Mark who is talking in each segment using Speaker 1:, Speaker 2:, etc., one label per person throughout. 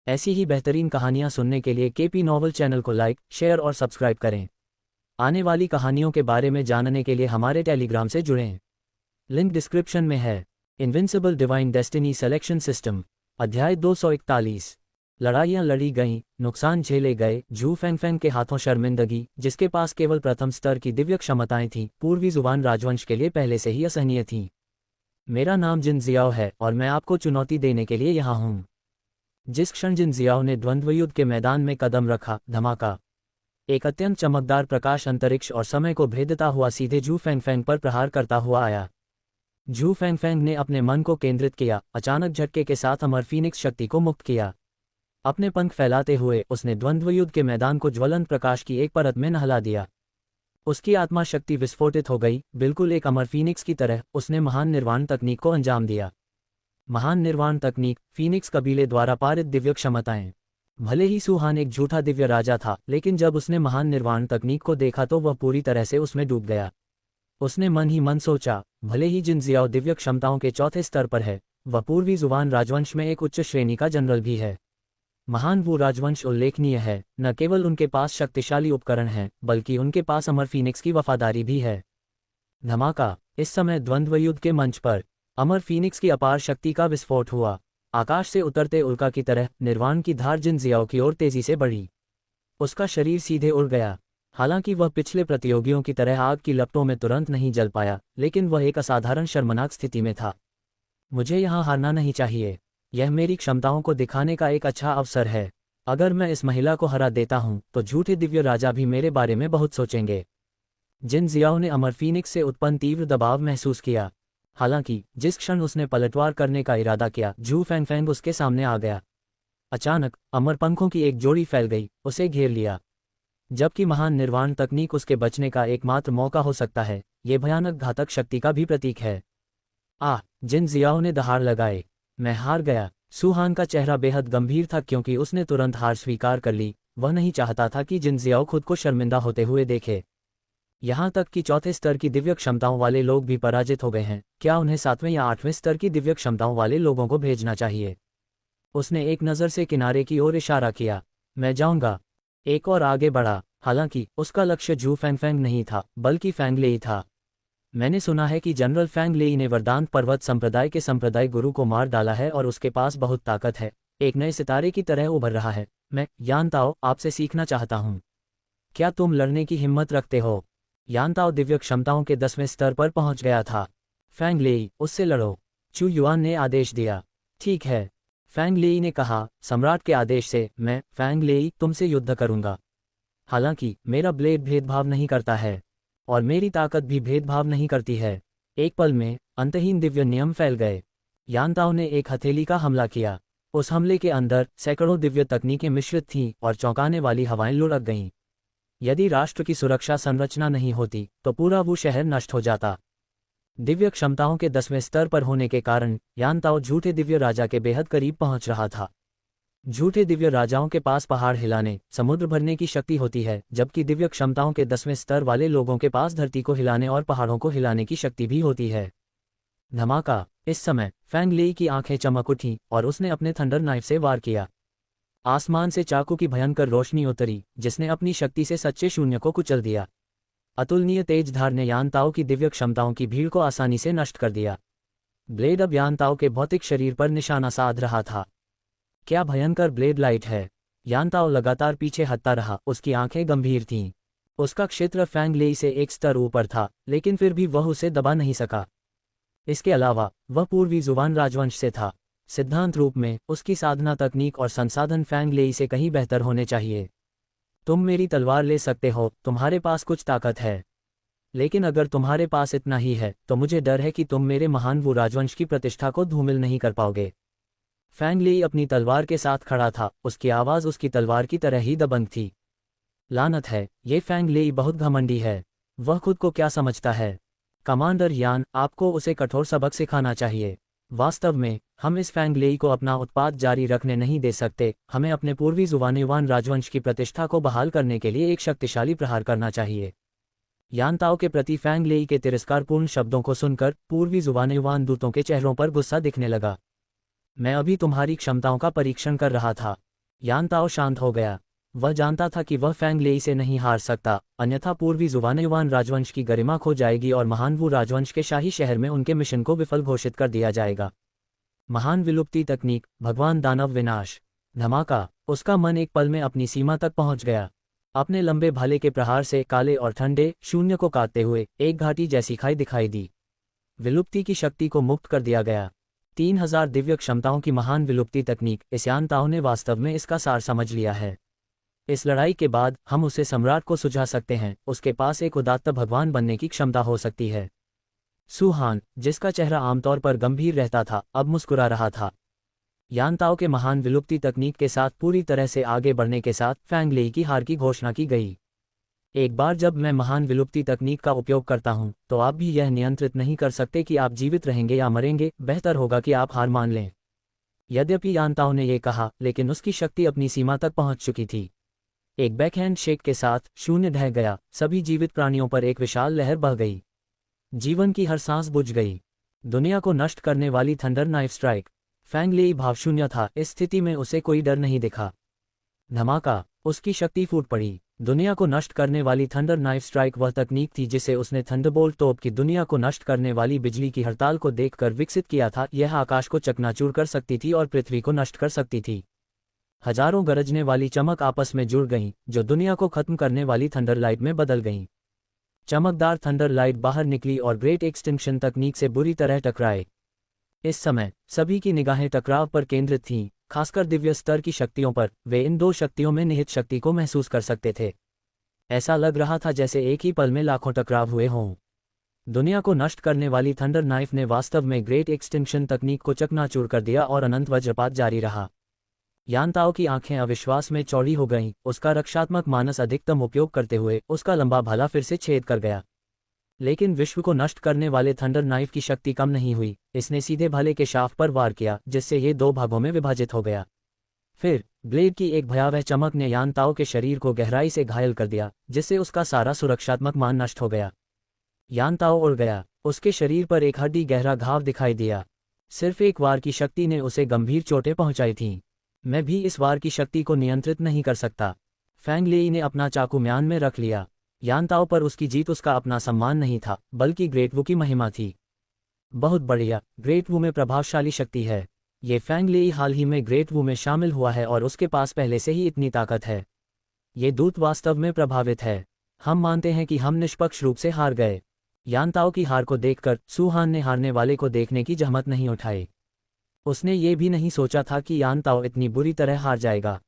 Speaker 1: ऐसी ही बेहतरीन कहानियाँ सुनने के लिए केपी नॉवल चैनल को लाइक, शेयर और सब्सक्राइब करें। आने वाली कहानियों के बारे में जानने के लिए हमारे टेलीग्राम से जुड़ें। लिंक डिस्क्रिप्शन में है। Invincible divine destiny selection system, अध्याय 241। लड़ाइयाँ लड़ी गईं, नुकसान झेले गए। झू फेंगफेंग के हाथों शर्मिंदगी, जिसके पास केवल प्रथम स्तर की दिव्य क्षमताएं थीं, पूर्वी जुबान राजवंश के लिए पहले से ही असहनीय थीं। मेरा नाम जिन जियाओ है और मैं आपको चुनौती देने के लिए यहाँ हूँ। जिस क्षण जिन जियाओ ने द्वंद्वयुद्ध के मैदान में कदम रखा, धमाका, एक अत्यंत चमकदार प्रकाश अंतरिक्ष और समय को भेदता हुआ सीधे झू फेंगफेंग पर प्रहार करता हुआ आया। झू फेंगफेंग ने अपने मन को केंद्रित किया, अचानक झटके के साथ अमर फीनिक्स शक्ति को मुक्त किया। अपने पंख फैलाते हुए उसने द्वंद्वयुद्ध के मैदान को ज्वलंत प्रकाश की एक परत में नहला दिया। उसकी आत्मा शक्ति विस्फोटित हो गई, बिल्कुल एक अमर फीनिक्स की तरह। उसने महान निर्वाण तकनीक को अंजाम दिया। महान निर्वाण तकनीक, फीनिक्स कबीले द्वारा पारित दिव्य क्षमताएं। भले ही सुहान एक झूठा दिव्य राजा था, लेकिन जब उसने महान निर्वाण तकनीक को देखा तो वह पूरी तरह से उसमें डूब गया। उसने मन ही मन सोचा, भले ही जिन जियाओ दिव्य क्षमताओं के चौथे स्तर पर है, वह पूर्वी जुबान राजवंश में एक उच्च श्रेणी का जनरल भी है। महान वो राजवंश उल्लेखनीय है, न केवल उनके पास शक्तिशाली उपकरण हैं, बल्कि उनके पास अमर फीनिक्स की वफादारी भी है। धमाका, इस समय द्वंद्वयुद्ध के मंच पर अमर फीनिक्स की अपार शक्ति का विस्फोट हुआ। आकाश से उतरते उल्का की तरह निर्वाण की धार जिन जियाओ की ओर तेजी से बढ़ी। उसका शरीर सीधे उड़ गया। हालांकि वह पिछले प्रतियोगियों की तरह आग की लपटों में तुरंत नहीं जल पाया, लेकिन वह एक असाधारण शर्मनाक स्थिति में था। मुझे यहाँ हारना नहीं चाहिए। यह मेरी क्षमताओं को दिखाने का एक अच्छा अवसर है। अगर मैं इस महिला को हरा देता हूँ तो झूठे दिव्य राजा भी मेरे बारे में बहुत सोचेंगे। जिन जियाओ ने अमर फीनिक्स से उत्पन्न तीव्र दबाव महसूस किया। हालांकि जिस क्षण उसने पलटवार करने का इरादा किया, झू फेंगफेंग उसके सामने आ गया। अचानक अमर पंखों की एक जोड़ी फैल गई, उसे घेर लिया। जबकि महान निर्वाण तकनीक उसके बचने का एकमात्र मौका हो सकता है, ये भयानक घातक शक्ति का भी प्रतीक है। जिन जियाओ ने दहाड़ लगाए। मैं हार गया। सुहान का चेहरा बेहद गंभीर था, क्योंकि उसने तुरंत हार स्वीकार कर ली। वह नहीं चाहता था कि जिन जियाओ खुद को शर्मिंदा होते हुए देखे। यहाँ तक कि चौथे स्तर की दिव्य क्षमताओं वाले लोग भी पराजित हो गए हैं। क्या उन्हें 7वें या 8वें स्तर की दिव्य क्षमताओं वाले लोगों को भेजना चाहिए? उसने एक नज़र से किनारे की ओर इशारा किया। मैं जाऊंगा। एक और आगे बढ़ा। हालांकि उसका लक्ष्य झू फेंगफेंग नहीं था, बल्कि फेंग लेई था। मैंने सुना है कि जनरल फेंग लेई ने वरदान पर्वत संप्रदाय के संप्रदाय गुरु को मार डाला है और उसके पास बहुत ताकत है, एक नए सितारे की तरह उभर रहा है। मैं, यानताओ, आपसे सीखना चाहता हूँ। क्या तुम लड़ने की हिम्मत रखते हो? यानताओ दिव्य क्षमताओं के 10वें स्तर पर पहुंच गया था। फेंग लेई, उससे लड़ो, चू युआन ने आदेश दिया। ठीक है, फेंग लेई ने कहा, सम्राट के आदेश से मैं, फेंग लेई, तुमसे युद्ध करूंगा। हालांकि मेरा ब्लेड भेदभाव नहीं करता है और मेरी ताकत भी भेदभाव नहीं करती है। एक पल में अंतहीन दिव्य नियम फैल गए। यानताओ ने एक हथेली का हमला किया। उस हमले के अंदर सैकड़ों दिव्य तकनीकें मिश्रित थीं और चौंकाने वाली हवाएं लुढ़क गईं। यदि राष्ट्र की सुरक्षा संरचना नहीं होती तो पूरा वो शहर नष्ट हो जाता। दिव्य क्षमताओं के 10वें स्तर पर होने के कारण यानताओ झूठे दिव्य राजा के बेहद करीब पहुंच रहा था। झूठे दिव्य राजाओं के पास पहाड़ हिलाने, समुद्र भरने की शक्ति होती है, जबकि दिव्य क्षमताओं के 10वें स्तर वाले लोगों के पास धरती को हिलाने और पहाड़ों को हिलाने की शक्ति भी होती है। धमाका, इस समय फेंग लेई की आंखें चमक उठीं और उसने अपने थंडर नाइफ से वार किया। आसमान से चाकू की भयंकर रोशनी उतरी, जिसने अपनी शक्ति से सच्चे शून्य को कुचल दिया। अतुलनीय तेज धार ने यानताओ की दिव्य क्षमताओं की भीड़ को आसानी से नष्ट कर दिया। ब्लेड अब यानताओ के भौतिक शरीर पर निशाना साध रहा था। क्या भयंकर ब्लेड लाइट है! यानताओ लगातार पीछे हटता रहा, उसकी आंखें गंभीर थीं। उसका क्षेत्र फेंग लेई से एक स्तर ऊपर था, लेकिन फिर भी वह उसे दबा नहीं सका। इसके अलावा वह पूर्वी जुबान राजवंश से था। सिद्धांत रूप में उसकी साधना तकनीक और संसाधन फेंग लेई से कहीं बेहतर होने चाहिए। तुम मेरी तलवार ले सकते हो, तुम्हारे पास कुछ ताकत है, लेकिन अगर तुम्हारे पास इतना ही है तो मुझे डर है कि तुम मेरे महान वो राजवंश की प्रतिष्ठा को धूमिल नहीं कर पाओगे। फेंग लेई अपनी तलवार के साथ खड़ा था, उसकी आवाज़ उसकी तलवार की तरह ही दबंग थी। लानत है, ये फेंग लेई बहुत घमंडी है। वह खुद को क्या समझता है? कमांडर यान, आपको उसे कठोर सबक सिखाना चाहिए। वास्तव में हम इस फेंग लेई को अपना उत्पाद जारी रखने नहीं दे सकते। हमें अपने पूर्वी जुबान राजवंश की प्रतिष्ठा को बहाल करने के लिए एक शक्तिशाली प्रहार करना चाहिए। यानताओ के प्रति फेंग लेई के तिरस्कारपूर्ण शब्दों को सुनकर पूर्वी जुबान दूतों के चेहरों पर गुस्सा दिखने लगा। मैं अभी तुम्हारी क्षमताओं का परीक्षण कर रहा था। यान ताओ शांत हो गया। वह जानता था कि वह फैंग लेई से नहीं हार सकता, अन्यथा पूर्वी जुबान राजवंश की गरिमा खो जाएगी और महान वू राजवंश के शाही शहर में उनके मिशन को विफल घोषित कर दिया जाएगा। महान विलुप्ति तकनीक, भगवान दानव विनाश। धमाका। उसका मन एक पल में अपनी सीमा तक पहुंच गया। अपने लंबे भाले के प्रहार से काले और ठंडे शून्य को काटते हुए एक घाटी जैसी खाई दिखाई दी। विलुप्ति की शक्ति को मुक्त कर दिया गया। 3000 दिव्य क्षमताओं की महान विलुप्ति तकनीक। इस यान ताओ ने वास्तव में इसका सार समझ लिया है। इस लड़ाई के बाद हम उसे सम्राट को सुझा सकते हैं, उसके पास एक उदात्त भगवान बनने की क्षमता हो सकती है। सू हान, जिसका चेहरा आमतौर पर गंभीर रहता था, अब मुस्कुरा रहा था। यान ताओ के महान विलुप्ति तकनीक के साथ पूरी तरह से आगे बढ़ने के साथ फैंग लेई की हार की घोषणा की गई। एक बार जब मैं महान विलुप्ति तकनीक का उपयोग करता हूं, तो आप भी यह नियंत्रित नहीं कर सकते कि आप जीवित रहेंगे या मरेंगे, बेहतर होगा कि आप हार मान लें। यद्यपि यान ताओ ने यह कहा, लेकिन उसकी शक्ति अपनी सीमा तक पहुंच चुकी थी। एक बैकहैंड शेक के साथ शून्य ढह गया, सभी जीवित प्राणियों पर एक विशाल लहर बह गई। जीवन की हर सांस बुझ गई। दुनिया को नष्ट करने वाली थंडर नाइफ स्ट्राइक। फैंग लेई भावशून्य था, इस स्थिति में उसे कोई डर नहीं दिखा। धमाका। उसकी शक्ति फूट पड़ी। दुनिया को नष्ट करने वाली थंडर नाइफ स्ट्राइक वह तकनीक थी जिसे उसने थंडरबोल्ट तोप की दुनिया को नष्ट करने वाली बिजली की हड़ताल को देखकर विकसित किया था। यह आकाश को चकनाचूर कर सकती थी और पृथ्वी को नष्ट कर सकती थी। हजारों गरजने वाली चमक आपस में जुड़ गईं, जो दुनिया को खत्म करने वाली थंडर लाइट में बदल गईं। चमकदार थंडर लाइट बाहर निकली और ग्रेट एक्सटिंक्शन तकनीक से बुरी तरह टकराए। इस समय सभी की निगाहें टकराव पर केंद्रित थीं, खासकर दिव्य स्तर की शक्तियों पर। वे इन दो शक्तियों में निहित शक्ति को महसूस कर सकते थे। ऐसा लग रहा था जैसे एक ही पल में लाखों टकराव हुए हों। दुनिया को नष्ट करने वाली थंडर नाइफ ने वास्तव में ग्रेट एक्सटिंक्शन तकनीक को चकनाचूर कर दिया और अनंत वज्रपात जारी रहा। यान ताओ की आंखें अविश्वास में चौड़ी हो गईं। उसका रक्षात्मक मानस अधिकतम उपयोग करते हुए उसका लंबा भाला फिर से छेद कर गया। लेकिन विश्व को नष्ट करने वाले थंडर नाइफ की शक्ति कम नहीं हुई। इसने सीधे भाले के शाफ्ट पर वार किया, जिससे ये दो भागों में विभाजित हो गया। फिर ब्लेड की एक भयावह चमक ने यान ताओ के शरीर को गहराई से घायल कर दिया, जिससे उसका सारा सुरक्षात्मक मान नष्ट हो गया। यान ताओ उड़ गया। उसके शरीर पर एक हड्डी गहरा घाव दिखाई दिया। सिर्फ एक वार की शक्ति ने उसे गंभीर चोटें पहुंचाई थीं। मैं भी इस वार की शक्ति को नियंत्रित नहीं कर सकता। फैंग लेई ने अपना चाकू म्यान में रख लिया। यान ताओ पर उसकी जीत उसका अपना सम्मान नहीं था, बल्कि ग्रेट वू की महिमा थी। बहुत बढ़िया, ग्रेट वू में प्रभावशाली शक्ति है। ये फैंग लेई हाल ही में ग्रेट वू में शामिल हुआ है और उसके पास पहले से ही इतनी ताकत है। ये दूत वास्तव में प्रभावित है। हम मानते हैं कि हम निष्पक्ष रूप से हार गए। यान ताओ की हार को देखकर सू हान ने हारने वाले को देखने की जहमत नहीं उठाई। उसने ये भी नहीं सोचा था कि यान ताओ इतनी बुरी तरह हार जाएगा।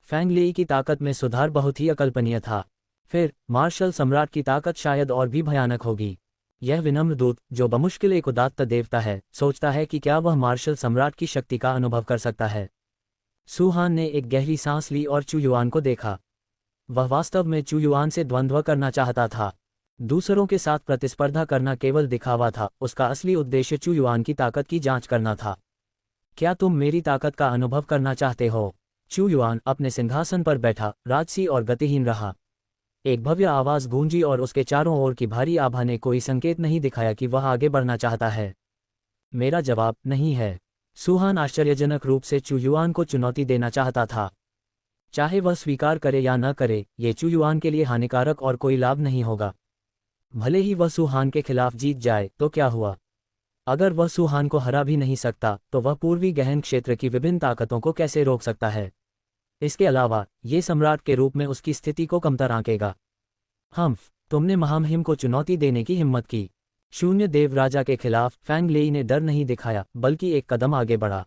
Speaker 1: फैंग लेई की ताकत में सुधार बहुत ही अकल्पनीय था। फिर मार्शल सम्राट की ताकत शायद और भी भयानक होगी। यह विनम्र दूत, जो बमुश्किल एक उदात्त देवता है, सोचता है कि क्या वह मार्शल सम्राट की शक्ति का अनुभव कर सकता है। सू हान ने एक गहरी सांस ली और चू युआन को देखा। वह वास्तव में चू युआन से द्वंद्व करना चाहता था। दूसरों के साथ प्रतिस्पर्धा करना केवल दिखावा था। उसका असली उद्देश्य चू युआन की ताकत की जांच करना था। क्या तुम मेरी ताकत का अनुभव करना चाहते हो? चू युआन अपने सिंहासन पर बैठा, राजसी और गतिहीन रहा। एक भव्य आवाज गूंजी और उसके चारों ओर की भारी आभा ने कोई संकेत नहीं दिखाया कि वह आगे बढ़ना चाहता है। मेरा जवाब नहीं है। सू हान आश्चर्यजनक रूप से चू युआन को चुनौती देना चाहता था। चाहे वह स्वीकार करे या न करे, ये चू युआन के लिए हानिकारक और कोई लाभ नहीं होगा। भले ही वह सू हान के खिलाफ जीत जाए तो क्या हुआ? अगर वह सू हान को हरा भी नहीं सकता, तो वह पूर्वी गहन क्षेत्र की विभिन्न ताकतों को कैसे रोक सकता है? इसके अलावा ये सम्राट के रूप में उसकी स्थिति को कमतर आंकेगा। तुमने महामहिम को चुनौती देने की हिम्मत की। शून्य देव राजा के खिलाफ फैंग लेई ने डर नहीं दिखाया, बल्कि एक कदम आगे बढ़ा।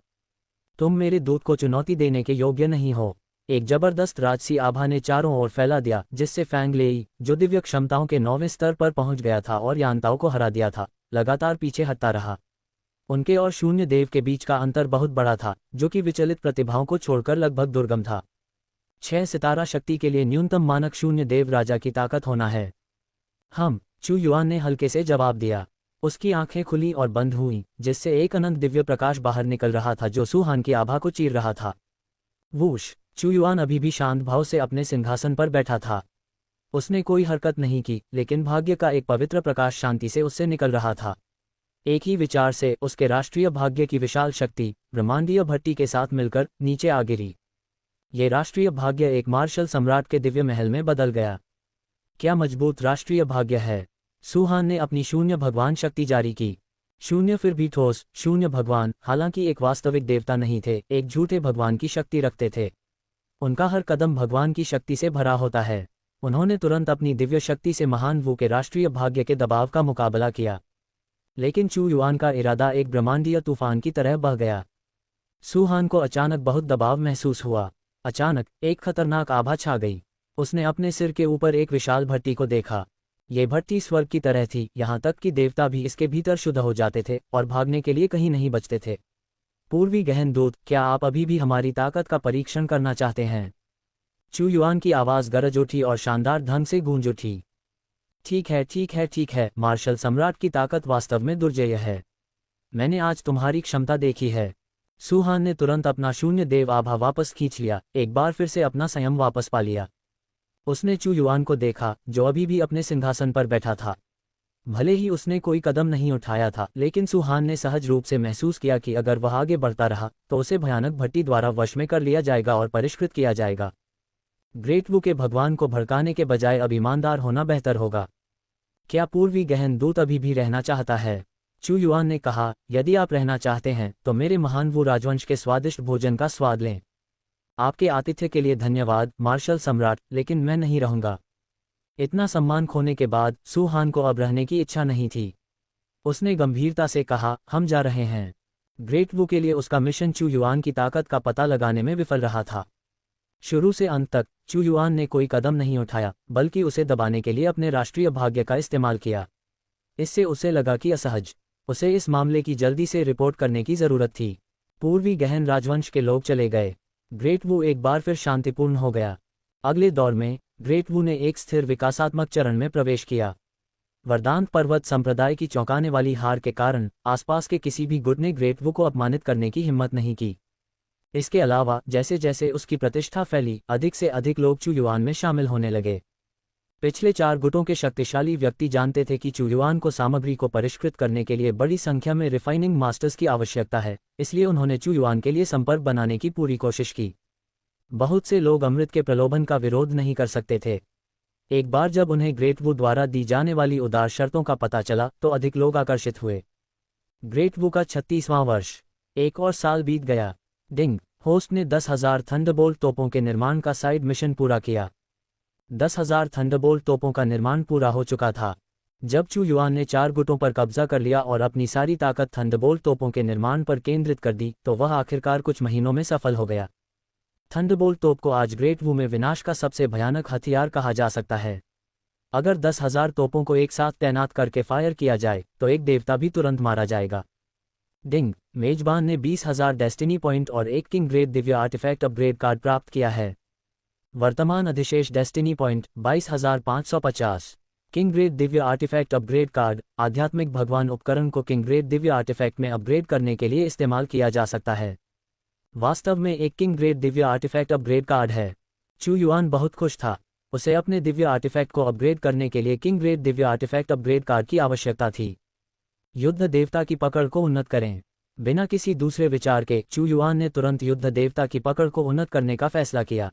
Speaker 1: तुम मेरे दूत को चुनौती देने के योग्य नहीं हो। एक जबरदस्त राजसी आभा ने चारों ओर फैला दिया, जिससे फैंग लेई, जो दिव्य क्षमताओं के 9वें स्तर पर पहुंच गया था और यान ताओ को हरा दिया था, लगातार पीछे हटता रहा। उनके और शून्य देव के बीच का अंतर बहुत बड़ा था, जो कि विचलित प्रतिभाओं को छोड़कर लगभग दुर्गम था। 6 सितारा शक्ति के लिए न्यूनतम मानक शून्य देव राजा की ताकत होना है। चू युआन ने हल्के से जवाब दिया। उसकी आंखें खुली और बंद हुईं, जिससे एक अनंत दिव्य प्रकाश बाहर निकल रहा था जो सू हान की आभा को चीर रहा था। वूश! चू युआन अभी भी शांत भाव से अपने सिंहासन पर बैठा था। उसने कोई हरकत नहीं की, लेकिन भाग्य का एक पवित्र प्रकाश शांति से उससे निकल रहा था। एक ही विचार से उसके राष्ट्रीय भाग्य की विशाल शक्ति ब्रह्मांडीय भट्टी के साथ मिलकर नीचे आ गिरी। ये राष्ट्रीय भाग्य एक मार्शल सम्राट के दिव्य महल में बदल गया। क्या मजबूत राष्ट्रीय भाग्य है। सू हान ने अपनी शून्य भगवान शक्ति जारी की। शून्य फिर भी ठोस, शून्य भगवान हालांकि एक वास्तविक देवता नहीं थे, एक झूठे भगवान की शक्ति रखते थे। उनका हर कदम भगवान की शक्ति से भरा होता है। उन्होंने तुरंत अपनी दिव्य शक्ति से महान वू के राष्ट्रीय भाग्य के दबाव का मुकाबला किया। लेकिन चू युआन का इरादा एक ब्रह्मांडीय तूफान की तरह बह गया। सू हान को अचानक बहुत दबाव महसूस हुआ। अचानक एक खतरनाक आभा छा गई। उसने अपने सिर के ऊपर एक विशाल भट्टी को देखा। ये भट्टी स्वर्ग की तरह थी, यहाँ तक कि देवता भी इसके भीतर शुद्ध हो जाते थे और भागने के लिए कहीं नहीं बचते थे। पूर्वी गहन दूत, क्या आप अभी भी हमारी ताकत का परीक्षण करना चाहते हैं। चू युआन की आवाज़ गरज उठी और शानदार ढंग से गूंज उठी। ठीक है, ठीक है, ठीक है, मार्शल सम्राट की ताकत वास्तव में दुर्जेय है। मैंने आज तुम्हारी क्षमता देखी है। सू हान ने तुरंत अपना शून्य देव आभा वापस खींच लिया, एक बार फिर से अपना संयम वापस पा लिया। उसने चू युआन को देखा, जो अभी भी अपने सिंहासन पर बैठा था। भले ही उसने कोई कदम नहीं उठाया था, लेकिन सू हान ने सहज रूप से महसूस किया कि अगर वह आगे बढ़ता रहा तो उसे भयानक भट्टी द्वारा वश में कर लिया जाएगा और परिष्कृत किया जाएगा। ग्रेट वू के भगवान को भड़काने के बजाय अब ईमानदार होना बेहतर होगा। क्या पूर्वी गहन दूत अभी भी रहना चाहता है। चू युआन ने कहा, यदि आप रहना चाहते हैं तो मेरे महान वू राजवंश के स्वादिष्ट भोजन का स्वाद लें। आपके आतिथ्य के लिए धन्यवाद मार्शल सम्राट, लेकिन मैं नहीं रहूंगा। इतना सम्मान खोने के बाद सू हान को अब रहने की इच्छा नहीं थी। उसने गंभीरता से कहा, हम जा रहे हैं। ग्रेट वू के लिए उसका मिशन चू युआन की ताकत का पता लगाने में विफल रहा था। शुरू से अंत तक चू युआन ने कोई कदम नहीं उठाया, बल्कि उसे दबाने के लिए अपने राष्ट्रीय भाग्य का इस्तेमाल किया। इससे उसे लगा कि असहज उसे इस मामले की जल्दी से रिपोर्ट करने की जरूरत थी। पूर्वी गहन राजवंश के लोग चले गए। ग्रेट वू एक बार फिर शांतिपूर्ण हो गया। अगले दौर में ग्रेट वू ने एक स्थिर विकासात्मक चरण में प्रवेश किया। वरदान पर्वत संप्रदाय की चौंकाने वाली हार के कारण आसपास के किसी भी गुट ने ग्रेट वू को अपमानित करने की हिम्मत नहीं की। इसके अलावा जैसे जैसे उसकी प्रतिष्ठा फैली, अधिक से अधिक लोग चू युआन में शामिल होने लगे। पिछले 4 गुटों के शक्तिशाली व्यक्ति जानते थे कि चू युआन को सामग्री को परिष्कृत करने के लिए बड़ी संख्या में रिफाइनिंग मास्टर्स की आवश्यकता है, इसलिए उन्होंने चू युआन के लिए संपर्क बनाने की पूरी कोशिश की। बहुत से लोग अमृत के प्रलोभन का विरोध नहीं कर सकते थे। एक बार जब उन्हें ग्रेट वू द्वारा दी जाने वाली उदार शर्तों का पता चला तो अधिक लोग आकर्षित हुए। ग्रेट वू का 36वां वर्ष। एक और साल बीत गया। डिंग होस्ट ने 10,000 थंडरबोल्ट तोपों के निर्माण का साइड मिशन पूरा किया। 10,000 थंडरबोल्ट तोपों का निर्माण पूरा हो चुका था। जब चू युआन ने 4 गुटों पर कब्जा कर लिया और अपनी सारी ताकत थंडरबोल्ट तोपों के निर्माण पर केंद्रित कर दी तो वह आखिरकार कुछ महीनों में सफल हो गया। थंडरबोल्ट तोप को आज ग्रेट वू में विनाश का सबसे भयानक हथियार कहा जा सकता है। अगर 10,000 तोपों को एक साथ तैनात करके फायर किया जाए तो एक देवता भी तुरंत मारा जाएगा। डिंग मेजबान ने 20,000 डेस्टिनी पॉइंट और एक king grade Divya artefact upgrade card प्राप्त किया है। वर्तमान अधिशेष destiny point 22,550। King grade Divya artefact upgrade card आध्यात्मिक भगवान उपकरण को किंग ग्रेड दिव्य आर्टिफैक्ट में अपग्रेड करने के लिए इस्तेमाल किया जा सकता है। वास्तव में एक king grade Divya artefact upgrade card है। चू युआन बहुत खुश था। उसे अपने दिव्य आर्टिफैक्ट को अपग्रेड करने के लिए king grade Divya artefact upgrade card की आवश्यकता थी। युद्ध देवता की पकड़ को उन्नत करें। बिना किसी दूसरे विचार के चू युआन ने तुरंत युद्ध देवता की पकड़ को उन्नत करने का फैसला किया।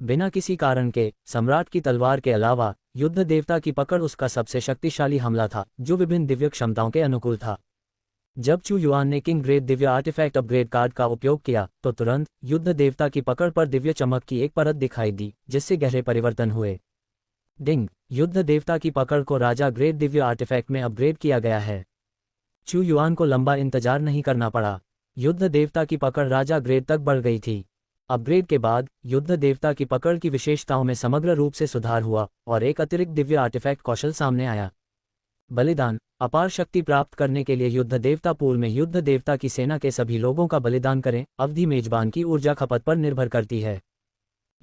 Speaker 1: बिना किसी कारण के सम्राट की तलवार के अलावा युद्ध देवता की पकड़ उसका सबसे शक्तिशाली हमला था, जो विभिन्न दिव्य क्षमताओं के अनुकूल था। जब चू युआन ने king grade Divya artefact upgrade card का उपयोग किया तो तुरंत युद्ध देवता की पकड़ पर दिव्य चमक की एक परत दिखाई दी, जिससे गहरे परिवर्तन हुए। डिंग युद्ध देवता की पकड़ को राजा ग्रेड दिव्य आर्टिफैक्ट में अपग्रेड किया गया है। चू युआन को लंबा इंतजार नहीं करना पड़ा। युद्ध देवता की पकड़ राजा ग्रेड तक बढ़ गई थी। अपग्रेड के बाद युद्ध देवता की पकड़ की विशेषताओं में समग्र रूप से सुधार हुआ और एक अतिरिक्त दिव्य आर्टिफैक्ट कौशल सामने आया। बलिदान अपार शक्ति प्राप्त करने के लिए युद्ध देवता पूल में युद्ध देवता की सेना के सभी लोगों का बलिदान करें। अवधि मेजबान की ऊर्जा खपत पर निर्भर करती है।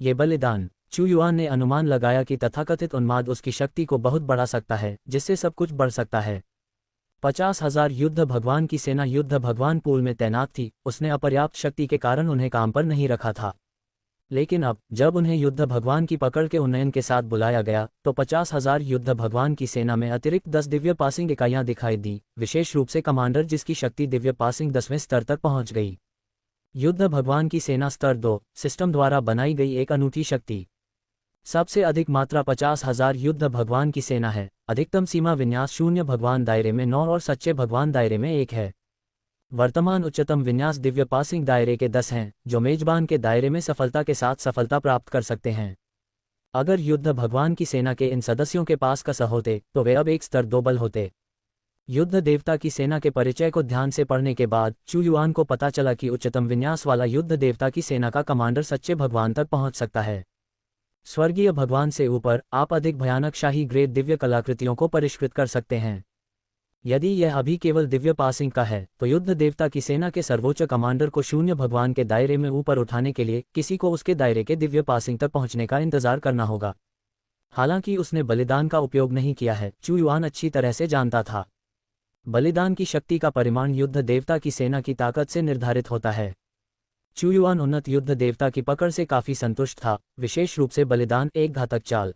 Speaker 1: ये बलिदान चू युआन ने अनुमान लगाया कि तथाकथित उन्माद उसकी शक्ति को बहुत बढ़ा सकता है, जिससे सब कुछ बढ़ सकता है। 50,000 युद्ध भगवान की सेना युद्ध भगवान पूल में तैनात थी। उसने अपर्याप्त शक्ति के कारण उन्हें काम पर नहीं रखा था। लेकिन अब जब उन्हें युद्ध भगवान की पकड़ के उन्नयन के साथ बुलाया गया तो 50,000 युद्ध भगवान की सेना में अतिरिक्त 10 दिव्य पासिंग इकाइयां दिखाई दी, विशेष रूप से कमांडर जिसकी शक्ति दिव्य पासिंग 10वें स्तर तक पहुंच गई। युद्ध भगवान की सेना स्तर 2 सिस्टम द्वारा बनाई गई एक अनूठी शक्ति। सबसे अधिक मात्रा 50,000 युद्ध भगवान की सेना है। अधिकतम सीमा विन्यास 0 भगवान दायरे में 9 और सच्चे भगवान दायरे में 1 है। वर्तमान उच्चतम विन्यास दिव्य पासिंग दायरे के 10 हैं, जो मेजबान के दायरे में सफलता के साथ सफलता प्राप्त कर सकते हैं। अगर युद्ध भगवान की सेना के इन सदस्यों के पास कसर होते तो वे अब एक स्तर 2 बल होते। युद्ध देवता की सेना के परिचय को ध्यान से पढ़ने के बाद चू युआन को पता चला कि उच्चतम विन्यास वाला युद्ध देवता की सेना का कमांडर सच्चे भगवान तक पहुंच सकता है। स्वर्गीय भगवान से ऊपर आप अधिक भयानक शाही ग्रेड दिव्य कलाकृतियों को परिष्कृत कर सकते हैं। यदि यह अभी केवल दिव्य पासिंग का है तो युद्ध देवता की सेना के सर्वोच्च कमांडर को 0 भगवान के दायरे में ऊपर उठाने के लिए किसी को उसके दायरे के दिव्य पासिंग तक पहुंचने का इंतजार करना होगा। हालांकि उसने बलिदान का उपयोग नहीं किया है, चू युआन अच्छी तरह से जानता था। बलिदान की शक्ति का परिमाण युद्ध देवता की सेना की ताकत से निर्धारित होता है। चू युआन उन्नत युद्ध देवता की पकड़ से काफी संतुष्ट था, विशेष रूप से बलिदान एक घातक चाल।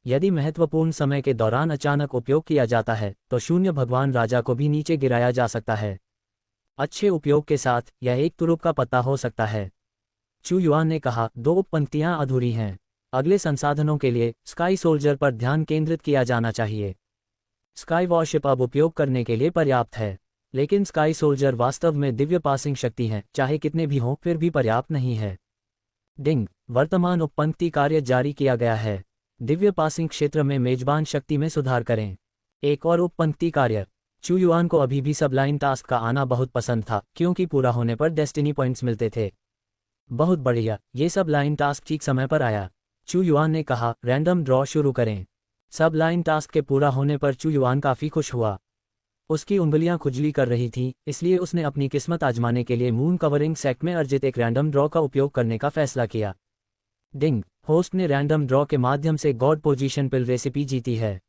Speaker 1: यदि महत्वपूर्ण समय के दौरान अचानक उपयोग किया जाता है तो 0 भगवान राजा को भी नीचे गिराया जा सकता है। अच्छे उपयोग के साथ यह एक तुरुप का पत्ता हो सकता है। चू युआन ने कहा, 2 पंक्तियां अधूरी हैं। अगले संसाधनों के लिए स्काई सोल्जर पर ध्यान केंद्रित किया जाना चाहिए। स्काई वॉरशिप अब उपयोग करने के लिए पर्याप्त है, लेकिन स्काई सोल्जर वास्तव में दिव्य पासिंग शक्ति हैं, चाहे कितने भी हों फिर भी पर्याप्त नहीं है। डिंग, वर्तमान उपपंक्ति कार्य जारी किया गया है। दिव्य पासिंग क्षेत्र में मेजबान शक्ति में सुधार करें। एक और उपपंक्ति कार्य। चू युआन को अभी भी सबलाइन टास्क का आना बहुत पसंद था, क्योंकि पूरा होने पर डेस्टिनी पॉइंट्स मिलते थे। बहुत बढ़िया, ये सबलाइन टास्क ठीक समय पर आया। चू युआन ने कहा, रैंडम ड्रॉ शुरू करें। सब लाइन टास्क के पूरा होने पर चू युआन काफी खुश हुआ। उसकी उंगलियां खुजली कर रही थीं, इसलिए उसने अपनी किस्मत आजमाने के लिए मून कवरिंग सेक्ट में अर्जित एक रैंडम ड्रॉ का उपयोग करने का फैसला किया। डिंग, होस्ट ने रैंडम ड्रॉ के माध्यम से गॉड पोजीशन पिल रेसिपी जीती है।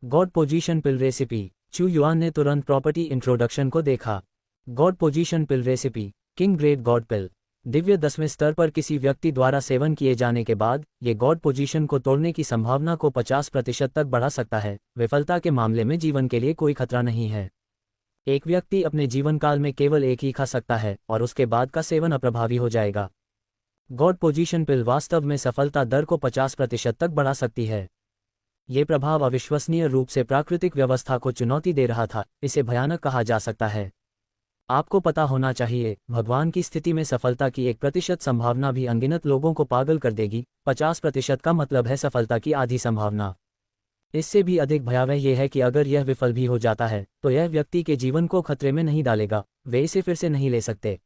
Speaker 1: गॉड पोजीशन पिल रेसिपी। चू युआन ने तुरंत प्रॉपर्टी इंट्रोडक्शन को देखा। गॉड पोजीशन पिल रेसिपी, किंग ग्रेट गॉड पिल। दिव्य 10वें स्तर पर किसी व्यक्ति द्वारा सेवन किए जाने के बाद ये गॉड पोजीशन को तोड़ने की संभावना को 50% तक बढ़ा सकता है। विफलता के मामले में जीवन के लिए कोई खतरा नहीं है। एक व्यक्ति अपने जीवन काल में केवल एक ही खा सकता है और उसके बाद का सेवन अप्रभावी हो जाएगा। गॉड पोजीशन पिल वास्तव में सफलता दर को 50% तक बढ़ा सकती है। ये प्रभाव अविश्वसनीय रूप से प्राकृतिक व्यवस्था को चुनौती दे रहा था, इसे भयानक कहा जा सकता है। आपको पता होना चाहिए, भगवान की स्थिति में सफलता की 1% संभावना भी अनगिनत लोगों को पागल कर देगी। 50% का मतलब है सफलता की आधी संभावना। इससे भी अधिक भयावह यह है कि अगर यह विफल भी हो जाता है तो यह व्यक्ति के जीवन को खतरे में नहीं डालेगा, वे इसे फिर से नहीं ले सकते।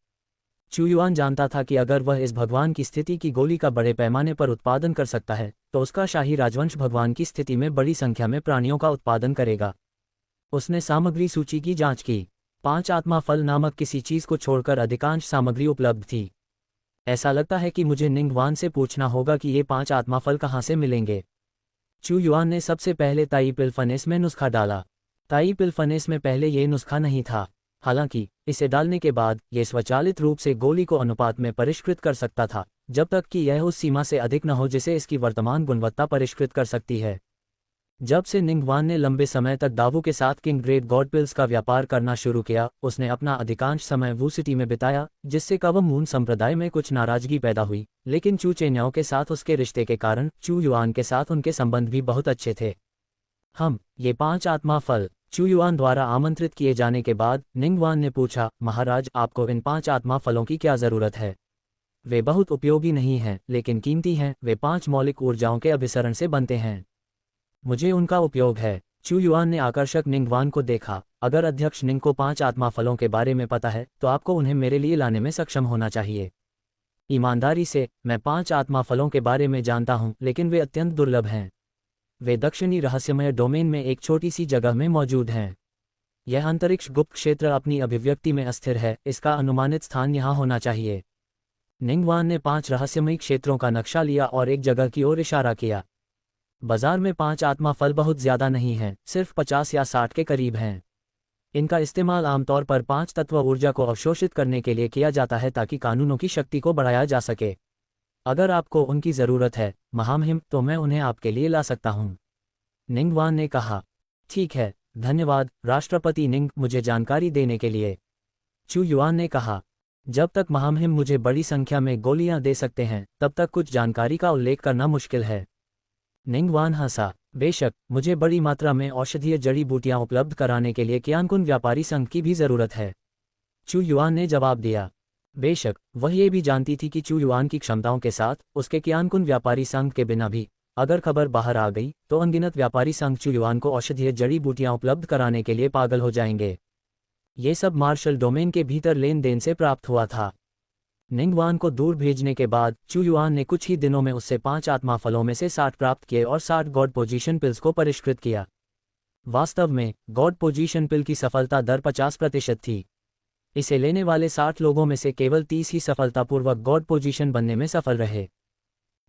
Speaker 1: चू युआन जानता था कि अगर वह इस भगवान की स्थिति की गोली का बड़े पैमाने पर उत्पादन कर सकता है तो उसका शाही राजवंश भगवान की स्थिति में बड़ी संख्या में प्राणियों का उत्पादन करेगा। उसने सामग्री सूची की जांच की। 5 आत्मा फल नामक किसी चीज को छोड़कर अधिकांश सामग्री उपलब्ध थी। ऐसा लगता है कि मुझे निंगवान से पूछना होगा कि ये 5 आत्मा फल कहाँ से मिलेंगे। चू युआन ने सबसे पहले ताई पिल फनेस में नुस्खा डाला। ताई पिल फनेस में पहले ये नुस्खा नहीं था। हालांकि इसे डालने के बाद ये स्वचालित रूप से गोली को अनुपात में परिष्कृत कर सकता था, जब तक कि यह उस सीमा से अधिक न हो जिसे इसकी वर्तमान गुणवत्ता परिष्कृत कर सकती है। जब से निंगवान ने लंबे समय तक दावू के साथ किंग ग्रेट गॉड पिल्स का व्यापार करना शुरू किया, उसने अपना अधिकांश समय वू सिटी में बिताया, जिससे कवम मून संप्रदाय में कुछ नाराजगी पैदा हुई। लेकिन चू चेन्याओ के साथ उसके रिश्ते के कारण चू युआन के साथ उनके संबंध भी बहुत अच्छे थे। ये 5 आत्मा फल। चू युआन द्वारा आमंत्रित किए जाने के बाद निंगवान ने पूछा, महाराज, आपको इन 5 आत्मा फलों की क्या जरूरत है? वे बहुत उपयोगी नहीं हैं, लेकिन कीमती हैं। वे 5 मौलिक ऊर्जाओं के अभिसरण से बनते हैं। मुझे उनका उपयोग है। चू युआन ने आकर्षक निंगवान को देखा। अगर अध्यक्ष निंग को 5 आत्मा फलों के बारे में पता है तो आपको उन्हें मेरे लिए लाने में सक्षम होना चाहिए। ईमानदारी से, मैं 5 आत्मा फलों के बारे में जानता हूं, लेकिन वे अत्यंत दुर्लभ हैं। वे दक्षिणी रहस्यमय डोमेन में एक छोटी सी जगह में मौजूद हैं। यह अंतरिक्ष गुप्त क्षेत्र अपनी अभिव्यक्ति में अस्थिर है, इसका अनुमानित स्थान यहाँ होना चाहिए। निंगवान ने 5 रहस्यमयी क्षेत्रों का नक्शा लिया और एक जगह की ओर इशारा किया। बाजार में 5 आत्मा फल बहुत ज्यादा नहीं हैं, सिर्फ 50 या 60 के करीब हैं। इनका इस्तेमाल आमतौर पर 5 तत्व ऊर्जा को अवशोषित करने के लिए किया जाता है ताकि कानूनों की शक्ति को बढ़ाया जा सके। अगर आपको उनकी जरूरत है महामहिम, तो मैं उन्हें आपके लिए ला सकता हूं। निंगवान ने कहा। ठीक है, धन्यवाद राष्ट्रपति निंग, मुझे जानकारी देने के लिए। चू युआन ने कहा। जब तक महामहिम मुझे बड़ी संख्या में गोलियां दे सकते हैं तब तक कुछ जानकारी का उल्लेख करना मुश्किल है। निंगवान हंसा। बेशक, मुझे बड़ी मात्रा में औषधीय जड़ी बूटियां उपलब्ध कराने के लिए क्यानकुन व्यापारी संघ की भी जरूरत है, चू युआन ने जवाब दिया। बेशक, वह ये भी जानती थी कि चू युआन की क्षमताओं के साथ उसके क्यानकुन व्यापारी संघ के बिना भी अगर खबर बाहर आ गई तो अनगिनत व्यापारी संघ चू युआन को औषधीय जड़ी बूटियां उपलब्ध कराने के लिए पागल हो जाएंगे। ये सब मार्शल डोमेन के भीतर लेन देन से प्राप्त हुआ था। निंगवान को दूर भेजने के बाद चू युआन ने कुछ ही दिनों में उससे 5 आत्मा फलों में से 60 प्राप्त किए और 60 गॉड पोजीशन पिल्स को परिष्कृत किया। वास्तव में गॉड पोजीशन पिल की सफलता दर 50% थी। इसे लेने वाले 60 लोगों में से केवल 30 ही सफलतापूर्वक गॉड पोजीशन बनने में सफल रहे।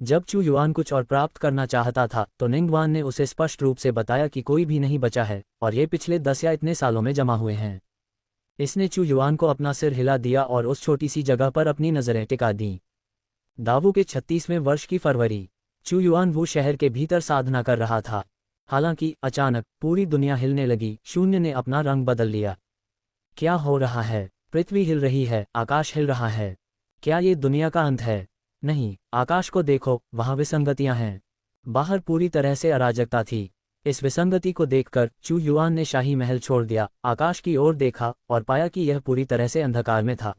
Speaker 1: जब चू युआन कुछ और प्राप्त करना चाहता था तो निंगवान ने उसे स्पष्ट रूप से बताया कि कोई भी नहीं बचा है और ये पिछले 10 या इतने सालों में जमा हुए हैं। इसने चू युआन को अपना सिर हिला दिया और उस छोटी सी जगह पर अपनी नजरें टिका दीं। दावू के 36वें वर्ष की फरवरी, चू युआन वो शहर के भीतर साधना कर रहा था। हालांकि अचानक पूरी दुनिया हिलने लगी, शून्य ने अपना रंग बदल लिया। क्या हो रहा है? पृथ्वी हिल रही है, आकाश हिल रहा है। क्या ये दुनिया का अंत है? नहीं, आकाश को देखो, वहां विसंगतियां हैं। बाहर पूरी तरह से अराजकता थी। इस विसंगति को देखकर चू युआन ने शाही महल छोड़ दिया, आकाश की ओर देखा और पाया कि यह पूरी तरह से अंधकार में था।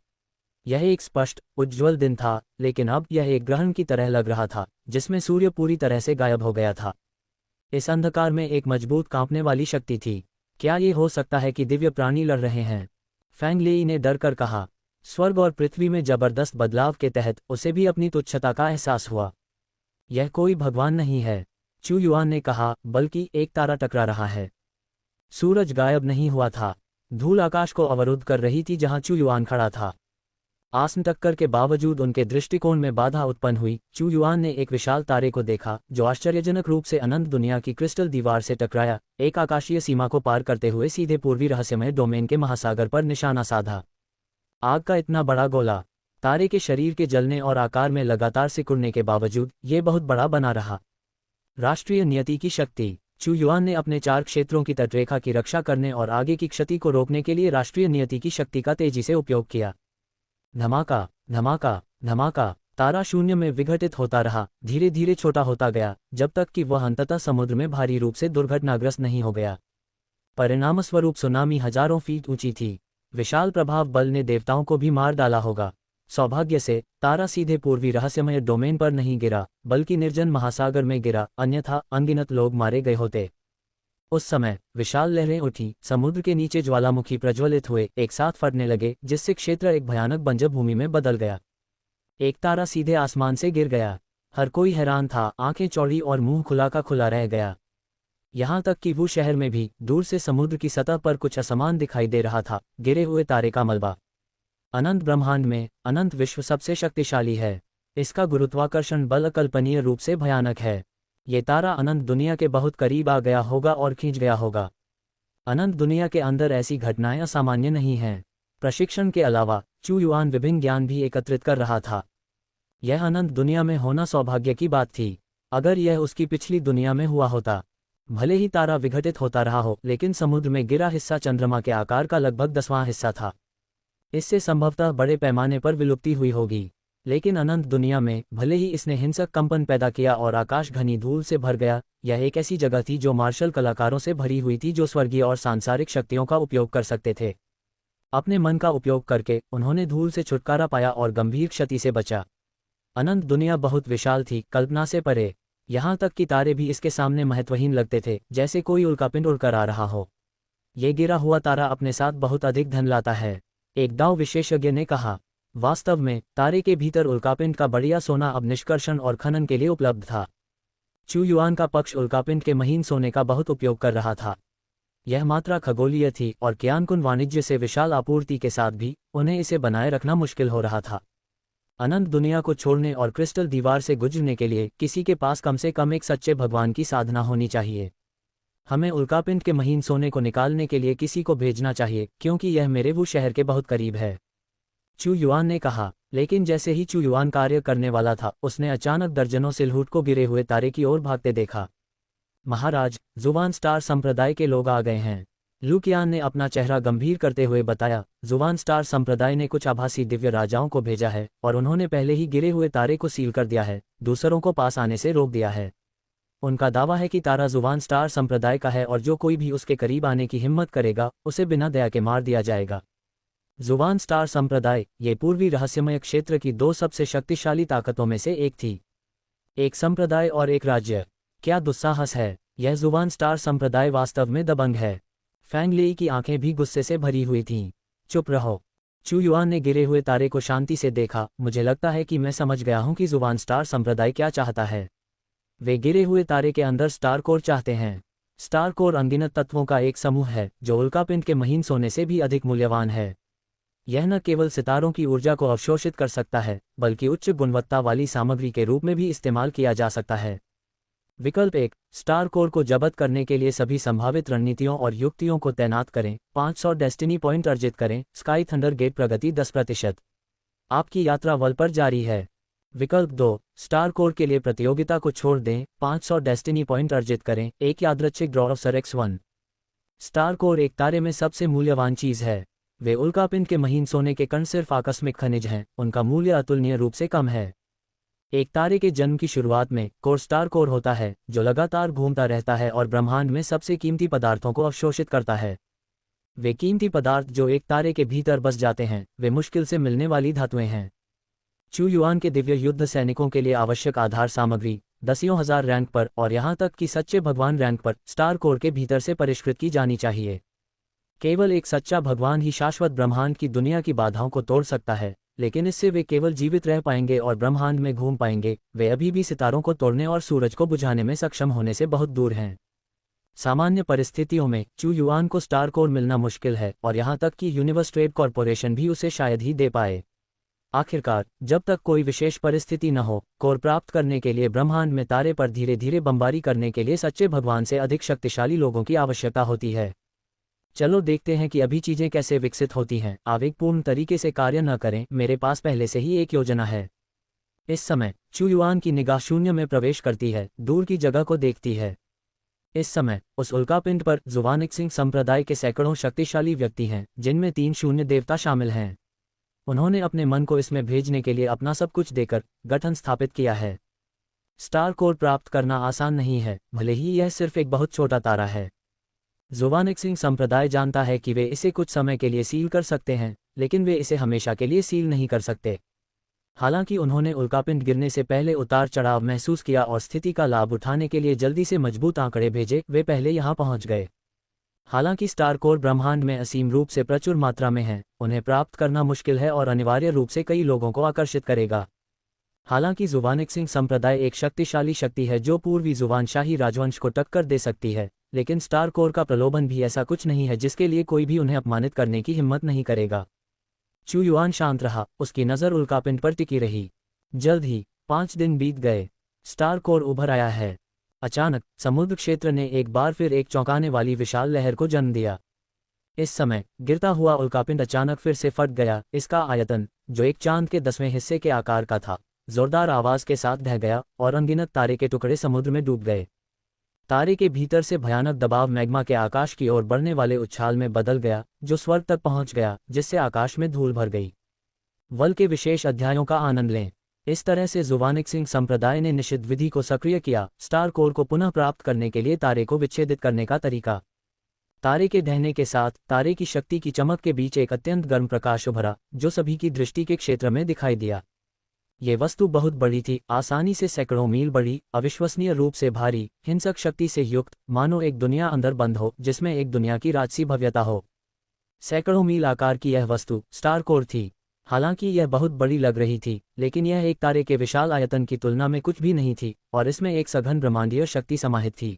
Speaker 1: यह एक स्पष्ट, उज्ज्वल दिन था, लेकिन अब यह एक ग्रहण की तरह लग रहा था जिसमें सूर्य पूरी तरह से गायब हो गया था। इस अंधकार में एक मजबूत कांपने वाली शक्ति थी। क्या ये हो सकता है कि दिव्य प्राणी लड़ रहे हैं? फैंग लेई ने डर कर कहा। स्वर्ग और पृथ्वी में जबरदस्त बदलाव के तहत उसे भी अपनी तुच्छता का एहसास हुआ। यह कोई भगवान नहीं है, चू युआन ने कहा, बल्कि एक तारा टकरा रहा है। सूरज गायब नहीं हुआ था। धूल आकाश को अवरुद्ध कर रही थी जहां चू युआन खड़ा था। आसन टक्कर के बावजूद उनके दृष्टिकोण में बाधा उत्पन्न हुई। चू युआन ने एक विशाल तारे को देखा जो आश्चर्यजनक रूप से अनंत दुनिया की क्रिस्टल दीवार से टकराया, एक आकाशीय सीमा को पार करते हुए सीधे पूर्वी रहस्यमय डोमेन के महासागर पर निशाना साधा। आग का इतना बड़ा गोला तारे के शरीर के जलने और आकार में लगातार सिकुड़ने के बावजूद ये बहुत बड़ा बना रहा। राष्ट्रीय नियति की शक्ति। चू युआन ने अपने 4 क्षेत्रों की तटरेखा की रक्षा करने और आगे की क्षति को रोकने के लिए राष्ट्रीय नियति की शक्ति का तेजी से उपयोग किया। धमाका, धमाका, धमाका। तारा शून्य में विघटित होता रहा, धीरे धीरे छोटा होता गया, जब तक कि वह अंततः समुद्र में भारी रूप से दुर्घटनाग्रस्त नहीं हो गया। परिणामस्वरूप सुनामी हजारों फीट ऊंची थी। विशाल प्रभाव बल ने देवताओं को भी मार डाला होगा। सौभाग्य से तारा सीधे पूर्वी रहस्यमय डोमेन पर नहीं गिरा, बल्कि निर्जन महासागर में गिरा, अन्यथा अनगिनत लोग मारे गए होते। उस समय विशाल लहरें उठी, समुद्र के नीचे ज्वालामुखी प्रज्वलित हुए, एक साथ फटने लगे, जिससे क्षेत्र एक भयानक बंजर भूमि में बदल गया। एक तारा सीधे आसमान से गिर गया। हर कोई हैरान था, आंखें चौड़ी और मुंह खुला का खुला रह गया। यहां तक कि वो शहर में भी दूर से समुद्र की सतह पर कुछ असमान दिखाई दे रहा था, गिरे हुए तारे का मलबा। अनंत ब्रह्मांड में अनंत विश्व सबसे शक्तिशाली है। इसका गुरुत्वाकर्षण बल अकल्पनीय रूप से भयानक है। ये तारा अनंत दुनिया के बहुत करीब आ गया होगा और खींच गया होगा। अनंत दुनिया के अंदर ऐसी घटनाएं असामान्य नहीं हैं। प्रशिक्षण के अलावा चू युआन विभिन्न ज्ञान भी एकत्रित कर रहा था। यह अनंत दुनिया में होना सौभाग्य की बात थी। अगर यह उसकी पिछली दुनिया में हुआ होता, भले ही तारा विघटित होता रहा हो, लेकिन समुद्र में गिरा हिस्सा चंद्रमा के आकार का लगभग 10वां हिस्सा था। इससे संभवतः बड़े पैमाने पर विलुप्ति हुई होगी। लेकिन अनंत दुनिया में भले ही इसने हिंसक कंपन पैदा किया और आकाश घनी धूल से भर गया, यह एक ऐसी जगह थी जो मार्शल कलाकारों से भरी हुई थी जो स्वर्गीय और सांसारिक शक्तियों का उपयोग कर सकते थे। अपने मन का उपयोग करके उन्होंने धूल से छुटकारा पाया और गंभीर क्षति से बचा। अनंत दुनिया बहुत विशाल थी, कल्पना से परे। यहाँ तक कि तारे भी इसके सामने महत्वहीन लगते थे, जैसे कोई उल्कापिंड उड़कर आ रहा हो। ये गिरा हुआ तारा अपने साथ बहुत अधिक धन लाता है, एक दाव विशेषज्ञ ने कहा। वास्तव में तारे के भीतर उल्कापिंड का बढ़िया सोना अब निष्कर्षण और खनन के लिए उपलब्ध था। चू युआन का पक्ष उल्कापिंड के महीन सोने का बहुत उपयोग कर रहा था। यह मात्रा खगोलीय थी और क्यानकुन वाणिज्य से विशाल आपूर्ति के साथ भी उन्हें इसे बनाए रखना मुश्किल हो रहा था। अनंत दुनिया को छोड़ने और क्रिस्टल दीवार से गुजरने के लिए किसी के पास कम से कम एक सच्चे भगवान की साधना होनी चाहिए। हमें उल्कापिंड के महीन सोने को निकालने के लिए किसी को भेजना चाहिए, क्योंकि यह मेरे वो शहर के बहुत करीब है, चू युआन ने कहा। लेकिन जैसे ही चू युआन कार्य करने वाला था, उसने अचानक दर्जनों सिलहूट को गिरे हुए तारे की ओर भागते देखा। महाराज, जुवान स्टार संप्रदाय के लोग आ गए हैं। लुकियान ने अपना चेहरा गंभीर करते हुए बताया, जुवान स्टार संप्रदाय ने कुछ आभासी दिव्य राजाओं को भेजा है और उन्होंने पहले ही गिरे हुए तारे को सील कर दिया है, दूसरों को पास आने से रोक दिया है। उनका दावा है कि तारा जुवान स्टार संप्रदाय का है और जो कोई भी उसके करीब आने की हिम्मत करेगा उसे बिना दया के मार दिया जाएगा। जुवान स्टार संप्रदाय ये पूर्वी रहस्यमय क्षेत्र की दो सबसे शक्तिशाली ताकतों में से एक थी। एक संप्रदाय और एक राज्य। क्या दुस्साहस है! यह जुवान स्टार संप्रदाय वास्तव में दबंग है। फैंग ली की आंखें भी गुस्से से भरी हुई थीं। चुप रहो। चू युआन ने गिरे हुए तारे को शांति से देखा। मुझे लगता है कि मैं समझ गया हूं कि जुवान स्टार संप्रदाय क्या चाहता है। वे गिरे हुए तारे के अंदर स्टार कोर चाहते हैं। स्टार कोर अनगिनत तत्वों का एक समूह है जो उल्कापिंड के महीन सोने से भी अधिक मूल्यवान है। यह न केवल सितारों की ऊर्जा को अवशोषित कर सकता है बल्कि उच्च गुणवत्ता वाली सामग्री के रूप में भी इस्तेमाल किया जा सकता है। विकल्प 1, स्टार कोर को जब्त करने के लिए सभी संभावित रणनीतियों और युक्तियों को तैनात करें, 500 डेस्टिनी पॉइंट अर्जित करें, स्काई थंडर गेट प्रगति 10%। आपकी यात्रा वल पर जारी है। विकल्प 2, स्टार कोर के लिए प्रतियोगिता को छोड़ दें, 500 डेस्टिनी पॉइंट अर्जित करें, एक यादृच्छिक draw of X1। Star core एक तारे में सबसे मूल्यवान चीज है। वे उल्कापिंड के महीन सोने के कण सिर्फ आकस्मिक खनिज हैं, उनका मूल्य अतुलनीय रूप से कम है। एक तारे के जन्म की शुरुआत में कोर स्टार कोर होता है जो लगातार घूमता रहता है और ब्रह्मांड में सबसे कीमती पदार्थों को अवशोषित करता है। वे कीमती पदार्थ जो एक तारे के भीतर बस जाते हैं वे मुश्किल से मिलने वाली धातुएं हैं। चू युआन के दिव्य युद्ध सैनिकों के लिए आवश्यक आधार सामग्री 10,000 रैंक पर और यहां तक कि सच्चे भगवान रैंक पर स्टार कोर के भीतर से परिष्कृत की जानी चाहिए। केवल एक सच्चा भगवान ही शाश्वत ब्रह्मांड की दुनिया की बाधाओं को तोड़ सकता है, लेकिन इससे वे केवल जीवित रह पाएंगे और ब्रह्मांड में घूम पाएंगे। वे अभी भी सितारों को तोड़ने और सूरज को बुझाने में सक्षम होने से बहुत दूर हैं। सामान्य परिस्थितियों में चू युआन को स्टार कोर मिलना मुश्किल है और यहां तक कि यूनिवर्स ट्रेड कॉरपोरेशन भी उसे शायद ही दे पाए। आखिरकार जब तक कोई विशेष परिस्थिति न हो, कोर प्राप्त करने के लिए ब्रह्मांड में तारे पर धीरे धीरे बमबारी करने के लिए सच्चे भगवान से अधिक शक्तिशाली लोगों की आवश्यकता होती है। चलो देखते हैं कि अभी चीजें कैसे विकसित होती हैं। आवेगपूर्ण तरीके से कार्य न करें, मेरे पास पहले से ही एक योजना है। इस समय चू युआन की निगाह शून्य में प्रवेश करती है, दूर की जगह को देखती है। इस समय उस उल्कापिंड पर जुवानिक्सिंग संप्रदाय के सैकड़ों शक्तिशाली व्यक्ति हैं जिनमें 3 शून्य देवता शामिल हैं। उन्होंने अपने मन को इसमें भेजने के लिए अपना सब कुछ देकर गठन स्थापित किया है। स्टार कोर प्राप्त करना आसान नहीं है, भले ही यह सिर्फ एक बहुत छोटा तारा है। जुवानिक्सिंग संप्रदाय जानता है कि वे इसे कुछ समय के लिए सील कर सकते हैं, लेकिन वे इसे हमेशा के लिए सील नहीं कर सकते। हालांकि उन्होंने उल्कापिंड गिरने से पहले उतार चढ़ाव महसूस किया और स्थिति का लाभ उठाने के लिए जल्दी से मजबूत आंकड़े भेजे, वे पहले यहां पहुंच गए। हालांकि स्टार कोर ब्रह्मांड में असीम रूप से प्रचुर मात्रा में है, उन्हें प्राप्त करना मुश्किल है और अनिवार्य रूप से कई लोगों को आकर्षित करेगा। हालांकि जुवानिक्सिंग संप्रदाय एक शक्तिशाली शक्ति है जो पूर्वी जुवानशाही राजवंश को टक्कर दे सकती है, लेकिन स्टार कोर का प्रलोभन भी ऐसा कुछ नहीं है जिसके लिए कोई भी उन्हें अपमानित करने की हिम्मत नहीं करेगा। चू युआन शांत रहा, उसकी नज़र उल्कापिंड पर टिकी रही। जल्द ही 5 दिन बीत गए। स्टार कोर उभर आया है। अचानक समुद्र क्षेत्र ने एक बार फिर एक चौंकाने वाली विशाल लहर को जन्म दिया। इस समय गिरता हुआ उल्कापिंड अचानक फिर से फट गया। इसका आयतन, जो एक चांद के 10वें हिस्से के आकार का था, जोरदार आवाज के साथ ढह गया और अनगिनत तारे के टुकड़े समुद्र में डूब गए। तारे के भीतर से भयानक दबाव मैग्मा के आकाश की ओर बढ़ने वाले उछाल में बदल गया, जो स्वर्ग तक पहुंच गया, जिससे आकाश में धूल भर गई। वल के विशेष अध्यायों का आनंद लें। इस तरह से जुवानिक्सिंग संप्रदाय ने निषिद्ध विधि को सक्रिय किया, स्टार कोर को पुनः प्राप्त करने के लिए तारे को विच्छेदित करने का तरीका। तारे के ढहने के साथ तारे की शक्ति की चमक के बीच एक अत्यंत गर्म प्रकाश उभरा, जो सभी की दृष्टि के क्षेत्र में दिखाई दिया। ये वस्तु बहुत बड़ी थी, आसानी से सैकड़ों मील बड़ी, अविश्वसनीय रूप से भारी, हिंसक शक्ति से युक्त, मानो एक दुनिया अंदर बंद हो जिसमें एक दुनिया की राजसी भव्यता हो। सैकड़ों मील आकार की यह वस्तु स्टार कोर थी। हालांकि यह बहुत बड़ी लग रही थी, लेकिन यह एक तारे के विशाल आयतन की तुलना में कुछ भी नहीं थी और इसमें एक सघन ब्रह्मांडीय शक्ति समाहित थी।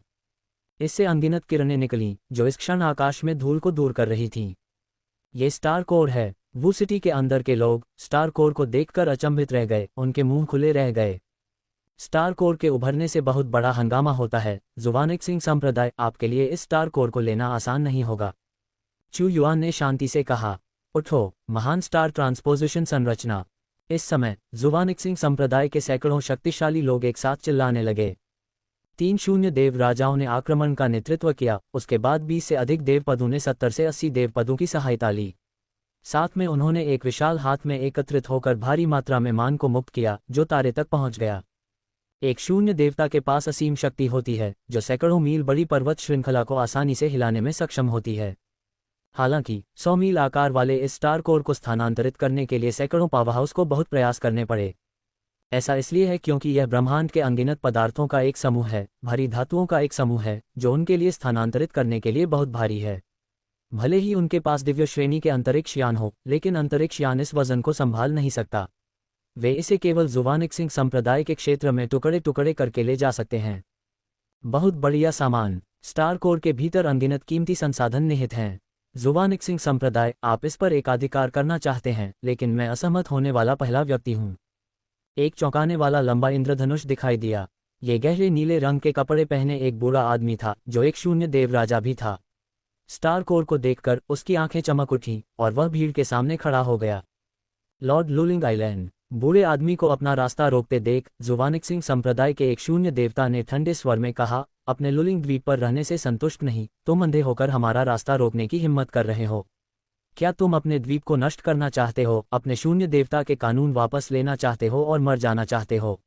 Speaker 1: इससे अनगिनत किरणें निकलीं, जो इस क्षण आकाश में धूल को दूर कर रही थीं। ये स्टार कोर है। वू सिटी के अंदर के लोग स्टार कोर को देखकर अचंभित रह गए, उनके मुंह खुले रह गए। स्टार कोर के उभरने से बहुत बड़ा हंगामा होता है। जुवानिक्सिंग संप्रदाय, आपके लिए इस स्टार कोर को लेना आसान नहीं होगा। चू युआन ने शांति से कहा, उठो, महान स्टार ट्रांसपोजिशन संरचना। इस समय जुवानिक्सिंग संप्रदाय के सैकड़ों शक्तिशाली लोग एक साथ चिल्लाने लगे। 3-0 देव राजाओं ने आक्रमण का नेतृत्व किया। उसके बाद 20 से अधिक देवपदों ने 70 से 80 देवपदों की सहायता ली। साथ में उन्होंने एक विशाल हाथ में एकत्रित होकर भारी मात्रा में मान को मुक्त किया, जो तारे तक पहुंच गया। एक शून्य देवता के पास असीम शक्ति होती है, जो सैकड़ों मील बड़ी पर्वत श्रृंखला को आसानी से हिलाने में सक्षम होती है। हालांकि 100 मील आकार वाले इस स्टार कोर को स्थानांतरित करने के लिए सैकड़ों पावरहाउस को बहुत प्रयास करने पड़े। ऐसा इसलिए है क्योंकि यह ब्रह्मांड के अनगिनत पदार्थों का एक समूह है, भारी धातुओं का एक समूह है, जो उनके लिए स्थानांतरित करने के लिए बहुत भारी है। भले ही उनके पास दिव्य श्रेणी के अंतरिक्ष यान हो, लेकिन अंतरिक्ष यान इस वजन को संभाल नहीं सकता। वे इसे केवल जुवानिक्सिंग संप्रदाय के क्षेत्र में टुकड़े टुकड़े करके ले जा सकते हैं। बहुत बढ़िया सामान। स्टार कोर के भीतर अनगिनत कीमती संसाधन निहित हैं। जुवानिक्सिंग संप्रदाय, आप इस पर एकाधिकार करना चाहते हैं, लेकिन मैं असहमत होने वाला पहला व्यक्ति हूँ। एक चौंकाने वाला लंबा इंद्रधनुष दिखाई दिया। ये गहरे नीले रंग के कपड़े पहने एक बूढ़ा आदमी था, जो एक शून्य देव राजा भी था। स्टार कोर को देखकर उसकी आंखें चमक उठी और वह भीड़ के सामने खड़ा हो गया। लॉर्ड लुलिंग आइलैंड। बूढ़े आदमी को अपना रास्ता रोकते देख जुवानिक्सिंग संप्रदाय के एक शून्य देवता ने ठंडे स्वर में कहा, अपने लुलिंग द्वीप पर रहने से संतुष्ट नहीं, तुम अंधे होकर हमारा रास्ता रोकने की हिम्मत कर रहे हो। क्या तुम अपने द्वीप को नष्ट करना चाहते हो, अपने शून्य देवता के कानून वापस लेना चाहते हो और मर जाना चाहते हो?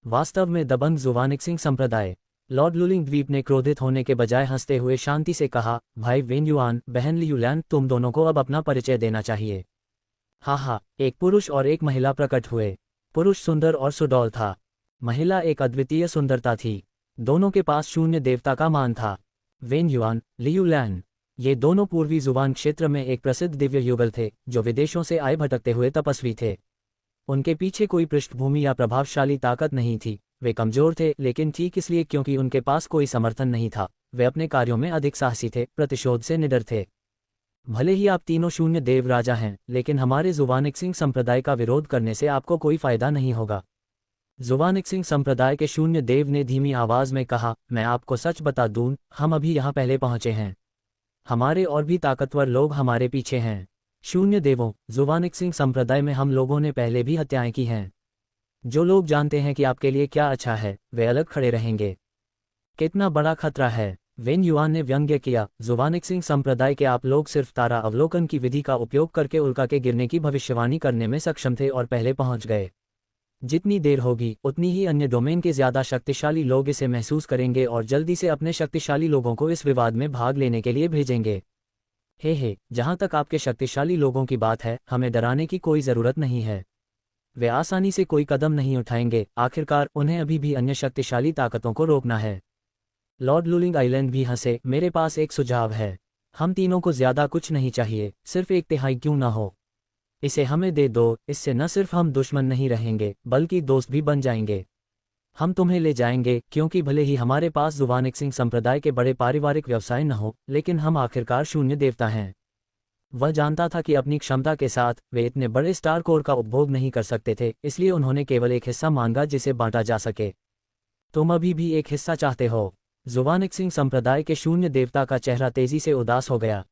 Speaker 1: वास्तव में दबंग जुवानिक्सिंग संप्रदाय। लॉर्ड लुलिंग द्वीप ने क्रोधित होने के बजाय हंसते हुए शांति से कहा, भाई वेन युआन, बहन लियुलैन, तुम दोनों को अब अपना परिचय देना चाहिए। हाँ, एक पुरुष और एक महिला प्रकट हुए। पुरुष सुंदर और सुडौल था। महिला एक अद्वितीय सुंदरता थी। दोनों के पास शून्य देवता का मान था। वेन युआन, लियुलैन, ये दोनों पूर्वी जुबान क्षेत्र में एक प्रसिद्ध दिव्य युगल थे, जो विदेशों से आए भटकते हुए तपस्वी थे। उनके पीछे कोई पृष्ठभूमि या प्रभावशाली ताकत नहीं थी। वे कमजोर थे, लेकिन ठीक इसलिए क्योंकि उनके पास कोई समर्थन नहीं था, वे अपने कार्यों में अधिक साहसी थे, प्रतिशोध से निडर थे। भले ही आप तीनों शून्य देव राजा हैं, लेकिन हमारे जुवानिक्सिंग संप्रदाय का विरोध करने से आपको कोई फायदा नहीं होगा। जुवानिक्सिंग संप्रदाय के शून्य देव ने धीमी आवाज में कहा, मैं आपको सच बता दूं, हम अभी यहाँ पहले पहुंचे हैं। हमारे और भी ताकतवर लोग हमारे पीछे हैं। शून्य देवों, जुवानिक्सिंग संप्रदाय में हम लोगों ने पहले भी हत्याएं की हैं। जो लोग जानते हैं कि आपके लिए क्या अच्छा है, वे अलग खड़े रहेंगे। कितना बड़ा खतरा है, वेन युआन ने व्यंग्य किया। जुवानिक्सिंग संप्रदाय के आप लोग सिर्फ तारा अवलोकन की विधि का उपयोग करके उल्का के गिरने की भविष्यवाणी करने में सक्षम थे और पहले पहुंच गए। जितनी देर होगी, उतनी ही अन्य डोमेन के ज्यादा शक्तिशाली लोग इसे महसूस करेंगे और जल्दी से अपने शक्तिशाली लोगों को इस विवाद में भाग लेने के लिए भेजेंगे। हे, जहां तक आपके शक्तिशाली लोगों की बात है, हमें डराने की कोई जरूरत नहीं है। वे आसानी से कोई कदम नहीं उठाएंगे। आखिरकार उन्हें अभी भी अन्य शक्तिशाली ताकतों को रोकना है। लॉर्ड लुलिंग आइलैंड भी हंसे। मेरे पास एक सुझाव है। हम तीनों को ज्यादा कुछ नहीं चाहिए, सिर्फ 1/3 क्यों न हो। इसे हमें दे दो। इससे न सिर्फ हम दुश्मन नहीं रहेंगे, बल्कि दोस्त भी बन जाएंगे। हम तुम्हें ले जाएंगे, क्योंकि भले ही हमारे पास जुवानिक्सिंग संप्रदाय के बड़े पारिवारिक व्यवसाय न हो, लेकिन हम आखिरकार शून्य देवता हैं। वह जानता था कि अपनी क्षमता के साथ वे इतने बड़े स्टार कोर का उपभोग नहीं कर सकते थे, इसलिए उन्होंने केवल एक हिस्सा मांगा जिसे बांटा जा सके। तुम अभी भी एक हिस्सा चाहते हो? जुवानिक्सिंग संप्रदाय के शून्य देवता का चेहरा तेजी से उदास हो गया।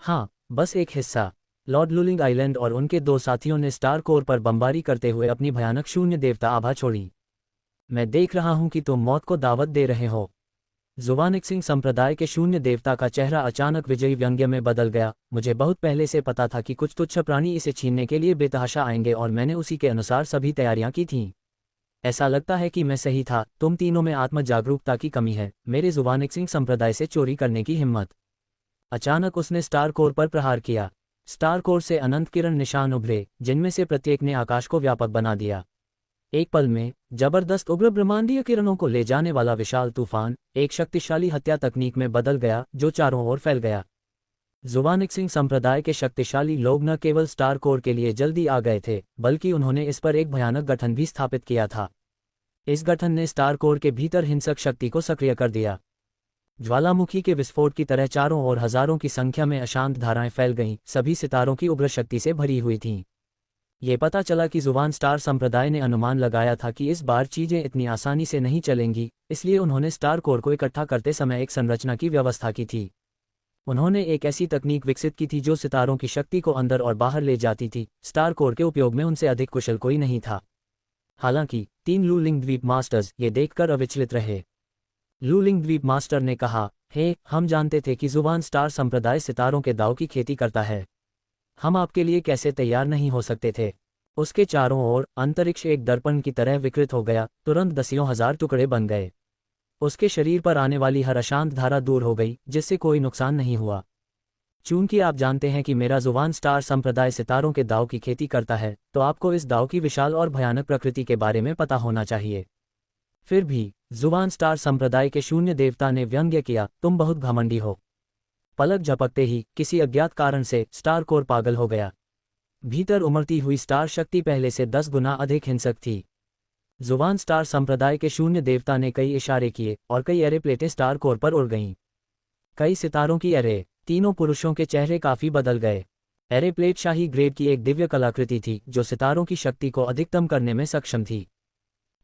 Speaker 1: हाँ, बस एक हिस्सा। लॉर्ड लुलिंग आइलैंड और उनके 2 साथियों ने स्टार कोर पर बमबारी करते हुए अपनी भयानक शून्य देवता आभा छोड़ी। मैं देख रहा हूं कि तुम मौत को दावत दे रहे हो। जुवानिक्सिंग संप्रदाय के शून्य देवता का चेहरा अचानक विजयी व्यंग्य में बदल गया। मुझे बहुत पहले से पता था कि कुछ तुच्छ प्राणी इसे छीनने के लिए बेतहाशा आएंगे और मैंने उसी के अनुसार सभी तैयारियां की थीं। ऐसा लगता है कि मैं सही था। तुम तीनों में आत्म जागरूकता की कमी है, मेरे जुवानिक्सिंग संप्रदाय से चोरी करने की हिम्मत। अचानक उसने स्टार कोर पर प्रहार किया। स्टार कोर से अनंत किरण निशान उभरे, जिनमें से प्रत्येक ने आकाश को व्यापक बना दिया। एक पल में जबरदस्त उग्र ब्रह्मांडीय किरणों को ले जाने वाला विशाल तूफान एक शक्तिशाली हत्या तकनीक में बदल गया, जो चारों ओर फैल गया। जुवानिक्सिंग संप्रदाय के शक्तिशाली लोग न केवल स्टार कोर के लिए जल्दी आ गए थे, बल्कि उन्होंने इस पर एक भयानक गठन भी स्थापित किया था। इस गठन ने स्टार कोर के भीतर हिंसक शक्ति को सक्रिय कर दिया। ज्वालामुखी के विस्फोट की तरह चारों ओर हजारों की संख्या में अशांत धाराएं फैल गईं, सभी सितारों की उग्र शक्ति से भरी हुई थीं। ये पता चला कि जुवान स्टार संप्रदाय ने अनुमान लगाया था कि इस बार चीजें इतनी आसानी से नहीं चलेंगी, इसलिए उन्होंने स्टार कोर को इकट्ठा करते समय एक संरचना की व्यवस्था की थी। उन्होंने एक ऐसी तकनीक विकसित की थी जो सितारों की शक्ति को अंदर और बाहर ले जाती थी। स्टार कोर के उपयोग में उनसे अधिक कुशल कोई नहीं था। हालांकि 3 लुलिंग द्वीप मास्टर्स ये देखकर अविचलित रहे। लूलिंग द्वीप मास्टर ने कहा, हे, हम जानते थे कि जुबान स्टार संप्रदाय सितारों के दाव की खेती करता है। हम आपके लिए कैसे तैयार नहीं हो सकते थे। उसके चारों ओर अंतरिक्ष एक दर्पण की तरह विकृत हो गया, तुरंत दसियों हजार टुकड़े बन गए। उसके शरीर पर आने वाली हर अशांत धारा दूर हो गई, जिससे कोई नुकसान नहीं हुआ। चूंकि आप जानते हैं कि मेरा जुबान स्टार संप्रदाय सितारों के दाव की खेती करता है, तो आपको इस दाव की विशाल और भयानक प्रकृति के बारे में पता होना चाहिए। फिर भी जुबान स्टार संप्रदाय के शून्य देवता ने व्यंग्य किया, तुम बहुत घमंडी हो। पलक झपकते ही किसी अज्ञात कारण से स्टार कोर पागल हो गया। भीतर उमड़ती हुई स्टार शक्ति पहले से 10 गुना अधिक हिंसक थी। जुबान स्टार संप्रदाय के शून्य देवता ने कई इशारे किए और कई एरे प्लेटें स्टार कोर पर उड़ गईं। कई सितारों की एरे, तीनों पुरुषों के चेहरे काफी बदल गए। एरे प्लेट शाही ग्रेड की एक दिव्य कलाकृति थी जो सितारों की शक्ति को अधिकतम करने में सक्षम थी।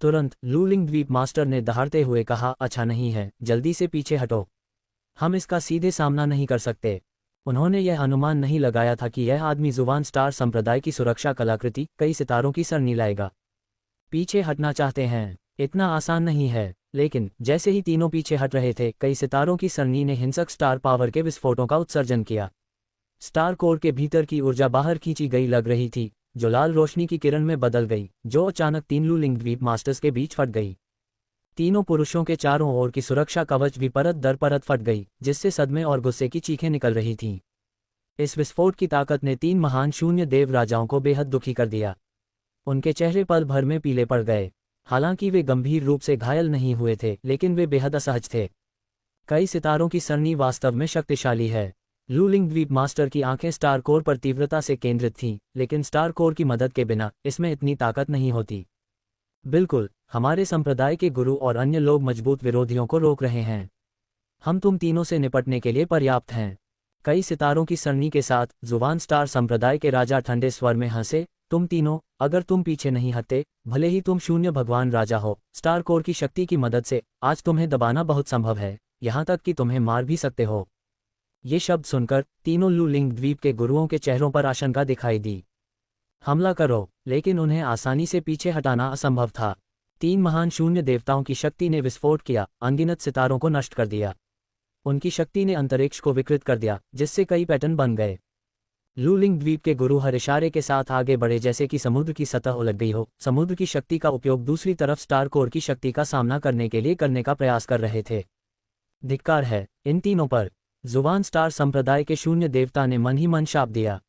Speaker 1: तुरंत लूलिंग द्वीप मास्टर ने दहाड़ते हुए कहा, अच्छा नहीं है, जल्दी से पीछे हटो। हम इसका सीधे सामना नहीं कर सकते। उन्होंने यह अनुमान नहीं लगाया था कि यह आदमी जुबान स्टार संप्रदाय की सुरक्षा कलाकृति कई सितारों की सरनी लाएगा। पीछे हटना चाहते हैं? इतना आसान नहीं है। लेकिन जैसे ही तीनों पीछे हट रहे थे, कई सितारों की सरनी ने हिंसक स्टार पावर के विस्फोटों का उत्सर्जन किया। स्टार कोर के भीतर की ऊर्जा बाहर खींची गई लग रही थी, जो लाल रोशनी की किरण में बदल गई, जो अचानक तीन लूलिंग द्वीप मास्टर्स के बीच फट गई। तीनों पुरुषों के चारों ओर की सुरक्षा कवच भी परत दर परत फट गई, जिससे सदमे और गुस्से की चीखें निकल रही थीं। इस विस्फोट की ताकत ने 3 महान शून्य देव राजाओं को बेहद दुखी कर दिया। उनके चेहरे पल भर में पीले पड़ गए। हालांकि वे गंभीर रूप से घायल नहीं हुए थे, लेकिन वे बेहद असहज थे। कई सितारों की सरनी वास्तव में शक्तिशाली है। लूलिंग द्वीप मास्टर की आंखें स्टार कोर पर तीव्रता से केंद्रित थीं, लेकिन स्टार कोर की मदद के बिना इसमें इतनी ताकत नहीं होती। बिल्कुल, हमारे संप्रदाय के गुरु और अन्य लोग मजबूत विरोधियों को रोक रहे हैं। हम तुम तीनों से निपटने के लिए पर्याप्त हैं। कई सितारों की सरनी के साथ जुबान स्टार संप्रदाय के राजा ठंडे स्वर में हंसे, तुम तीनों, अगर तुम पीछे नहीं हटते, भले ही तुम शून्य भगवान राजा हो, स्टार कोर की शक्ति की मदद से आज तुम्हें दबाना बहुत संभव है, यहाँ तक कि तुम्हें मार भी सकते हो। ये शब्द सुनकर तीनों लूलिंग द्वीप के गुरुओं के चेहरों पर आशंका दिखाई दी। हमला करो, लेकिन उन्हें आसानी से पीछे हटाना असंभव था। 3 महान शून्य देवताओं की शक्ति ने विस्फोट किया, अनगिनत सितारों को नष्ट कर दिया। उनकी शक्ति ने अंतरिक्ष को विकृत कर दिया, जिससे कई पैटर्न बन गए। लूलिंग द्वीप के गुरु हर इशारे के साथ आगे बढ़े, जैसे कि समुद्र की सतह उलट गई हो। समुद्र की शक्ति का उपयोग दूसरी तरफ स्टार कोर की शक्ति का सामना करने के लिए करने का प्रयास कर रहे थे। धिक्कार है इन तीनों पर। जुबान स्टार संप्रदाय के शून्य देवता ने मन ही मन शाप दिया।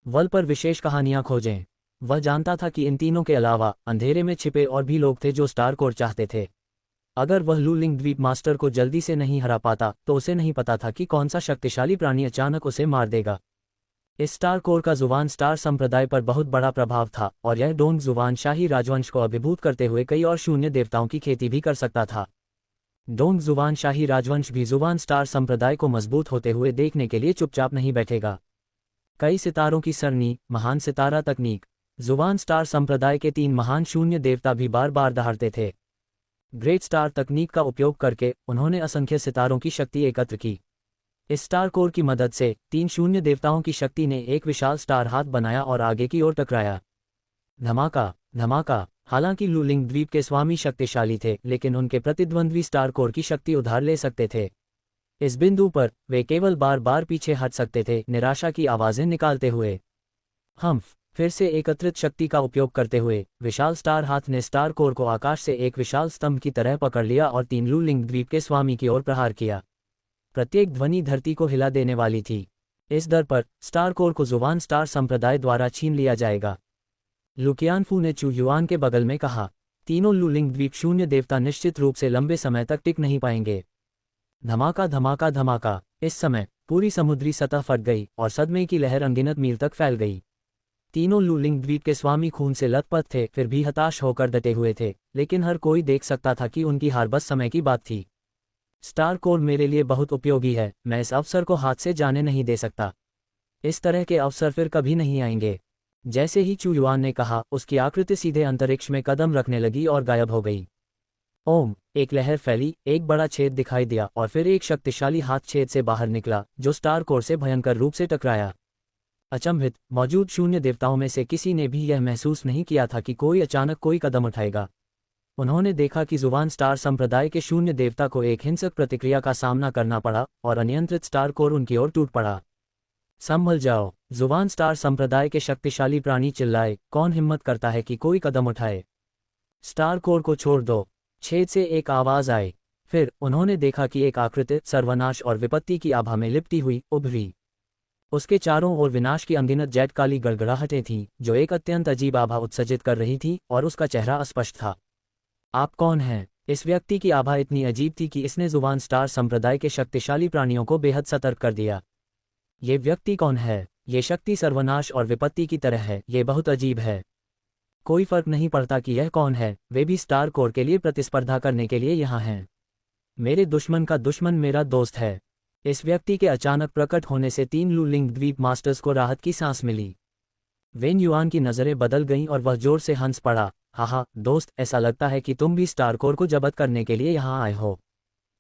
Speaker 1: वल पर विशेष कहानियां खोजें। वह जानता था कि इन तीनों के अलावा अंधेरे में छिपे और भी लोग थे जो स्टार कोर चाहते थे। अगर वह लूलिंग द्वीप मास्टर को जल्दी से नहीं हरा पाता, तो उसे नहीं पता था कि कौन सा शक्तिशाली प्राणी अचानक उसे मार देगा। इस स्टार कोर का जुबान स्टार संप्रदाय पर बहुत बड़ा प्रभाव था, और यह डोंग जुबान शाही राजवंश को अभिभूत करते हुए कई और शून्य देवताओं की खेती भी कर सकता था। डोंग जुबान शाही राजवंश भी जुबान स्टार संप्रदाय को मजबूत होते हुए देखने के लिए चुपचाप नहीं बैठेगा। कई सितारों की सरनी, महान सितारा तकनीक। जुबान स्टार संप्रदाय के 3 महान शून्य देवता भी बार बार दहाड़ते थे। ग्रेट स्टार तकनीक का उपयोग करके उन्होंने असंख्य सितारों की शक्ति एकत्र की। इस स्टार कोर की मदद से 3 शून्य देवताओं की शक्ति ने एक विशाल स्टार हाथ बनाया और आगे की ओर टकराया। धमाका धमाका। हालांकि लूलिंग द्वीप के स्वामी शक्तिशाली थे, लेकिन उनके प्रतिद्वंद्वी स्टार कोर की शक्ति उधार ले सकते थे। इस बिंदु पर वे केवल बार बार पीछे हट सकते थे, निराशा की आवाजें निकालते हुए। फिर से एकत्रित शक्ति का उपयोग करते हुए विशाल स्टार हाथ ने स्टार कोर को आकाश से एक विशाल स्तंभ की तरह पकड़ लिया और 3 लूलिंग द्वीप के स्वामी की ओर प्रहार किया। प्रत्येक ध्वनि धरती को हिला देने वाली थी। इस दर पर स्टार कोर को जुबान स्टार संप्रदाय द्वारा छीन लिया जाएगा। लुकियानफू ने चू युआन के बगल में कहा, तीनों लूलिंग द्वीप शून्य देवता निश्चित रूप से लंबे समय तक टिक नहीं पाएंगे। धमाका धमाका धमाका। इस समय पूरी समुद्री सतह फट गई और सदमे की लहर अनगिनत मील तक फैल गई। तीनों लूलिंग द्वीप के स्वामी खून से लथपथ थे, फिर भी हताश होकर डटे हुए थे, लेकिन हर कोई देख सकता था कि उनकी हार बस समय की बात थी। स्टार कोर मेरे लिए बहुत उपयोगी है, मैं इस अवसर को हाथ से जाने नहीं दे सकता। इस तरह के अवसर फिर कभी नहीं आएंगे। जैसे ही चू युआन ने कहा, उसकी आकृति सीधे अंतरिक्ष में कदम रखने लगी और गायब हो गई। ओम। एक लहर फैली, एक बड़ा छेद दिखाई दिया और फिर एक शक्तिशाली हाथ छेद से बाहर निकला, जो स्टार कोर से भयंकर रूप से टकराया। अचंभित मौजूद शून्य देवताओं में से किसी ने भी यह महसूस नहीं किया था कि कोई अचानक कोई कदम उठाएगा। उन्होंने देखा कि जुबान स्टार संप्रदाय के शून्य देवता को एक हिंसक प्रतिक्रिया का सामना करना पड़ा और अनियंत्रित स्टार कोर उनकी ओर टूट पड़ा। संभल जाओ, जुबान स्टार संप्रदाय के शक्तिशाली प्राणी चिल्लाए, कौन हिम्मत करता है कि कोई कदम उठाए? स्टार कोर को छोड़ दो। छेद से एक आवाज आई। फिर उन्होंने देखा कि एक आकृति सर्वनाश और विपत्ति की आभा में लिपटी हुई उभरी। उसके चारों ओर विनाश की अनगिनत जेट काली गड़गड़ाहटें थीं, जो एक अत्यंत अजीब आभा उत्सर्जित कर रही थी, और उसका चेहरा अस्पष्ट था। आप कौन हैं? इस व्यक्ति की आभा इतनी अजीब थी कि इसने जुबान स्टार संप्रदाय के शक्तिशाली प्राणियों को बेहद सतर्क कर दिया। ये व्यक्ति कौन है? ये शक्ति सर्वनाश और विपत्ति की तरह है। ये बहुत अजीब है। कोई फर्क नहीं पड़ता कि यह कौन है, वे भी स्टार कोर के लिए प्रतिस्पर्धा करने के लिए यहाँ हैं। मेरे दुश्मन का दुश्मन मेरा दोस्त है। इस व्यक्ति के अचानक प्रकट होने से 3 लूलिंग द्वीप मास्टर्स को राहत की सांस मिली। वेन युआन की नज़रें बदल गईं और वह जोर से हंस पड़ा। हाहा दोस्त, ऐसा लगता है कि तुम भी स्टार कोर को जब्त करने के लिए यहाँ आए हो।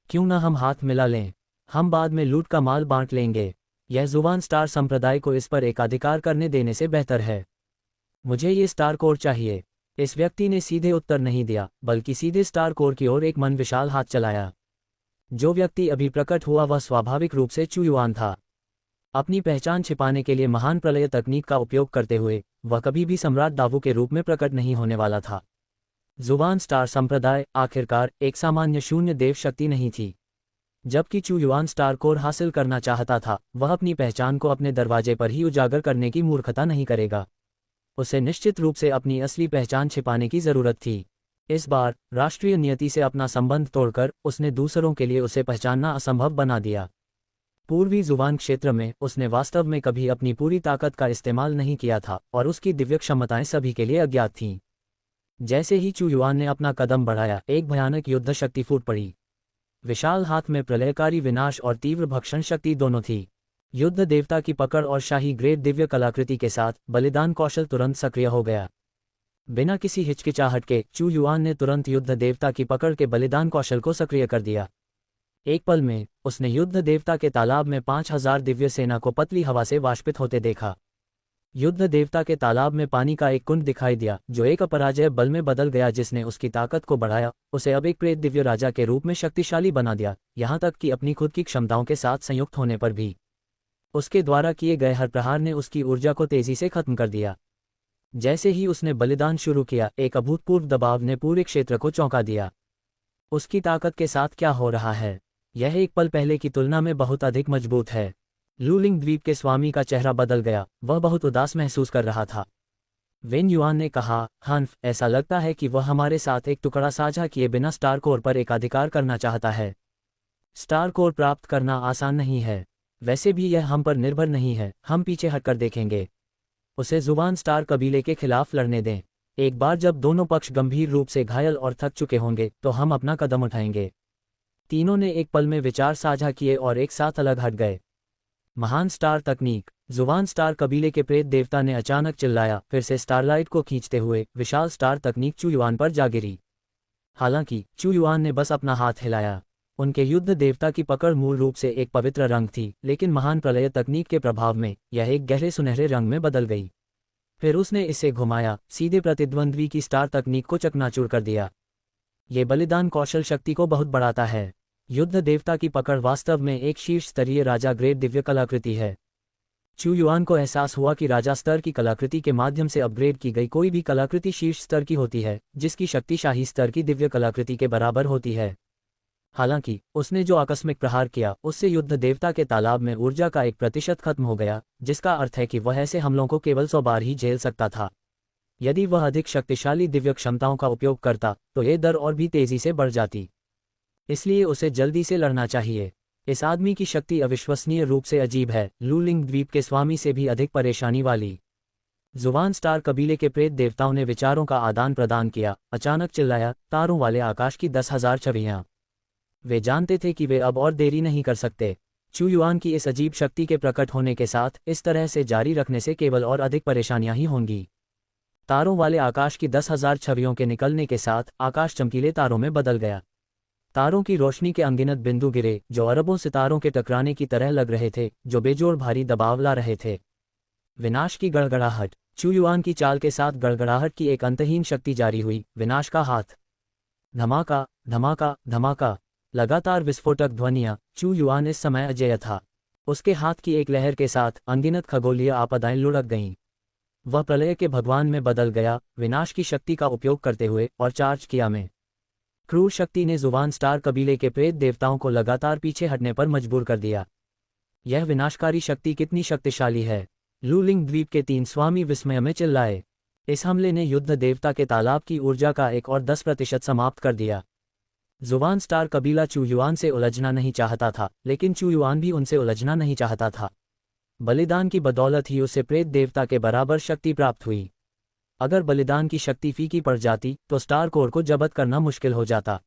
Speaker 1: क्यों न हम हाथ मिला लें? हम बाद में लूट का माल बांट लेंगे। यह जुबान स्टार संप्रदाय को इस पर एकाधिकार करने देने से बेहतर है। मुझे ये स्टार कोर चाहिए। इस व्यक्ति ने सीधे उत्तर नहीं दिया, बल्कि सीधे स्टार कोर की ओर एक मन विशाल हाथ चलाया। जो व्यक्ति अभी प्रकट हुआ वह स्वाभाविक रूप से चू युआन था। अपनी पहचान छिपाने के लिए महान प्रलय तकनीक का उपयोग करते हुए वह कभी भी सम्राट दावू के रूप में प्रकट नहीं होने वाला था। जुबान स्टार संप्रदाय आखिरकार एक सामान्य शून्य देव शक्ति नहीं थी। जबकि चू युआन स्टार कोर हासिल करना चाहता था, वह अपनी पहचान को अपने दरवाजे पर ही उजागर करने की मूर्खता नहीं करेगा। उसे निश्चित रूप से अपनी असली पहचान छिपाने की जरूरत थी। इस बार राष्ट्रीय नियति से अपना संबंध तोड़कर उसने दूसरों के लिए उसे पहचानना असंभव बना दिया। पूर्वी जुबान क्षेत्र में उसने वास्तव में कभी अपनी पूरी ताकत का इस्तेमाल नहीं किया था और उसकी दिव्य क्षमताएं सभी के लिए अज्ञात थीं। जैसे ही चू युआन ने अपना कदम बढ़ाया, एक भयानक युद्ध शक्ति फूट पड़ी। विशाल हाथ में प्रलयकारी विनाश और तीव्र भक्षण शक्ति दोनों थी। युद्ध देवता की पकड़ और शाही ग्रेड दिव्य कलाकृति के साथ बलिदान कौशल तुरंत सक्रिय हो गया। बिना किसी हिचकिचाहट के चू युआन ने तुरंत युद्ध देवता की पकड़ के बलिदान कौशल को सक्रिय कर दिया। एक पल में उसने युद्ध देवता के तालाब में 5000 दिव्य सेना को पतली हवा से वाष्पित होते देखा। युद्ध देवता के तालाब में पानी का एक कुंड दिखाई दिया, जो एक अपराजय बल में बदल गया, जिसने उसकी ताकत को बढ़ाया, उसे अब एक प्रेत दिव्य राजा के रूप में शक्तिशाली बना दिया, यहाँ तक कि अपनी खुद की क्षमताओं के साथ संयुक्त होने पर भी। उसके द्वारा किए गए हर प्रहार ने उसकी ऊर्जा को तेजी से खत्म कर दिया। जैसे ही उसने बलिदान शुरू किया, एक अभूतपूर्व दबाव ने पूरे क्षेत्र को चौंका दिया। उसकी ताकत के साथ क्या हो रहा है? यह एक पल पहले की तुलना में बहुत अधिक मजबूत है। लूलिंग द्वीप के स्वामी का चेहरा बदल गया, वह बहुत उदास महसूस कर रहा था। वेन युआन ने कहा, हन्फ, ऐसा लगता है कि वह हमारे साथ एक टुकड़ा साझा किए बिना स्टार कोर पर एकाधिकार करना चाहता है। स्टार कोर प्राप्त करना आसान नहीं है। वैसे भी यह हम पर निर्भर नहीं है, हम पीछे हटकर देखेंगे। उसे जुबान स्टार कबीले के खिलाफ लड़ने दें। एक बार जब दोनों पक्ष गंभीर रूप से घायल और थक चुके होंगे, तो हम अपना कदम उठाएंगे। तीनों ने एक पल में विचार साझा किए और एक साथ अलग हट गए। महान स्टार तकनीक। जुबान स्टार कबीले के प्रेत देवता ने अचानक चिल्लाया, फिर से स्टारलाइट को खींचते हुए विशाल स्टार तकनीक चू युआन पर जा गिरी। हालांकि चू युआन ने बस अपना हाथ हिलाया। उनके युद्ध देवता की पकड़ मूल रूप से एक पवित्र रंग थी, लेकिन महान प्रलय तकनीक के प्रभाव में यह एक गहरे सुनहरे रंग में बदल गई। फिर उसने इसे घुमाया, सीधे प्रतिद्वंद्वी की स्टार तकनीक को चकनाचूर कर दिया। ये बलिदान कौशल शक्ति को बहुत बढ़ाता है। युद्ध देवता की पकड़ वास्तव में एक शीर्ष स्तरीय राजा ग्रेड दिव्य कलाकृति है। चू युआन को एहसास हुआ कि राजा स्तर की कलाकृति के माध्यम से अपग्रेड की गई कोई भी कलाकृति शीर्ष स्तर की होती है, जिसकी शक्ति शाही स्तर की दिव्य कलाकृति के बराबर होती है। हालांकि उसने जो आकस्मिक प्रहार किया, उससे युद्ध देवता के तालाब में ऊर्जा का 1% खत्म हो गया, जिसका अर्थ है कि वह ऐसे हमलों को केवल 100 बार ही झेल सकता था। यदि वह अधिक शक्तिशाली दिव्य क्षमताओं का उपयोग करता, तो ये दर और भी तेजी से बढ़ जाती। इसलिए उसे जल्दी से लड़ना चाहिए। इस आदमी की शक्ति अविश्वसनीय रूप से अजीब है, लूलिंग द्वीप के स्वामी से भी अधिक परेशानी वाली। जुबान स्टार कबीले के प्रेत देवताओं ने विचारों का आदान प्रदान किया, अचानक चिल्लाया, तारों वाले आकाश की 10,000 छवियां। वे जानते थे कि वे अब और देरी नहीं कर सकते। चू युआन की इस अजीब शक्ति के प्रकट होने के साथ इस तरह से जारी रखने से केवल और अधिक परेशानियां ही होंगी। तारों वाले आकाश की 10,000 छवियों के निकलने के साथ आकाश चमकीले तारों में बदल गया। तारों की रोशनी के अनगिनत बिंदु गिरे, जो अरबों सितारों के टकराने की तरह लग रहे थे, जो बेजोड़ भारी दबाव ला रहे थे। विनाश की गड़गड़ाहट। चू युआन की चाल के साथ गड़गड़ाहट की एक अंतहीन शक्ति जारी हुई, विनाश का हाथ। धमाका धमाका धमाका, लगातार विस्फोटक ध्वनियां। चू युआन इस समय अजेय था। उसके हाथ की एक लहर के साथ अनगिनत खगोलीय आपदाएं लुढ़क गईं। वह प्रलय के भगवान में बदल गया, विनाश की शक्ति का उपयोग करते हुए, और चार्ज किया में क्रूर शक्ति ने जुवान स्टार कबीले के प्रेत देवताओं को लगातार पीछे हटने पर मजबूर कर दिया। यह विनाशकारी शक्ति कितनी शक्तिशाली है! लूलिंग द्वीप के 3 स्वामी विस्मय में चिल्लाए। इस हमले ने युद्ध देवता के तालाब की ऊर्जा का एक और 10% समाप्त कर दिया। जुवान स्टार कबीला चू युआन से उलझना नहीं चाहता था, लेकिन चू युआन भी उनसे उलझना नहीं चाहता था। बलिदान की बदौलत ही उसे प्रेत देवता के बराबर शक्ति प्राप्त हुई। अगर बलिदान की शक्ति फीकी पड़ जाती तो स्टार कोर को जब्त करना मुश्किल हो जाता।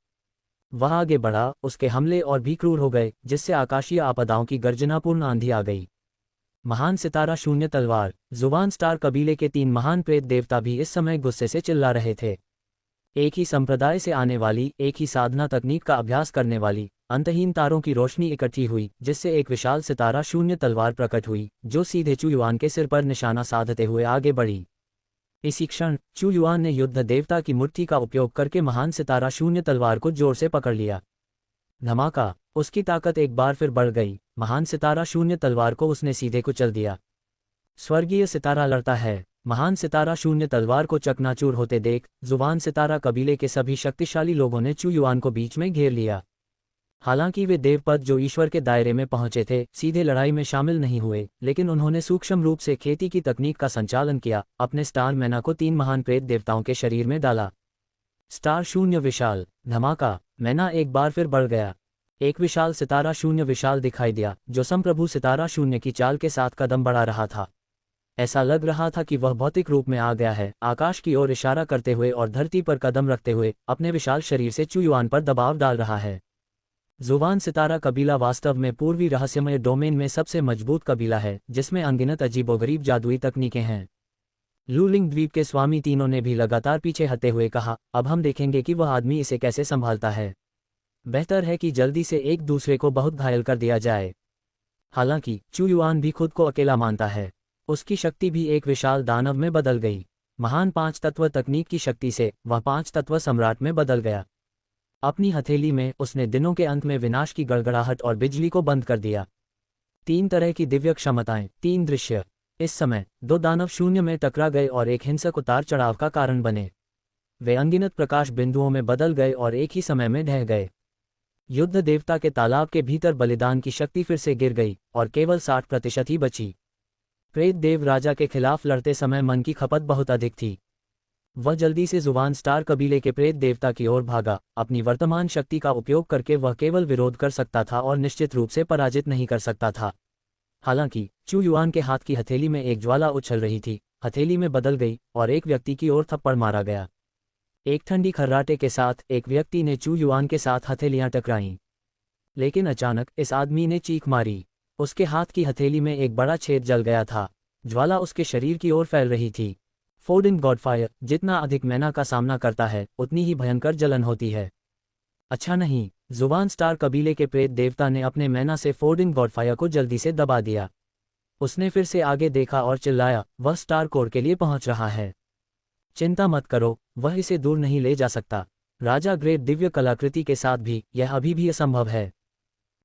Speaker 1: वह आगे बढ़ा, उसके हमले और भी क्रूर हो गए, जिससे आकाशीय आपदाओं की गर्जनापूर्ण आंधी आ गई। महान सितारा शून्य तलवार। जुवान स्टार कबीले के 3 महान प्रेत देवता भी इस समय गुस्से से चिल्ला रहे थे। एक ही संप्रदाय से आने वाली, एक ही साधना तकनीक का अभ्यास करने वाली अंतहीन तारों की रोशनी इकट्ठी हुई, जिससे एक विशाल सितारा शून्य तलवार प्रकट हुई, जो सीधे चू युआन के सिर पर निशाना साधते हुए आगे बढ़ी। इसी क्षण चू युआन ने युद्ध देवता की मूर्ति का उपयोग करके महान सितारा शून्य तलवार को जोर से पकड़ लिया। धमाका, उसकी ताकत एक बार फिर बढ़ गई। महान सितारा शून्य तलवार को उसने सीधे कुचल दिया। स्वर्गीय सितारा लड़ता है। महान सितारा शून्य तलवार को चकनाचूर होते देख जुबान सितारा कबीले के सभी शक्तिशाली लोगों ने चू युआन को बीच में घेर लिया। हालांकि वे देवपद जो ईश्वर के दायरे में पहुंचे थे, सीधे लड़ाई में शामिल नहीं हुए, लेकिन उन्होंने सूक्ष्म रूप से खेती की तकनीक का संचालन किया। अपने स्टार मैना को 3 महान प्रेत देवताओं के शरीर में डाला। स्टार शून्य विशाल। धमाका, मैना एक बार फिर बढ़ गया। एक विशाल सितारा शून्य विशाल दिखाई दिया, जो संप्रभु सितारा शून्य की चाल के साथ कदम बढ़ा रहा था। ऐसा लग रहा था कि वह भौतिक रूप में आ गया है, आकाश की ओर इशारा करते हुए और धरती पर कदम रखते हुए अपने विशाल शरीर से चू युआन पर दबाव डाल रहा है। जुबान सितारा कबीला वास्तव में पूर्वी रहस्यमय डोमेन में सबसे मजबूत कबीला है, जिसमें अनगिनत अजीबोगरीब जादुई तकनीकें हैं। लूलिंग द्वीप के स्वामी तीनों ने भी लगातार पीछे हटते हुए कहा, अब हम देखेंगे कि वह आदमी इसे कैसे संभालता है। बेहतर है कि जल्दी से एक दूसरे को बहुत घायल कर दिया जाए। हालांकि चू युआन भी खुद को अकेला मानता है। उसकी शक्ति भी एक विशाल दानव में बदल गई। महान 5 तत्व तकनीक की शक्ति से वह 5 तत्व सम्राट में बदल गया। अपनी हथेली में उसने दिनों के अंत में विनाश की गड़गड़ाहट और बिजली को बंद कर दिया। 3 तरह की दिव्य क्षमताएं, 3 दृश्य। इस समय 2 दानव शून्य में टकरा गए और एक हिंसक उतार चढ़ाव का कारण बने। वे अनगिनत प्रकाश बिंदुओं में बदल गए और एक ही समय में ढह गए। युद्ध देवता के तालाब के भीतर बलिदान की शक्ति फिर से गिर गई और केवल 60% ही बची। प्रेत देव राजा के खिलाफ लड़ते समय मन की खपत बहुत अधिक थी। वह जल्दी से जुबान स्टार कबीले के प्रेत देवता की ओर भागा। अपनी वर्तमान शक्ति का उपयोग करके वह केवल विरोध कर सकता था और निश्चित रूप से पराजित नहीं कर सकता था। हालांकि चू युआन के हाथ की हथेली में एक ज्वाला उछल रही थी। हथेली में बदल गई और एक व्यक्ति की ओर थप्पड़ मारा गया। एक ठंडी खर्राटे के साथ एक व्यक्ति ने चू युआन के साथ हथेलियां टकराईं। लेकिन अचानक इस आदमी ने चीख मारी। उसके हाथ की हथेली में एक बड़ा छेद जल गया था। ज्वाला उसके शरीर की ओर फैल रही थी। फोर्डिंग गॉडफायर, जितना अधिक मैना का सामना करता है, उतनी ही भयंकर जलन होती है। अच्छा नहीं, जुबान स्टार कबीले के प्रेत देवता ने अपने मैना से फोर्डिंग गॉडफायर को जल्दी से दबा दिया। उसने फिर से आगे देखा और चिल्लाया, वह स्टार कोर के लिए पहुंच रहा है। चिंता मत करो, वह इसे दूर नहीं ले जा सकता। राजा ग्रेट दिव्य कलाकृति के साथ भी यह अभी भी असंभव है।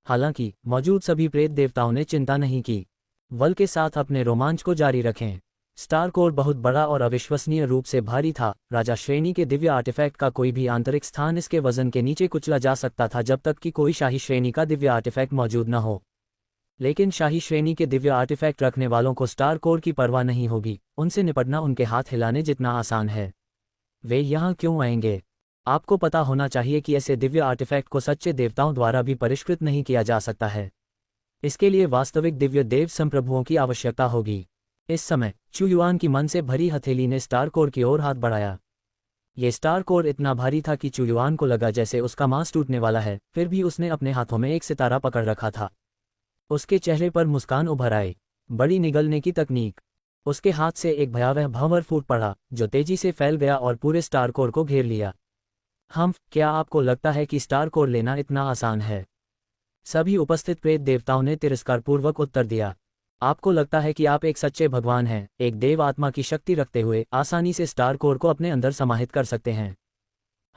Speaker 1: हालांकि मौजूद सभी प्रेत देवताओं ने चिंता नहीं की। बल के साथ अपने रोमांच को जारी रखें। स्टार कोर बहुत बड़ा और अविश्वसनीय रूप से भारी था। राजा श्रेणी के दिव्य आर्टिफैक्ट का कोई भी आंतरिक स्थान इसके वजन के नीचे कुचला जा सकता था, जब तक कि कोई शाही श्रेणी का दिव्य आर्टिफैक्ट मौजूद न हो। लेकिन शाही श्रेणी के दिव्य आर्टिफैक्ट रखने वालों को स्टार कोर की परवाह नहीं होगी। उनसे निपटना उनके हाथ हिलाने जितना आसान है। वे यहाँ क्यों आएंगे? आपको पता होना चाहिए कि ऐसे दिव्य आर्टिफैक्ट को सच्चे देवताओं द्वारा भी परिष्कृत नहीं किया जा सकता है। इसके लिए वास्तविक दिव्य देव संप्रभुओं की आवश्यकता होगी। इस समय चू युआन की मन से भरी हथेली ने स्टार कोर की ओर हाथ बढ़ाया। ये स्टार कोर इतना भारी था कि चू युआन को लगा जैसे उसका मांस टूटने वाला है। फिर भी उसने अपने हाथों में एक सितारा पकड़ रखा था। उसके चेहरे पर मुस्कान उभर आई। बड़ी निगलने की तकनीक। उसके हाथ से एक भयावह भंवर फूट पड़ा, जो तेजी से फैल गया और पूरे स्टार कोर को घेर लिया। क्या आपको लगता है कि स्टार कोर लेना इतना आसान है? सभी उपस्थित प्रेत देवताओं ने तिरस्कारपूर्वक उत्तर दिया। आपको लगता है कि आप एक सच्चे भगवान हैं, एक देव आत्मा की शक्ति रखते हुए आसानी से स्टार कोर को अपने अंदर समाहित कर सकते हैं।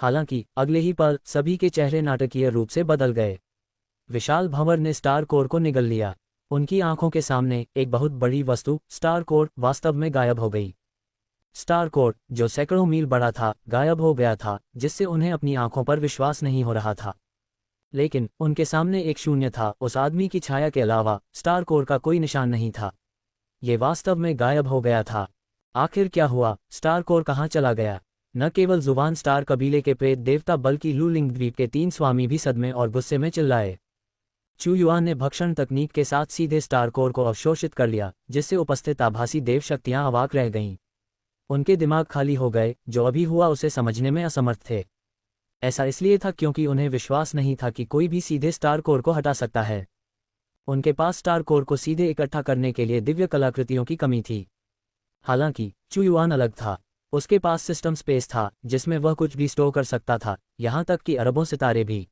Speaker 1: हालांकि अगले ही पल सभी के चेहरे नाटकीय रूप से बदल गए। विशाल भंवर ने स्टार कोर को निगल लिया। उनकी आंखों के सामने एक बहुत बड़ी वस्तु स्टार कोर वास्तव में गायब हो गई। स्टार कोर, जो सैकड़ों मील बड़ा था, गायब हो गया था, जिससे उन्हें अपनी आंखों पर विश्वास नहीं हो रहा था। लेकिन उनके सामने एक शून्य था। उस आदमी की छाया के अलावा स्टार कोर का कोई निशान नहीं था। ये वास्तव में गायब हो गया था। आखिर क्या हुआ? स्टार कोर कहाँ चला गया? न केवल जुबान स्टार कबीले के प्रेत देवता बल्कि लूलिंग द्वीप के 3 स्वामी भी सदमे और गुस्से में चिल्लाए। चू युआन ने भक्षण तकनीक के साथ सीधे स्टार कोर को अवशोषित कर लिया, जिससे उपस्थित आभासी देव शक्तियां अवाक रह गईं। उनके दिमाग खाली हो गए, जो अभी हुआ उसे समझने में असमर्थ थे। ऐसा इसलिए था क्योंकि उन्हें विश्वास नहीं था कि कोई भी सीधे स्टार कोर को हटा सकता है। उनके पास स्टार कोर को सीधे इकट्ठा करने के लिए दिव्य कलाकृतियों की कमी थी। हालांकि चू युआन अलग था। उसके पास सिस्टम स्पेस था, जिसमें वह कुछ भी स्टोर कर सकता था, यहाँ तक कि अरबों सितारे भी।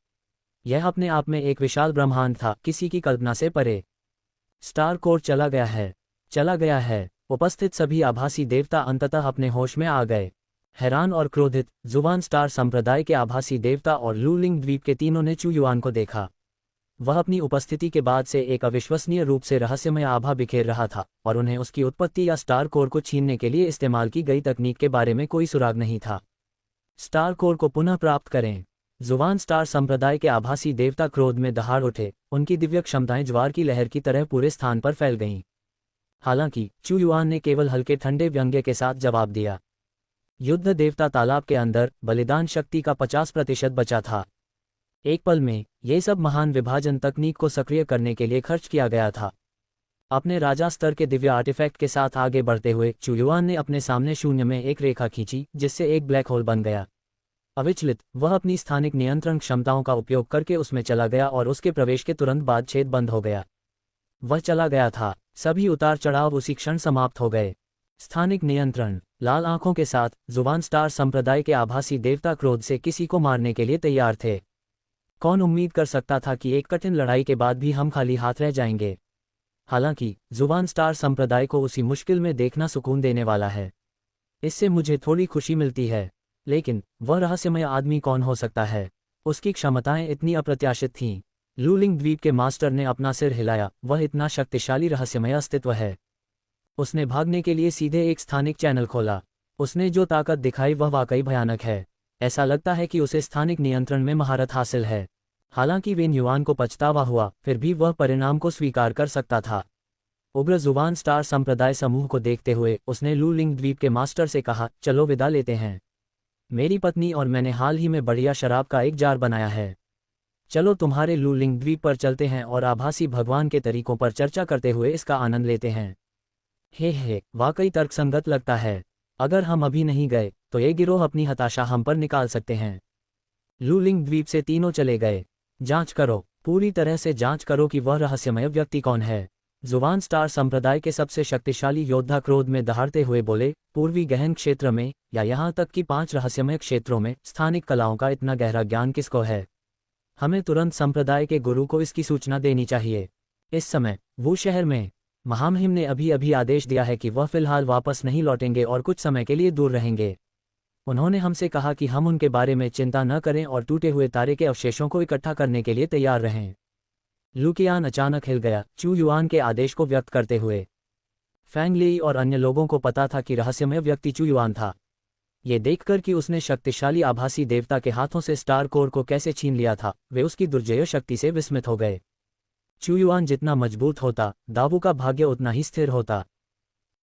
Speaker 1: यह अपने आप में एक विशाल ब्रह्मांड था, किसी की कल्पना से परे। स्टार कोर चला गया है, चला गया है। उपस्थित सभी आभासी देवता अंततः अपने होश में आ गए। हैरान और क्रोधित, जुबान स्टार संप्रदाय के आभासी देवता और लूलिंग द्वीप के तीनों ने चू युआन को देखा। वह अपनी उपस्थिति के बाद से एक अविश्वसनीय रूप से रहस्यमय आभा बिखेर रहा था, और उन्हें उसकी उत्पत्ति या स्टार कोर को छीनने के लिए इस्तेमाल की गई तकनीक के बारे में कोई सुराग नहीं था। स्टार कोर को पुनः प्राप्त करें। जुबान स्टार संप्रदाय के आभासी देवता क्रोध में दहाड़ उठे। उनकी दिव्य क्षमताएं ज्वार की लहर की तरह पूरे स्थान पर फैल गईं। हालांकि चू युआन ने केवल हल्के ठंडे व्यंग्य के साथ जवाब दिया। युद्ध देवता तालाब के अंदर बलिदान शक्ति का 50% बचा था। एक पल में ये सब महान विभाजन तकनीक को सक्रिय करने के लिए खर्च किया गया था। अपने राजा स्तर के दिव्य आर्टिफैक्ट के साथ आगे बढ़ते हुए चू युआन ने अपने सामने शून्य में एक रेखा खींची, जिससे एक ब्लैक होल बन गया। अविचलित, वह अपनी स्थानिक नियंत्रण क्षमताओं का उपयोग करके उसमें चला गया और उसके प्रवेश के तुरंत बाद छेद बंद हो गया। वह चला गया था। सभी उतार चढ़ाव उसी क्षण समाप्त हो गए। स्थानिक नियंत्रण। लाल आंखों के साथ जुबान स्टार संप्रदाय के आभासी देवता क्रोध से किसी को मारने के लिए तैयार थे। कौन उम्मीद कर सकता था कि एक कठिन लड़ाई के बाद भी हम खाली हाथ रह जाएंगे? हालांकि जुबान स्टार संप्रदाय को उसी मुश्किल में देखना सुकून देने वाला है। इससे मुझे थोड़ी खुशी मिलती है। लेकिन वह रहस्यमय आदमी कौन हो सकता है? उसकी क्षमताएं इतनी अप्रत्याशित थीं। लूलिंग द्वीप के मास्टर ने अपना सिर हिलाया। वह इतना शक्तिशाली रहस्यमय अस्तित्व है। उसने भागने के लिए सीधे एक स्थानिक चैनल खोला। उसने जो ताकत दिखाई वह वाकई भयानक है। ऐसा लगता है कि उसे स्थानिक नियंत्रण में महारत हासिल है। हालांकि वेन युआन को पछतावा हुआ, फिर भी वह परिणाम को स्वीकार कर सकता था। उग्र जुबान स्टार संप्रदाय समूह को देखते हुए उसने लूलिंग द्वीप के मास्टर से कहा, चलो विदा लेते हैं। मेरी पत्नी और मैंने हाल ही में बढ़िया शराब का एक जार बनाया है। चलो तुम्हारे लूलिंग द्वीप पर चलते हैं और आभासी भगवान के तरीकों पर चर्चा करते हुए इसका आनंद लेते हैं। हे, वाकई तर्कसंगत लगता है। अगर हम अभी नहीं गए तो ये गिरोह अपनी हताशा हम पर निकाल सकते हैं। लूलिंग द्वीप से तीनों चले गए। जांच करो, पूरी तरह से जांच करो कि वह रहस्यमय व्यक्ति कौन है। जुबान स्टार संप्रदाय के सबसे शक्तिशाली योद्धा क्रोध में दहाड़ते हुए बोले, पूर्वी गहन क्षेत्र में या यहाँ तक कि 5 रहस्यमय क्षेत्रों में स्थानिक कलाओं का इतना गहरा ज्ञान किसको है? हमें तुरंत संप्रदाय के गुरु को इसकी सूचना देनी चाहिए। इस समय वो शहर में। महामहिम ने अभी अभी आदेश दिया है कि वह फिलहाल वापस नहीं लौटेंगे और कुछ समय के लिए दूर रहेंगे। उन्होंने हमसे कहा कि हम उनके बारे में चिंता न करें और टूटे हुए तारे के अवशेषों को इकट्ठा करने के लिए तैयार रहें। लुकियान अचानक हिल गया, चू युआन के आदेश को व्यक्त करते हुए। फैंग ली और अन्य लोगों को पता था कि रहस्यमय व्यक्ति चू युआन था। ये देखकर कि उसने शक्तिशाली आभासी देवता के हाथों से स्टार कोर को कैसे छीन लिया था, वे उसकी दुर्जय शक्ति से विस्मित हो गए। चू युआन जितना मजबूत होता, दावू का भाग्य उतना ही स्थिर होता।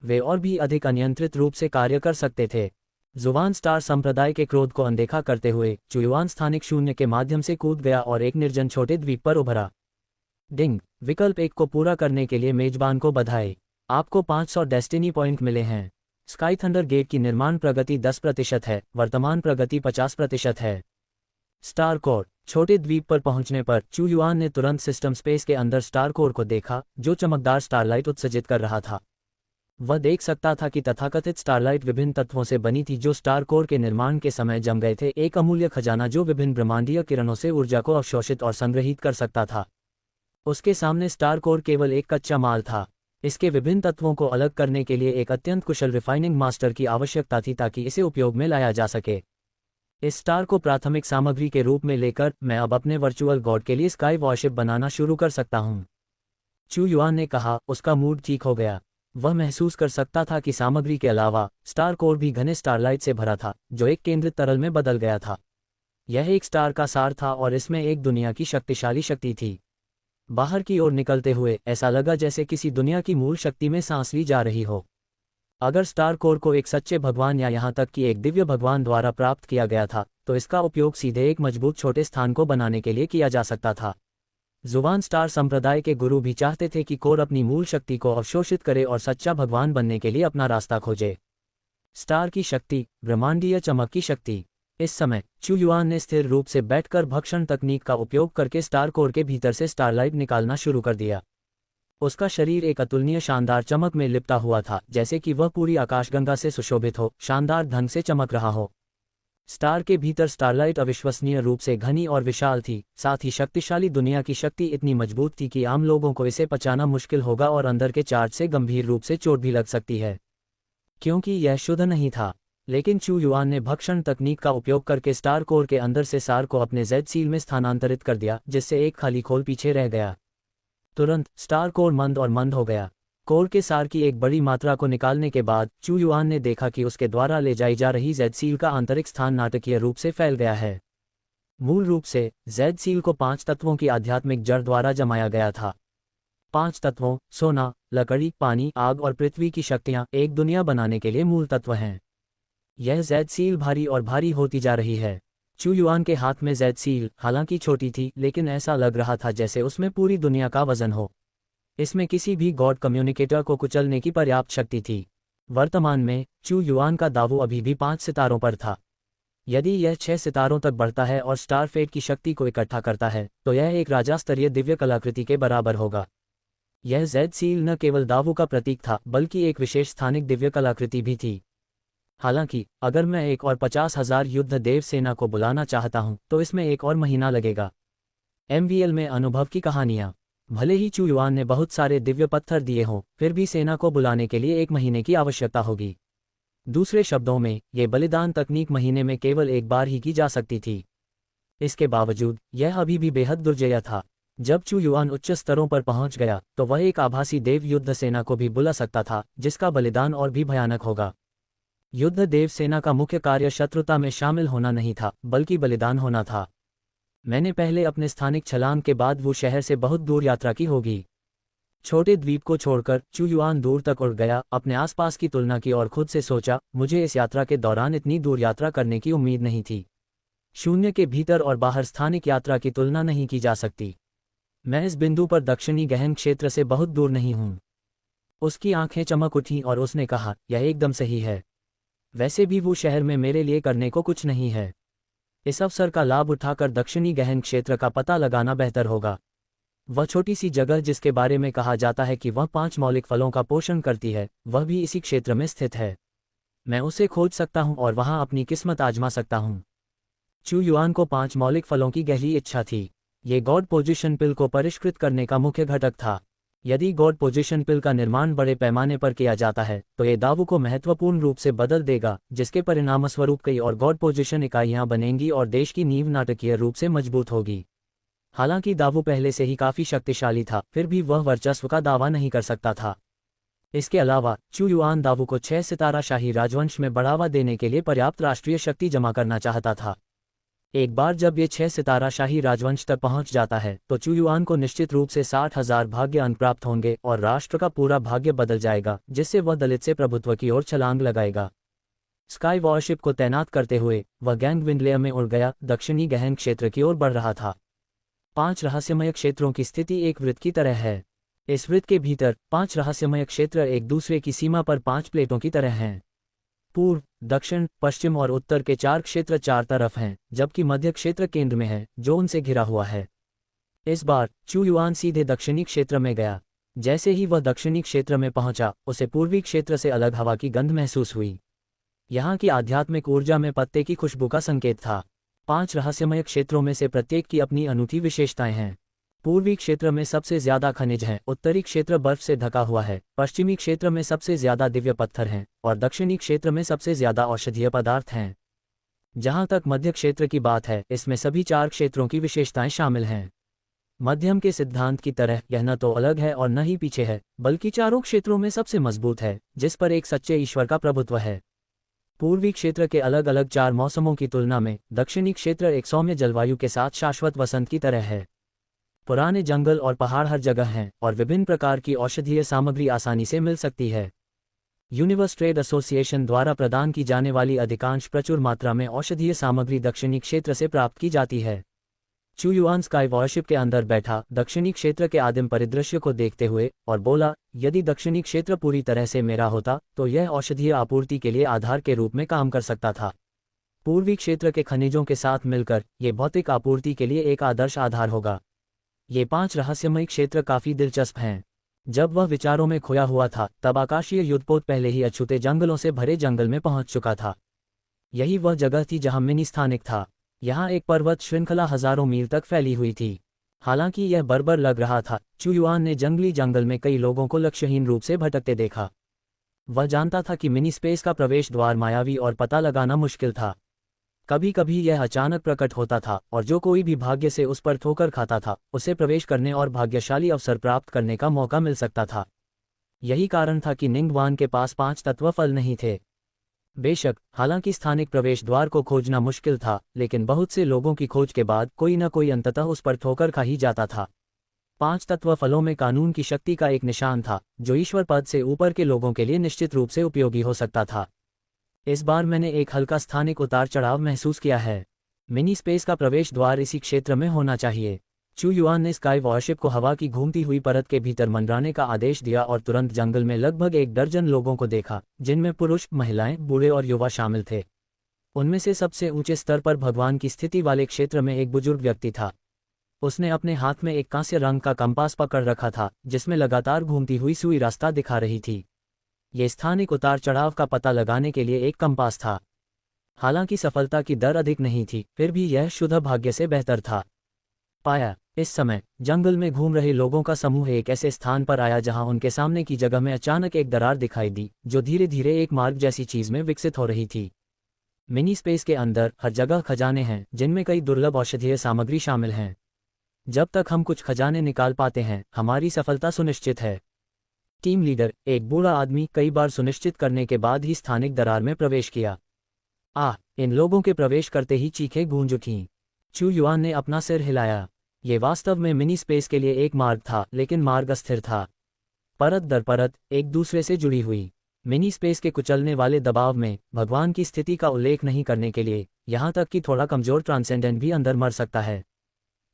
Speaker 1: वे और भी अधिक अनियंत्रित रूप से कार्य कर सकते थे। जुबान स्टार संप्रदाय के क्रोध को अनदेखा करते हुए चू युआन स्थानिक शून्य के माध्यम से कूद गया और एक निर्जन छोटे द्वीप पर उभरा। डिंग, विकल्प 1 को पूरा करने के लिए मेजबान को बधाई। आपको 500 डेस्टिनी पॉइंट मिले हैं। स्काई थंडर गेट की निर्माण प्रगति 10% है, वर्तमान प्रगति 50% है। Star core. छोटे द्वीप पर पहुंचने पर चू युआन ने तुरंत सिस्टम स्पेस के अंदर स्टार कोर को देखा, जो चमकदार स्टारलाइट उत्सर्जित कर रहा था। वह देख सकता था कि तथाकथित स्टारलाइट विभिन्न तत्वों से बनी थी जो स्टार कोर के निर्माण के समय जम गए थे, एक अमूल्य खजाना जो विभिन्न ब्रह्मांडीय किरणों से ऊर्जा को अवशोषित और संग्रहित कर सकता था। उसके सामने स्टार कोर केवल एक कच्चा माल था। इसके विभिन्न तत्वों को अलग करने के लिए एक अत्यंत कुशल रिफाइनिंग मास्टर की आवश्यकता थी ताकि इसे उपयोग में लाया जा सके। इस स्टार को प्राथमिक सामग्री के रूप में लेकर मैं अब अपने वर्चुअल गॉड के लिए स्काई वॉरशिप बनाना शुरू कर सकता हूँ। चू युआन ने कहा। उसका मूड ठीक हो गया। वह महसूस कर सकता था कि सामग्री के अलावा स्टार कोर भी घने स्टारलाइट से भरा था, जो एक केंद्रित तरल में बदल गया था। यह एक स्टार का सार था और इसमें एक दुनिया की शक्तिशाली शक्ति थी। बाहर की ओर निकलते हुए ऐसा लगा जैसे किसी दुनिया की मूल शक्ति में सांस ली जा रही हो। अगर स्टार कोर को एक सच्चे भगवान या यहाँ तक कि एक दिव्य भगवान द्वारा प्राप्त किया गया था, तो इसका उपयोग सीधे एक मजबूत छोटे स्थान को बनाने के लिए किया जा सकता था। जुबान स्टार संप्रदाय के गुरु भी चाहते थे कि कोर अपनी मूल शक्ति को अवशोषित करे और सच्चा भगवान बनने के लिए अपना रास्ता खोजे। स्टार की शक्ति, ब्रह्मांडीय चमक की शक्ति। इस समय चू युआन ने स्थिर रूप से बैठकर भक्षण तकनीक का उपयोग करके स्टार कोर के भीतर से स्टारलाइट निकालना शुरू कर दिया। उसका शरीर एक अतुलनीय शानदार चमक में लिपटा हुआ था, जैसे कि वह पूरी आकाशगंगा से सुशोभित हो, शानदार ढंग से चमक रहा हो। स्टार के भीतर स्टारलाइट अविश्वसनीय रूप से घनी और विशाल थी, साथ ही शक्तिशाली दुनिया की शक्ति इतनी मजबूत थी कि आम लोगों को इसे पचाना मुश्किल होगा और अंदर के चार्ज से गंभीर रूप से चोट भी लग सकती है, क्योंकि यह शुद्ध नहीं था। लेकिन चू युआन ने भक्षण तकनीक का उपयोग करके स्टार कोर के अंदर से सार को अपने जेड सील में स्थानांतरित कर दिया, जिससे एक खाली खोल पीछे रह गया। तुरंत स्टार कोर मंद और मंद हो गया। कोर के सार की एक बड़ी मात्रा को निकालने के बाद चू युआन ने देखा कि उसके द्वारा ले जाई जा रही जेड सील का आंतरिक स्थान नाटकीय रूप से फैल गया है। मूल रूप से जेड सील को 5 तत्वों की आध्यात्मिक जड़ द्वारा जमाया गया था। 5 तत्वों सोना, लकड़ी, पानी, आग और पृथ्वी की शक्तियां एक दुनिया बनाने के लिए मूल तत्व हैं। यह जेड सील भारी और भारी होती जा रही है। चू युआन के हाथ में जेड सील हालांकि छोटी थी, लेकिन ऐसा लग रहा था जैसे उसमें पूरी दुनिया का वजन हो। इसमें किसी भी गॉड कम्युनिकेटर को कुचलने की पर्याप्त शक्ति थी। वर्तमान में चू युआन का दावो अभी भी 5 सितारों पर था। यदि यह 6 सितारों तक बढ़ता है और स्टार फेट की शक्ति को इकट्ठा करता है, तो यह एक राजा स्तरीय दिव्य कलाकृति के बराबर होगा। यह जेड सील न केवल दावों का प्रतीक था, बल्कि एक विशेष स्थानिक दिव्य कलाकृति भी थी। हालांकि अगर मैं एक और 50,000 युद्ध देव सेना को बुलाना चाहता हूं, तो इसमें एक और महीना लगेगा। MVL में अनुभव की कहानियां। भले ही चू युआन ने बहुत सारे दिव्य पत्थर दिए हों, फिर भी सेना को बुलाने के लिए 1 महीने की आवश्यकता होगी। दूसरे शब्दों में, ये बलिदान तकनीक महीने में केवल एक बार ही की जा सकती थी। इसके बावजूद यह अभी भी बेहद दुर्जय था। जब चू युआन उच्च स्तरों पर पहुंच गया, तो वह एक आभासी देव युद्ध सेना को भी बुला सकता था, जिसका बलिदान और भी भयानक होगा। युद्ध देव सेना का मुख्य कार्य शत्रुता में शामिल होना नहीं था, बल्कि बलिदान होना था। मैंने पहले अपने स्थानिक छलांग के बाद वो शहर से बहुत दूर यात्रा की होगी। छोटे द्वीप को छोड़कर चू युआन दूर तक उड़ गया, अपने आसपास की तुलना की और खुद से सोचा, मुझे इस यात्रा के दौरान इतनी दूर यात्रा करने की उम्मीद नहीं थी। शून्य के भीतर और बाहर स्थानिक यात्रा की तुलना नहीं की जा सकती। मैं इस बिंदु पर दक्षिणी गहन क्षेत्र से बहुत दूर नहीं हूँ। उसकी आंखें चमक उठीं और उसने कहा, यह एकदम सही है। वैसे भी वो शहर में मेरे लिए करने को कुछ नहीं है। इस अवसर का लाभ उठाकर दक्षिणी गहन क्षेत्र का पता लगाना बेहतर होगा। वह छोटी सी जगह जिसके बारे में कहा जाता है कि वह 5 मौलिक फलों का पोषण करती है, वह भी इसी क्षेत्र में स्थित है। मैं उसे खोज सकता हूं और वहां अपनी किस्मत आजमा सकता हूं। चू युआन को 5 मौलिक फलों की गहरी इच्छा थी। ये गॉड पोजिशन पिल को परिष्कृत करने का मुख्य घटक था। यदि गॉड पोजिशन पिल का निर्माण बड़े पैमाने पर किया जाता है, तो ये दावों को महत्वपूर्ण रूप से बदल देगा, जिसके परिणामस्वरूप कई और गॉड पोजिशन इकाइयां बनेंगी और देश की नींव नाटकीय रूप से मजबूत होगी। हालांकि दावो पहले से ही काफी शक्तिशाली था, फिर भी वह वर्चस्व का दावा नहीं कर सकता था। इसके अलावा चू युआन दावो को 6 सितारा शाही राजवंश में बढ़ावा देने के लिए पर्याप्त राष्ट्रीय शक्ति जमा करना चाहता था। एक बार जब ये 6 सितारा शाही राजवंश तक पहुंच जाता है, तो चू युआन को निश्चित रूप से 60,000 भाग्य अंक प्राप्त होंगे और राष्ट्र का पूरा भाग्य बदल जाएगा, जिससे वह दलित से प्रभुत्व की ओर छलांग लगाएगा। स्काई वॉरशिप को तैनात करते हुए वह गैंग विंडलेयर में उड़ गया, दक्षिणी गहन क्षेत्र की ओर बढ़ रहा था। 5 रहस्यमय क्षेत्रों की स्थिति एक वृत्त की तरह है। इस वृत्त के भीतर 5 रहस्यमय क्षेत्र एक दूसरे की सीमा पर 5 प्लेटों की तरह हैं। पूर्व, दक्षिण, पश्चिम और उत्तर के 4 क्षेत्र 4 तरफ हैं, जबकि मध्य क्षेत्र केंद्र में है, जो उनसे घिरा हुआ है। इस बार चू युआन सीधे दक्षिणी क्षेत्र में गया। जैसे ही वह दक्षिणी क्षेत्र में पहुंचा, उसे पूर्वी क्षेत्र से अलग हवा की गंध महसूस हुई। यहाँ की आध्यात्मिक ऊर्जा में पत्ते की खुशबू का संकेत था। 5 रहस्यमय क्षेत्रों में से प्रत्येक की अपनी अनूठी विशेषताएं हैं। पूर्वी क्षेत्र में सबसे ज्यादा खनिज हैं, उत्तरी क्षेत्र बर्फ से ढका हुआ है, पश्चिमी क्षेत्र में सबसे ज्यादा दिव्य पत्थर हैं और दक्षिणी क्षेत्र में सबसे ज्यादा औषधीय पदार्थ हैं। जहां तक मध्य क्षेत्र की बात है, इसमें सभी 4 क्षेत्रों की विशेषताएं शामिल हैं। मध्यम के सिद्धांत की तरह यह न तो अलग है और न ही पीछे है, बल्कि चारों क्षेत्रों में सबसे मजबूत है, जिस पर एक सच्चे ईश्वर का प्रभुत्व है। पूर्वी क्षेत्र के अलग अलग 4 मौसमों की तुलना में दक्षिणी क्षेत्र एक सौम्य जलवायु के साथ शाश्वत वसंत की तरह है। पुराने जंगल और पहाड़ हर जगह हैं और विभिन्न प्रकार की औषधीय सामग्री आसानी से मिल सकती है। यूनिवर्स ट्रेड एसोसिएशन द्वारा प्रदान की जाने वाली अधिकांश प्रचुर मात्रा में औषधीय सामग्री दक्षिणी क्षेत्र से प्राप्त की जाती है। चू युआन स्काई वॉरशिप के अंदर बैठा दक्षिणी क्षेत्र के आदिम परिदृश्य को देखते हुए और बोला, यदि दक्षिणी क्षेत्र पूरी तरह से मेरा होता तो यह औषधीय आपूर्ति के लिए आधार के रूप में काम कर सकता था। पूर्वी क्षेत्र के खनिजों के साथ मिलकर ये भौतिक आपूर्ति के लिए एक आदर्श आधार होगा। ये 5 रहस्यमयी क्षेत्र काफी दिलचस्प हैं। जब वह विचारों में खोया हुआ था, तब आकाशीय युद्धपोत पहले ही अछूते जंगलों से भरे जंगल में पहुंच चुका था। यही वह जगह थी जहां मिनी स्थानिक था। यहाँ एक पर्वत श्रृंखला हजारों मील तक फैली हुई थी। हालांकि यह बर्बर लग रहा था, चू युआन ने जंगली जंगल में कई लोगों को लक्ष्यहीन रूप से भटकते देखा। वह जानता था कि मिनी स्पेस का प्रवेश द्वार मायावी और पता लगाना मुश्किल था। कभी कभी यह अचानक प्रकट होता था और जो कोई भी भाग्य से उस पर ठोकर खाता था, उसे प्रवेश करने और भाग्यशाली अवसर प्राप्त करने का मौका मिल सकता था। यही कारण था कि निंगवान के पास 5 तत्व फल नहीं थे। बेशक, हालांकि स्थानिक प्रवेश द्वार को खोजना मुश्किल था, लेकिन बहुत से लोगों की खोज के बाद कोई न कोई अंततः उस पर ठोकर खा ही जाता था। 5 तत्व फलों में कानून की शक्ति का एक निशान था, जो ईश्वर पद से ऊपर के लोगों के लिए निश्चित रूप से उपयोगी हो सकता था। इस बार मैंने एक हल्का स्थानिक उतार चढ़ाव महसूस किया है। मिनी स्पेस का प्रवेश द्वार इसी क्षेत्र में होना चाहिए। चू युआन ने स्काई वॉरशिप को हवा की घूमती हुई परत के भीतर मंडराने का आदेश दिया और तुरंत जंगल में लगभग 1 दर्जन लोगों को देखा, जिनमें पुरुष, महिलाएं, बूढ़े और युवा शामिल थे। उनमें से सबसे ऊंचे स्तर पर भगवान की स्थिति वाले क्षेत्र में एक बुजुर्ग व्यक्ति था। उसने अपने हाथ में एक कांस्य रंग का कंपास पकड़ रखा था, जिसमें लगातार घूमती हुई सुई रास्ता दिखा रही थी। ये स्थानिक उतार चढ़ाव का पता लगाने के लिए एक कंपास था। हालांकि सफलता की दर अधिक नहीं थी, फिर भी यह शुद्ध भाग्य से बेहतर था। पाया, इस समय जंगल में घूम रहे लोगों का समूह एक ऐसे स्थान पर आया जहां उनके सामने की जगह में अचानक एक दरार दिखाई दी, जो धीरे धीरे एक मार्ग जैसी चीज में विकसित हो रही थी। मिनी स्पेस के अंदर हर जगह खजाने हैं, जिनमें कई दुर्लभ औषधीय सामग्री शामिल हैं। जब तक हम कुछ खजाने निकाल पाते हैं, हमारी सफलता सुनिश्चित है। टीम लीडर, एक बूढ़ा आदमी, कई बार सुनिश्चित करने के बाद ही स्थानिक दरार में प्रवेश किया। इन लोगों के प्रवेश करते ही चीखें गूंज उठीं। चू युआन ने अपना सिर हिलाया। ये वास्तव में मिनी स्पेस के लिए एक मार्ग था, लेकिन मार्ग अस्थिर था। परत दर परत एक दूसरे से जुड़ी हुई। मिनी स्पेस के कुचलने वाले दबाव में भगवान की स्थिति का उल्लेख नहीं करने के लिए, यहाँ तक कि थोड़ा कमजोर ट्रांसेंडेंट भी अंदर मर सकता है।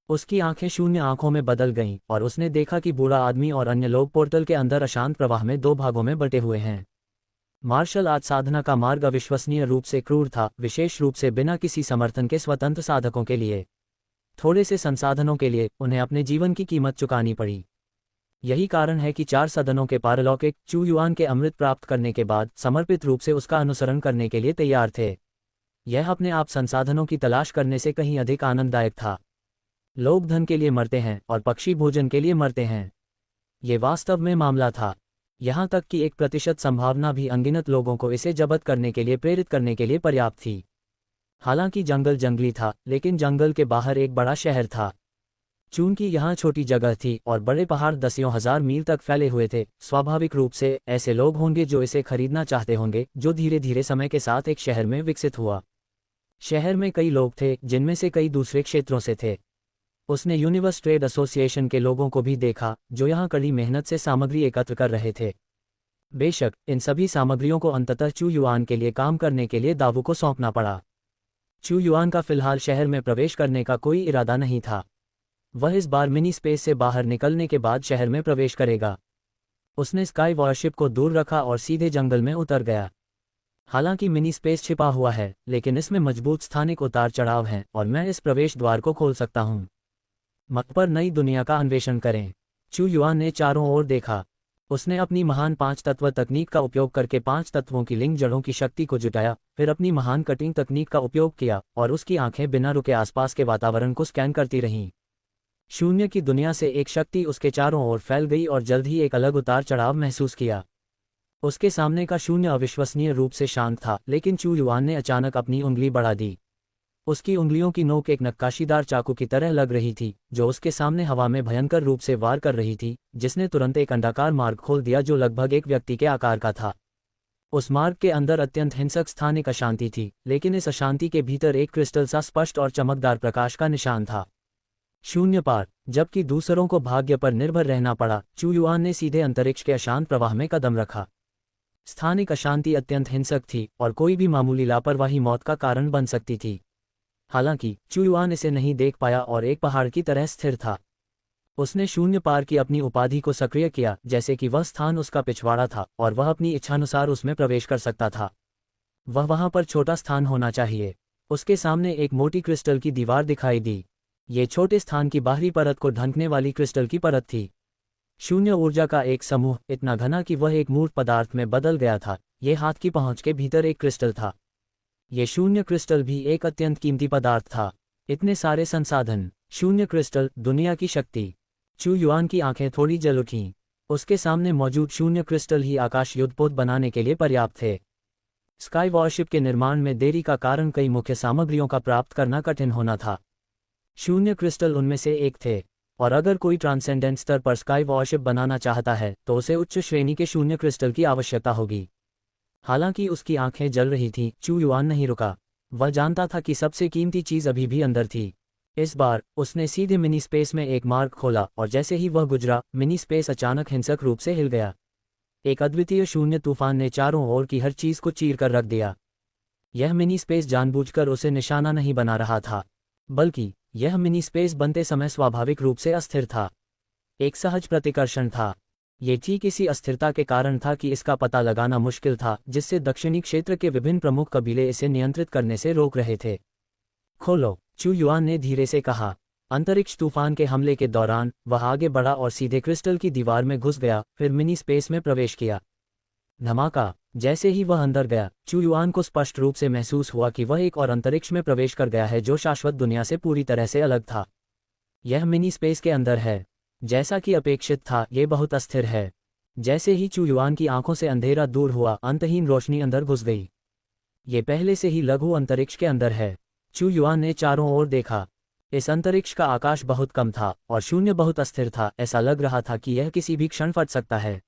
Speaker 1: उसकी आंखें शून्य आंखों में बदल गईं और उसने देखा कि बूढ़ा आदमी और अन्य लोग पोर्टल के अंदर अशांत प्रवाह में 2 भागों में बटे हुए हैं। मार्शल आर्ट साधना का मार्ग अविश्वसनीय रूप से क्रूर था, विशेष रूप से बिना किसी समर्थन के स्वतंत्र साधकों के लिए। थोड़े से संसाधनों के लिए उन्हें अपने जीवन की कीमत चुकानी पड़ी। यही कारण है कि 4 सदनों के पारलौकिक चू युआन के अमृत प्राप्त करने के बाद समर्पित रूप से उसका अनुसरण करने के लिए तैयार थे। यह अपने आप संसाधनों की तलाश करने से कहीं अधिक आनंददायक था। लोग धन के लिए मरते हैं और पक्षी भोजन के लिए मरते हैं। ये वास्तव में मामला था। यहाँ तक कि 1% संभावना भी अनगिनत लोगों को इसे जब्त करने के लिए प्रेरित करने के लिए पर्याप्त थी। हालांकि जंगल जंगली था, लेकिन जंगल के बाहर एक बड़ा शहर था। चूंकि यहाँ छोटी जगह थी और बड़े पहाड़ दसियों हजार मील तक फैले हुए थे, स्वाभाविक रूप से ऐसे लोग होंगे जो इसे खरीदना चाहते होंगे, जो धीरे धीरे समय के साथ एक शहर में विकसित हुआ। शहर में कई लोग थे, जिनमें से कई दूसरे क्षेत्रों से थे। उसने यूनिवर्स ट्रेड एसोसिएशन के लोगों को भी देखा, जो यहाँ कड़ी मेहनत से सामग्री एकत्र कर रहे थे। बेशक, इन सभी सामग्रियों को अंततः चू युआन के लिए काम करने के लिए दावू को सौंपना पड़ा। चू युआन का फिलहाल शहर में प्रवेश करने का कोई इरादा नहीं था। वह इस बार मिनी स्पेस से बाहर निकलने के बाद शहर में प्रवेश करेगा। उसने स्काई वॉरशिप को दूर रखा और सीधे जंगल में उतर गया। हालांकि मिनी स्पेस छिपा हुआ है, लेकिन इसमें मजबूत स्थानिक उतार चढ़ाव हैं और मैं इस प्रवेश द्वार को खोल सकता हूँ। मत पर नई दुनिया का अन्वेषण करें। चू युआन ने चारों ओर देखा। उसने अपनी महान 5 तत्व तकनीक का उपयोग करके 5 तत्वों की लिंक जड़ों की शक्ति को जुटाया, फिर अपनी महान कटिंग तकनीक का उपयोग किया और उसकी आंखें बिना रुके आसपास के वातावरण को स्कैन करती रहीं। शून्य की दुनिया से एक शक्ति उसके चारों ओर फैल गई और जल्द ही एक अलग उतार चढ़ाव महसूस किया। उसके सामने का शून्य अविश्वसनीय रूप से शांत था, लेकिन चू युआन ने अचानक अपनी उंगली बढ़ा दी। उसकी उंगलियों की नोक एक नक्काशीदार चाकू की तरह लग रही थी, जो उसके सामने हवा में भयंकर रूप से वार कर रही थी, जिसने तुरंत एक अंडाकार मार्ग खोल दिया जो लगभग एक व्यक्ति के आकार का था। उस मार्ग के अंदर अत्यंत हिंसक स्थानिक अशांति थी, लेकिन इस अशांति के भीतर एक क्रिस्टल सा स्पष्ट और चमकदार प्रकाश का निशान था। शून्य पार। जबकि दूसरों को भाग्य पर निर्भर रहना पड़ा, चू युआन ने सीधे अंतरिक्ष के अशांत प्रवाह में कदम रखा। स्थानिक अशांति अत्यंत हिंसक थी और कोई भी मामूली लापरवाही मौत का कारण बन सकती थी। हालांकि चू युआन इसे नहीं देख पाया और एक पहाड़ की तरह स्थिर था। उसने शून्य पार की अपनी उपाधि को सक्रिय किया, जैसे कि वह स्थान उसका पिछवाड़ा था और वह अपनी इच्छानुसार उसमें प्रवेश कर सकता था। वह वहां पर छोटा स्थान होना चाहिए। उसके सामने एक मोटी क्रिस्टल की दीवार दिखाई दी। ये छोटे स्थान की बाहरी परत को ढंकने वाली क्रिस्टल की परत थी। शून्य ऊर्जा का एक समूह इतना घना कि वह एक मूर्त पदार्थ में बदल गया था। ये हाथ की पहुंच के भीतर एक क्रिस्टल था। ये शून्य क्रिस्टल भी एक अत्यंत कीमती पदार्थ था। इतने सारे संसाधन, शून्य क्रिस्टल, दुनिया की शक्ति। चू युआन की आंखें थोड़ी जल उठीं। उसके सामने मौजूद शून्य क्रिस्टल ही आकाश युद्धपोत बनाने के लिए पर्याप्त थे। स्काई वॉरशिप के निर्माण में देरी का कारण कई मुख्य सामग्रियों का प्राप्त करना कठिन होना था। शून्य क्रिस्टल उनमें से एक थे, और अगर कोई ट्रांसेंडेंट स्तर पर स्काई वॉरशिप बनाना चाहता है तो उसे उच्च श्रेणी के शून्य क्रिस्टल की आवश्यकता होगी। हालांकि उसकी आंखें जल रही थीं, चू युआन नहीं रुका। वह जानता था कि सबसे कीमती चीज अभी भी अंदर थी। इस बार उसने सीधे मिनी स्पेस में एक मार्ग खोला और जैसे ही वह गुजरा, मिनी स्पेस अचानक हिंसक रूप से हिल गया। एक अद्वितीय शून्य तूफान ने चारों ओर की हर चीज को चीर कर रख दिया। यह मिनी स्पेस जानबूझकर उसे निशाना नहीं बना रहा था, बल्कि यह मिनी स्पेस बनते समय स्वाभाविक रूप से अस्थिर था। एक सहज प्रतिकर्षण था। ये ठीक इसी अस्थिरता के कारण था कि इसका पता लगाना मुश्किल था, जिससे दक्षिणी क्षेत्र के विभिन्न प्रमुख कबीले इसे नियंत्रित करने से रोक रहे थे। खोलो, चू युआन ने धीरे से कहा। अंतरिक्ष तूफान के हमले के दौरान वह आगे बढ़ा और सीधे क्रिस्टल की दीवार में घुस गया, फिर मिनी स्पेस में प्रवेश किया। धमाका। जैसे ही वह अंदर गया, चू युआन को स्पष्ट रूप से महसूस हुआ कि वह एक और अंतरिक्ष में प्रवेश कर गया है जो शाश्वत दुनिया से पूरी तरह से अलग था। यह मिनी स्पेस के अंदर है। जैसा कि अपेक्षित था, ये बहुत अस्थिर है। जैसे ही चू युआन की आंखों से अंधेरा दूर हुआ, अंतहीन रोशनी अंदर घुस गई। ये पहले से ही लघु अंतरिक्ष के अंदर है। चू युआन ने चारों ओर देखा। इस अंतरिक्ष का आकाश बहुत कम था और शून्य बहुत अस्थिर था। ऐसा लग रहा था कि यह किसी भी क्षण फट सकता है।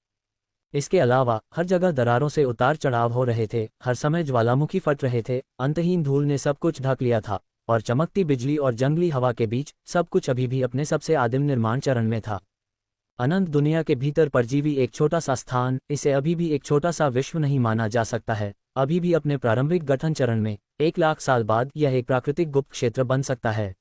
Speaker 1: इसके अलावा हर जगह दरारों से उतार चढ़ाव हो रहे थे, हर समय ज्वालामुखी फट रहे थे, अंतहीन धूल ने सब कुछ ढक लिया था, और चमकती बिजली और जंगली हवा के बीच सब कुछ अभी भी अपने सबसे आदिम निर्माण चरण में था। अनंत दुनिया के भीतर परजीवी एक छोटा सा स्थान, इसे अभी भी एक छोटा सा विश्व नहीं माना जा सकता है। अभी भी अपने प्रारंभिक गठन चरण में 1,00,000 साल बाद यह एक प्राकृतिक गुप्त क्षेत्र बन सकता है।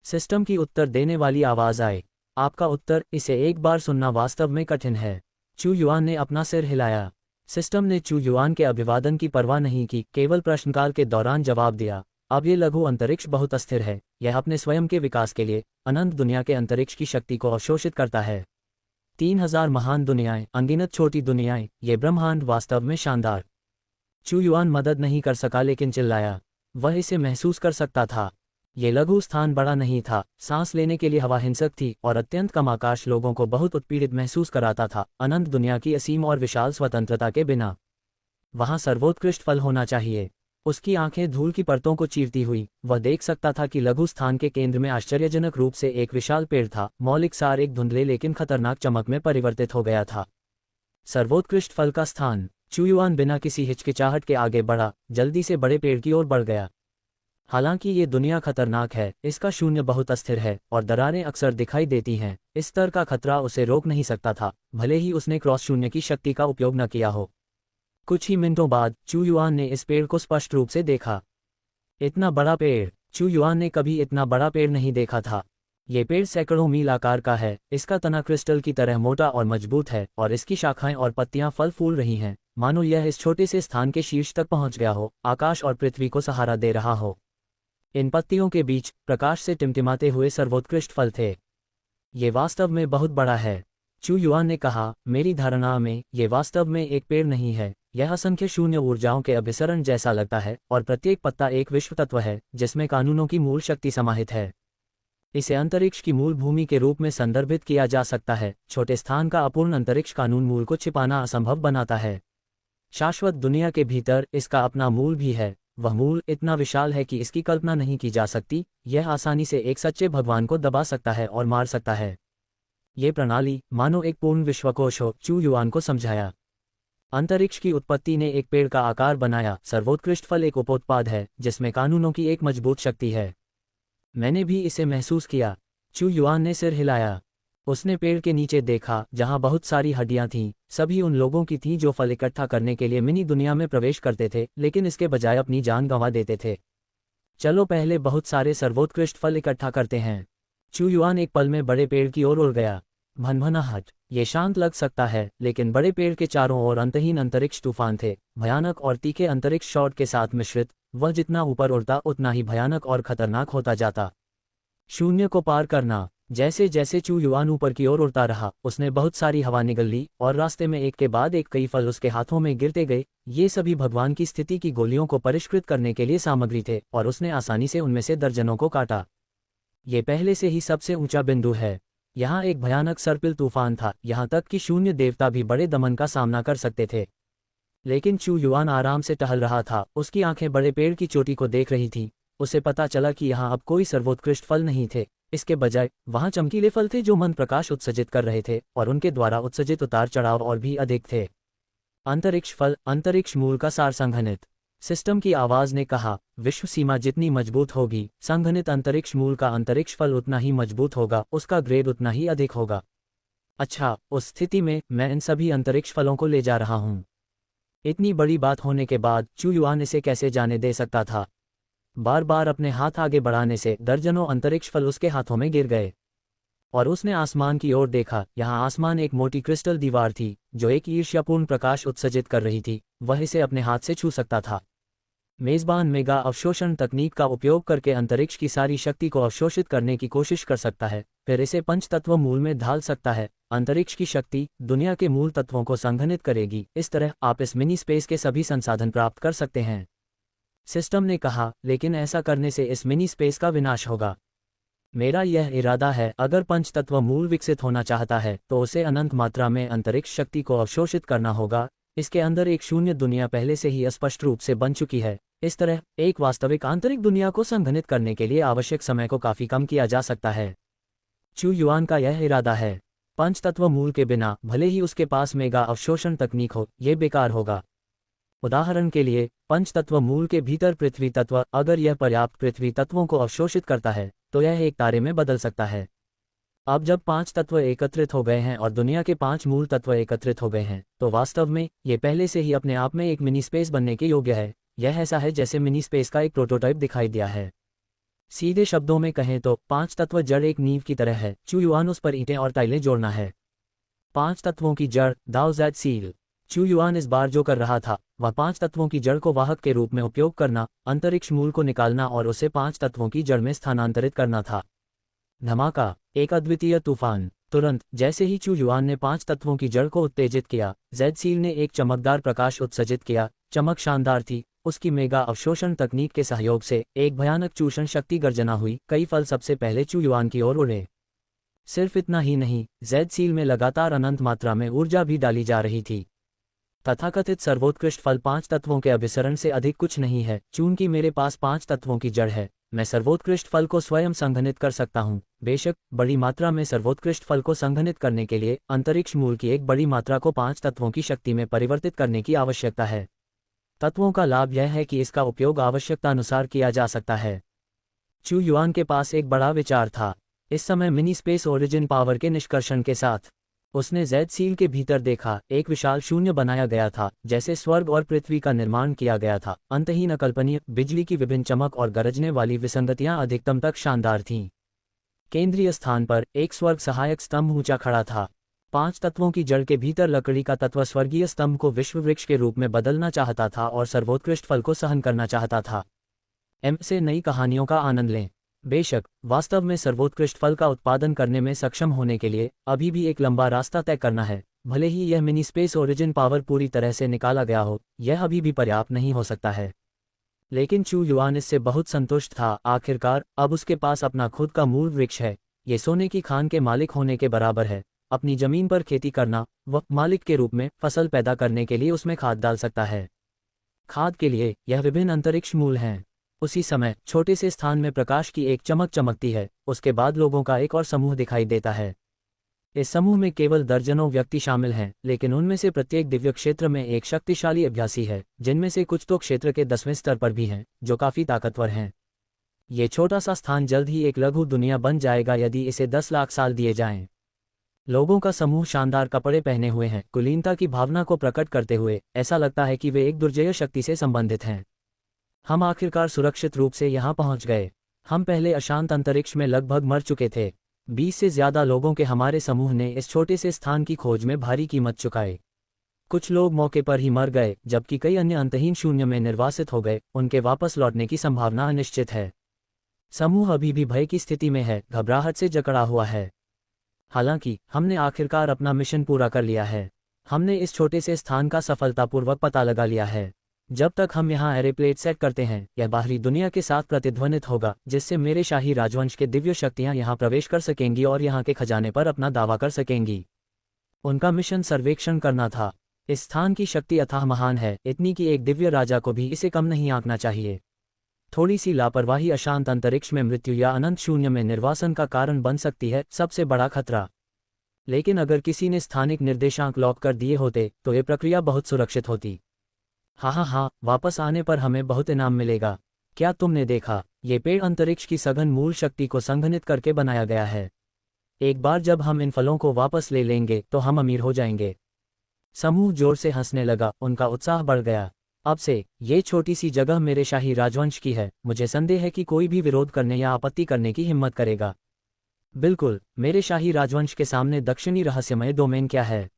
Speaker 1: सिस्टम की उत्तर देने वाली आवाज आए। आपका उत्तर, इसे एक बार सुनना वास्तव में कठिन है। चू युआन ने अपना सिर हिलाया। सिस्टम ने चू युआन के अभिवादन की परवाह नहीं की, केवल प्रश्नकाल के दौरान जवाब दिया। अब ये लघु अंतरिक्ष बहुत अस्थिर है। यह अपने स्वयं के विकास के लिए अनंत दुनिया के अंतरिक्ष की शक्ति को अवशोषित करता है। 3,000 महान दुनियाएं, अनगिनत छोटी दुनियाएं, ये ब्रह्मांड वास्तव में शानदार। चू युआन मदद नहीं कर सका लेकिन चिल्लाया। वह इसे महसूस कर सकता था। ये लघु स्थान बड़ा नहीं था, सांस लेने के लिए हवा हिंसक थी और अत्यंत कम आकाश लोगों को बहुत उत्पीड़ित महसूस कराता था, अनंत दुनिया की असीम और विशाल स्वतंत्रता के बिना। वहां सर्वोत्कृष्ट फल होना चाहिए। उसकी आंखें धूल की परतों को चीरती हुई, वह देख सकता था कि लघु स्थान के केंद्र में आश्चर्यजनक रूप से एक विशाल पेड़ था। मौलिक सार एक धुंधले लेकिन खतरनाक चमक में परिवर्तित हो गया था। सर्वोत्कृष्ट फल का स्थान। चू युआन बिना किसी हिचकिचाहट के आगे बढ़ा, जल्दी से बड़े पेड़ की ओर बढ़ गया। हालांकि ये दुनिया खतरनाक है, इसका शून्य बहुत अस्थिर है और दरारें अक्सर दिखाई देती हैं। इस स्तर का खतरा उसे रोक नहीं सकता था, भले ही उसने क्रॉस शून्य की शक्ति का उपयोग न किया हो। कुछ ही मिनटों बाद चू युआन ने इस पेड़ को स्पष्ट रूप से देखा। इतना बड़ा पेड़! चू युआन ने कभी इतना बड़ा पेड़ नहीं देखा था। ये पेड़ सैकड़ों मील आकार का है। इसका तना क्रिस्टल की तरह मोटा और मजबूत है और इसकी शाखाएं और पत्तियां फल फूल रही हैं, मानो यह इस छोटे से स्थान के शीर्ष तक पहुंच गया हो, आकाश और पृथ्वी को सहारा दे रहा हो। इन पत्तियों के बीच प्रकाश से टिमटिमाते हुए सर्वोत्कृष्ट फल थे। ये वास्तव में बहुत बड़ा है, चू युआन ने कहा। मेरी धारणा में ये वास्तव में एक पेड़ नहीं है, यह असंख्य शून्य ऊर्जाओं के अभिसरण जैसा लगता है और प्रत्येक पत्ता एक विश्व तत्व है जिसमें कानूनों की मूल शक्ति समाहित है। इसे अंतरिक्ष की मूल भूमि के रूप में संदर्भित किया जा सकता है। छोटे स्थान का अपूर्ण अंतरिक्ष कानून मूल को छिपाना असंभव बनाता है। शाश्वत दुनिया के भीतर इसका अपना मूल भी है। वह मूल इतना विशाल है कि इसकी कल्पना नहीं की जा सकती। यह आसानी से एक सच्चे भगवान को दबा सकता है और मार सकता है। ये प्रणाली मानो एक पूर्ण विश्वकोश हो, चू युआन को समझाया। अंतरिक्ष की उत्पत्ति ने एक पेड़ का आकार बनाया। सर्वोत्कृष्ट फल एक उपोत्पाद है जिसमें कानूनों की एक मजबूत शक्ति है। मैंने भी इसे महसूस किया। चू युआन ने सिर हिलाया। उसने पेड़ के नीचे देखा जहां बहुत सारी हड्डियां थीं। सभी उन लोगों की थीं जो फल इकट्ठा करने के लिए मिनी दुनिया में प्रवेश करते थे, लेकिन इसके बजाय अपनी जान गंवा देते थे। चलो पहले बहुत सारे सर्वोत्कृष्ट फल इकट्ठा करते हैं। चू युआन एक पल में बड़े पेड़ की ओर उड़ गया। भनभनाहट। ये शांत लग सकता है, लेकिन बड़े पेड़ के चारों ओर अंतहीन अंतरिक्ष तूफान थे, भयानक और तीखे अंतरिक्ष शॉट के साथ मिश्रित। वह जितना ऊपर उड़ता उतना ही भयानक और खतरनाक होता जाता। शून्य को पार करना। जैसे जैसे चू युआन ऊपर की ओर उड़ता रहा, उसने बहुत सारी हवा निगल ली और रास्ते में एक के बाद एक कई फल उसके हाथों में गिरते गए। ये सभी भगवान की स्थिति की गोलियों को परिष्कृत करने के लिए सामग्री थे और उसने आसानी से उनमें से दर्जनों को काटा। ये पहले से ही सबसे ऊंचा बिंदु है। यहाँ एक भयानक सर्पिल तूफान था, यहाँ तक कि शून्य देवता भी बड़े दमन का सामना कर सकते थे। लेकिन चू युआन आराम से टहल रहा था। उसकी आंखें बड़े पेड़ की चोटी को देख रही थीं। उसे पता चला कि यहाँ अब कोई सर्वोत्कृष्ट फल नहीं थे। इसके बजाय वहाँ चमकीले फल थे जो मन प्रकाश उत्सर्जित कर रहे थे, और उनके द्वारा उत्सर्जित उतार चढ़ाव और भी अधिक थे। अंतरिक्ष फल, अंतरिक्ष मूल का सार संघनित। सिस्टम की आवाज ने कहा, विश्व सीमा जितनी मजबूत होगी, संघनित अंतरिक्ष मूल का अंतरिक्ष फल उतना ही मजबूत होगा, उसका ग्रेड उतना ही अधिक होगा। अच्छा, उस स्थिति में मैं इन सभी अंतरिक्ष फलों को ले जा रहा हूँ। इतनी बड़ी बात होने के बाद चू युआन इसे कैसे जाने दे सकता था। बार बार अपने हाथ आगे बढ़ाने से दर्जनों अंतरिक्ष फल उसके हाथों में गिर गए और उसने आसमान की ओर देखा। यहाँ आसमान एक मोटी क्रिस्टल दीवार थी जो एक ईर्ष्यापूर्ण प्रकाश उत्सर्जित कर रही थी। वह इसे अपने हाथ से छू सकता था। मेजबान मेगा अवशोषण तकनीक का उपयोग करके अंतरिक्ष की सारी शक्ति को अवशोषित करने की कोशिश कर सकता है, फिर इसे पंचतत्व मूल में ढाल सकता है। अंतरिक्ष की शक्ति दुनिया के मूल तत्वों को संघनित करेगी। इस तरह आप इस मिनी स्पेस के सभी संसाधन प्राप्त कर सकते हैं। सिस्टम ने कहा, लेकिन ऐसा करने से इस मिनी स्पेस का विनाश होगा। मेरा यह इरादा है, अगर पंचतत्व मूल विकसित होना चाहता है तो उसे अनंत मात्रा में अंतरिक्ष शक्ति को अवशोषित करना होगा। इसके अंदर एक शून्य दुनिया पहले से ही स्पष्ट रूप से बन चुकी है। इस तरह एक वास्तविक आंतरिक दुनिया को संघनित करने के लिए आवश्यक समय को काफी कम किया जा सकता है। चू युआन का यह इरादा है। पंचतत्व मूल के बिना भले ही उसके पास मेगा अवशोषण तकनीक हो, यह बेकार होगा। उदाहरण के लिए, पंचतत्व मूल के भीतर पृथ्वी तत्व, अगर यह पर्याप्त पृथ्वी तत्वों को अवशोषित करता है तो यह एक तारे में बदल सकता है। अब जब 5 तत्व एकत्रित हो गए हैं और दुनिया के 5 मूल तत्व एकत्रित हो गए हैं, तो वास्तव में ये पहले से ही अपने आप में एक मिनी स्पेस बनने के योग्य है। यह ऐसा है जैसे मिनी स्पेस का एक प्रोटोटाइप दिखाई दिया है। सीधे शब्दों में कहें तो 5 तत्व जड़ एक नींव की तरह है। चू युआन उस पर ईंटें और टाइलें जोड़ना है। 5 तत्वों की जड़, दाओ ज़ेड सील। चू युआन इस बार जो कर रहा था वह 5 तत्वों की जड़ को वाहक के रूप में उपयोग करना, अंतरिक्ष मूल को निकालना और उसे 5 तत्वों की जड़ में स्थानांतरित करना था। धमाका, एक अद्वितीय तूफान। तुरंत जैसे ही चू युआन ने 5 तत्वों की जड़ को उत्तेजित किया, ज़ेड सील ने एक चमकदार प्रकाश उत्सर्जित किया। चमक शानदार थी। उसकी मेगा अवशोषण तकनीक के सहयोग से एक भयानक चूषण शक्ति गर्जना हुई। कई फल सबसे पहले चू युआन की ओर उड़े। सिर्फ इतना ही नहीं, ज़ेड सील में लगातार अनंत मात्रा में ऊर्जा भी डाली जा रही थी। तथाकथित सर्वोत्कृष्ट फल 5 तत्वों के अभिसरण से अधिक कुछ नहीं है। चूंकि मेरे पास 5 तत्वों की जड़ है, मैं सर्वोत्कृष्ट फल को स्वयं संघनित कर सकता हूँ। बेशक बड़ी मात्रा में सर्वोत्कृष्ट फल को संघनित करने के लिए अंतरिक्ष मूल की एक बड़ी मात्रा को 5 तत्वों की शक्ति में परिवर्तित करने की आवश्यकता है। तत्वों का लाभ यह है कि इसका उपयोग आवश्यकतानुसार किया जा सकता है। चू युआन के पास एक बड़ा विचार था। इस समय मिनी स्पेस ओरिजिन पावर के निष्कर्षण के साथ उसने ज़ेड सील के भीतर देखा। एक विशाल शून्य बनाया गया था, जैसे स्वर्ग और पृथ्वी का निर्माण किया गया था। अंतहीन अकल्पनीय, बिजली की विभिन्न चमक और गरजने वाली विसंगतियां अधिकतम तक शानदार थीं। केंद्रीय स्थान पर एक स्वर्ग सहायक स्तंभ ऊंचा खड़ा था। 5 तत्वों की जड़ के भीतर लकड़ी का तत्व स्वर्गीय स्तंभ को विश्व वृक्ष के रूप में बदलना चाहता था और सर्वोत्कृष्ट फल को सहन करना चाहता था। एम से नई कहानियों का आनंद लें। बेशक वास्तव में सर्वोत्कृष्ट फल का उत्पादन करने में सक्षम होने के लिए अभी भी एक लंबा रास्ता तय करना है। भले ही यह मिनी स्पेस ओरिजिन पावर पूरी तरह से निकाला गया हो, यह अभी भी पर्याप्त नहीं हो सकता है। लेकिन चू युआन इससे बहुत संतुष्ट था। आखिरकार अब उसके पास अपना खुद का मूल वृक्ष है। ये सोने की खान के मालिक होने के बराबर है। अपनी जमीन पर खेती करना, वह मालिक के रूप में फसल पैदा करने के लिए उसमें खाद डाल सकता है। खाद के लिए यह विभिन्न अंतरिक्ष मूल हैं। उसी समय छोटे से स्थान में प्रकाश की एक चमक चमकती है, उसके बाद लोगों का एक और समूह दिखाई देता है। इस समूह में केवल दर्जनों व्यक्ति शामिल हैं, लेकिन उनमें से प्रत्येक दिव्य क्षेत्र में एक शक्तिशाली अभ्यासी है, जिनमें से कुछ तो क्षेत्र के 10वें स्तर पर भी हैं, जो काफी ताकतवर हैं। ये छोटा सा स्थान जल्द ही एक लघु दुनिया बन जाएगा यदि इसे 10 लाख साल दिए जाएं। लोगों का समूह शानदार कपड़े पहने हुए हैं, कुलीनता की भावना को प्रकट करते हुए ऐसा लगता है कि वे एक दुर्जय शक्ति से संबंधित हैं। हम आखिरकार सुरक्षित रूप से यहाँ पहुँच गए। हम पहले अशांत अंतरिक्ष में लगभग मर चुके थे। 20 से ज्यादा लोगों के हमारे समूह ने इस छोटे से स्थान की खोज में भारी कीमत चुकाई। कुछ लोग मौके पर ही मर गए, जबकि कई अन्य अंतहीन शून्य में निर्वासित हो गए। उनके वापस लौटने की संभावना अनिश्चित है। समूह अभी भी भय की स्थिति में है, घबराहट से जकड़ा हुआ है। हालांकि हमने आखिरकार अपना मिशन पूरा कर लिया है। हमने इस छोटे से स्थान का सफलतापूर्वक पता लगा लिया है। जब तक हम यहाँ एरेप्लेट सेट करते हैं, यह बाहरी दुनिया के साथ प्रतिध्वनित होगा, जिससे मेरे शाही राजवंश के दिव्य शक्तियाँ यहाँ प्रवेश कर सकेंगी और यहाँ के खजाने पर अपना दावा कर सकेंगी। उनका मिशन सर्वेक्षण करना था। इस स्थान की शक्ति अथाह महान है, इतनी कि एक दिव्य राजा को भी इसे कम नहीं आंकना चाहिए। थोड़ी सी लापरवाही अशांत अंतरिक्ष में मृत्यु या अनंत शून्य में निर्वासन का कारण बन सकती है, सबसे बड़ा खतरा। लेकिन अगर किसी ने स्थानिक निर्देशांक लॉक कर दिए होते तो ये प्रक्रिया बहुत सुरक्षित होती। हाँ, वापस आने पर हमें बहुत इनाम मिलेगा। क्या तुमने देखा, ये पेड़ अंतरिक्ष की सघन मूल शक्ति को संघनित करके बनाया गया है। एक बार जब हम इन फलों को वापस ले लेंगे तो हम अमीर हो जाएंगे। समूह जोर से हंसने लगा, उनका उत्साह बढ़ गया। अब से ये छोटी सी जगह मेरे शाही राजवंश की है। मुझे संदेह है कि कोई भी विरोध करने या आपत्ति करने की हिम्मत करेगा। बिल्कुल, मेरे शाही राजवंश के सामने दक्षिणी रहस्यमय डोमेन क्या है?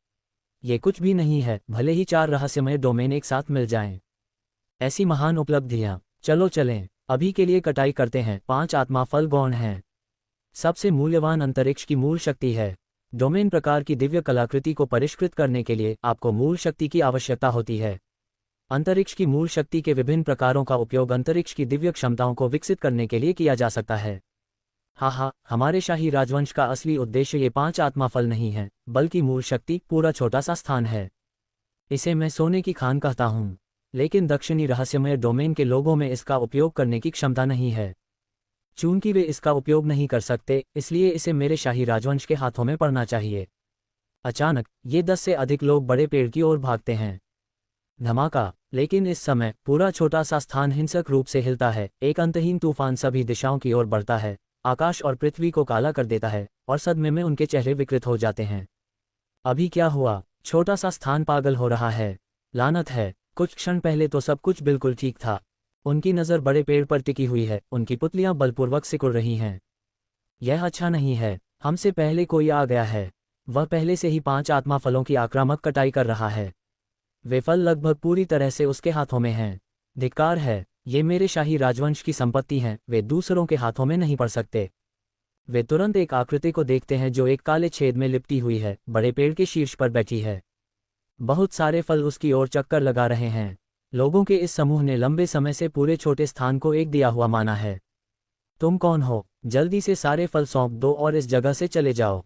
Speaker 1: ये कुछ भी नहीं है, भले ही 4 रहस्यमय डोमेन एक साथ मिल जाएं। ऐसी महान उपलब्धियां। चलो चलें, अभी के लिए कटाई करते हैं। 5 आत्मा फल गौण हैं। सबसे मूल्यवान अंतरिक्ष की मूल शक्ति है। डोमेन प्रकार की दिव्य कलाकृति को परिष्कृत करने के लिए आपको मूल शक्ति की आवश्यकता होती है। अंतरिक्ष की मूल शक्ति के विभिन्न प्रकारों का उपयोग अंतरिक्ष की दिव्य क्षमताओं को विकसित करने के लिए किया जा सकता है। हाँ, हमारे शाही राजवंश का असली उद्देश्य ये 5 आत्मा फल नहीं है, बल्कि मूल शक्ति, पूरा छोटा सा स्थान है। इसे मैं सोने की खान कहता हूँ, लेकिन दक्षिणी रहस्यमय डोमेन के लोगों में इसका उपयोग करने की क्षमता नहीं है। चूंकि वे इसका उपयोग नहीं कर सकते, इसलिए इसे मेरे शाही राजवंश के हाथों में पड़ना चाहिए। अचानक ये 10 से अधिक लोग बड़े पेड़ की ओर भागते हैं। धमाका। लेकिन इस समय पूरा छोटा सा स्थान हिंसक रूप से हिलता है। एक अंतहीन तूफान सभी दिशाओं की ओर बढ़ता है, आकाश और पृथ्वी को काला कर देता है और सदमे में उनके चेहरे विकृत हो जाते हैं। अभी क्या हुआ? छोटा सा स्थान पागल हो रहा है। लानत है, कुछ क्षण पहले तो सब कुछ बिल्कुल ठीक था। उनकी नज़र बड़े पेड़ पर टिकी हुई है, उनकी पुतलियां बलपूर्वक सिकुड़ रही हैं। यह अच्छा नहीं है, हमसे पहले कोई आ गया है। वह पहले से ही 5 आत्मा फलों की आक्रामक कटाई कर रहा है। वे फल लगभग पूरी तरह से उसके हाथों में हैं। धिक्कार है, ये मेरे शाही राजवंश की संपत्ति हैं, वे दूसरों के हाथों में नहीं पड़ सकते। वे तुरंत एक आकृति को देखते हैं जो एक काले छेद में लिपटी हुई है, बड़े पेड़ के शीर्ष पर बैठी है। बहुत सारे फल उसकी ओर चक्कर लगा रहे हैं। लोगों के इस समूह ने लंबे समय से पूरे छोटे स्थान को एक दिया हुआ माना है। तुम कौन हो? जल्दी से सारे फल सौंप दो और इस जगह से चले जाओ।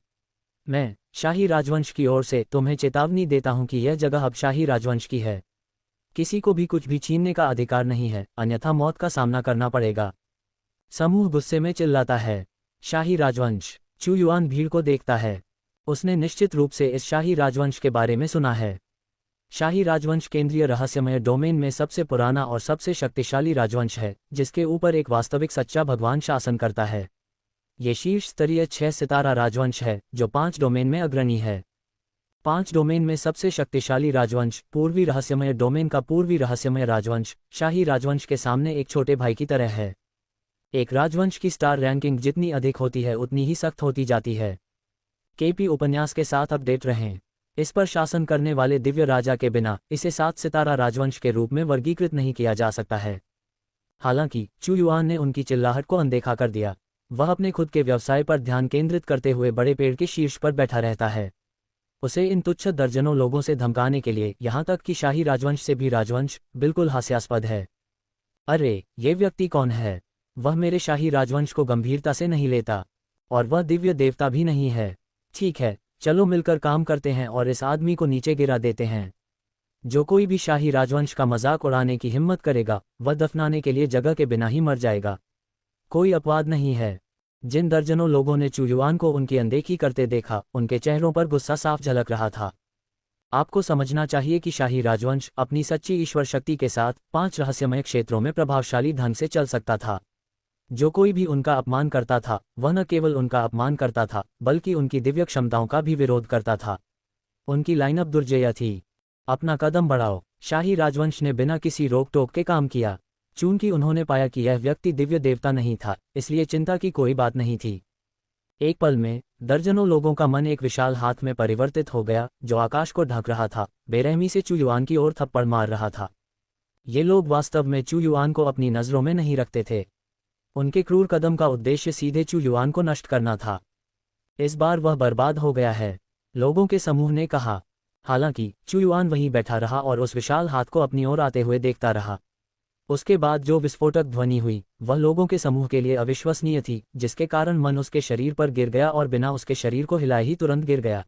Speaker 1: मैं शाही राजवंश की ओर से तुम्हें चेतावनी देता हूं कि यह जगह अब शाही राजवंश की है। किसी को भी कुछ भी छीनने का अधिकार नहीं है, अन्यथा मौत का सामना करना पड़ेगा। समूह गुस्से में चिल्लाता है। शाही राजवंश। चू युआन भीड़ को देखता है। उसने निश्चित रूप से इस शाही राजवंश के बारे में सुना है। शाही राजवंश केंद्रीय रहस्यमय डोमेन में सबसे पुराना और सबसे शक्तिशाली राजवंश है, जिसके ऊपर एक वास्तविक सच्चा भगवान शासन करता है। ये शीर्ष स्तरीय 6 सितारा राजवंश है, जो 5 डोमेन में अग्रणी है। 5 डोमेन में सबसे शक्तिशाली राजवंश, पूर्वी रहस्यमय डोमेन का पूर्वी रहस्यमय राजवंश, शाही राजवंश के सामने एक छोटे भाई की तरह है। एक राजवंश की स्टार रैंकिंग जितनी अधिक होती है उतनी ही सख्त होती जाती है। केपी उपन्यास के साथ अपडेट रहें। इस पर शासन करने वाले दिव्य राजा के बिना इसे 7 सितारा राजवंश के रूप में वर्गीकृत नहीं किया जा सकता है। हालांकि चू युआन ने उनकी चिल्लाहट को अनदेखा कर दिया। वह अपने खुद के व्यवसाय पर ध्यान केंद्रित करते हुए बड़े पेड़ के शीर्ष पर बैठा रहता है। उसे इन तुच्छ दर्जनों लोगों से धमकाने के लिए, यहाँ तक कि शाही राजवंश से भी राजवंश, बिल्कुल हास्यास्पद है। अरे, ये व्यक्ति कौन है? वह मेरे शाही राजवंश को गंभीरता से नहीं लेता, और वह दिव्य देवता भी नहीं है। ठीक है, चलो मिलकर काम करते हैं और इस आदमी को नीचे गिरा देते हैं। जो कोई भी शाही राजवंश का मजाक उड़ाने की हिम्मत करेगा, वह दफनाने के लिए जगह के बिना ही मर जाएगा। कोई अपवाद नहीं है। जिन दर्जनों लोगों ने चू युआन को उनकी अनदेखी करते देखा, उनके चेहरों पर गुस्सा साफ झलक रहा था। आपको समझना चाहिए कि शाही राजवंश अपनी सच्ची ईश्वर शक्ति के साथ 5 रहस्यमय क्षेत्रों में प्रभावशाली ढंग से चल सकता था। जो कोई भी उनका अपमान करता था, वह न केवल उनका अपमान करता था, बल्कि उनकी दिव्य क्षमताओं का भी विरोध करता था। उनकी लाइनअप दुर्जेय थी। अपना कदम बढ़ाओ। शाही राजवंश ने बिना किसी रोक टोक के काम किया। चूंकि उन्होंने पाया कि यह व्यक्ति दिव्य देवता नहीं था, इसलिए चिंता की कोई बात नहीं थी। एक पल में दर्जनों लोगों का मन एक विशाल हाथ में परिवर्तित हो गया, जो आकाश को ढक रहा था, बेरहमी से चू युआन की ओर थप्पड़ मार रहा था। ये लोग वास्तव में चू युआन को अपनी नजरों में नहीं रखते थे। उनके क्रूर कदम का उद्देश्य सीधे चू युआन को नष्ट करना था। इस बार वह बर्बाद हो गया है, लोगों के समूह ने कहा। हालांकि चू युआन वहीं बैठा रहा और उस विशाल हाथ को अपनी ओर आते हुए देखता रहा। उसके बाद जो विस्फोटक ध्वनि हुई, वह लोगों के समूह के लिए अविश्वसनीय थी, जिसके कारण मन उसके शरीर पर गिर गया और बिना उसके शरीर को हिलाए ही तुरंत गिर गया।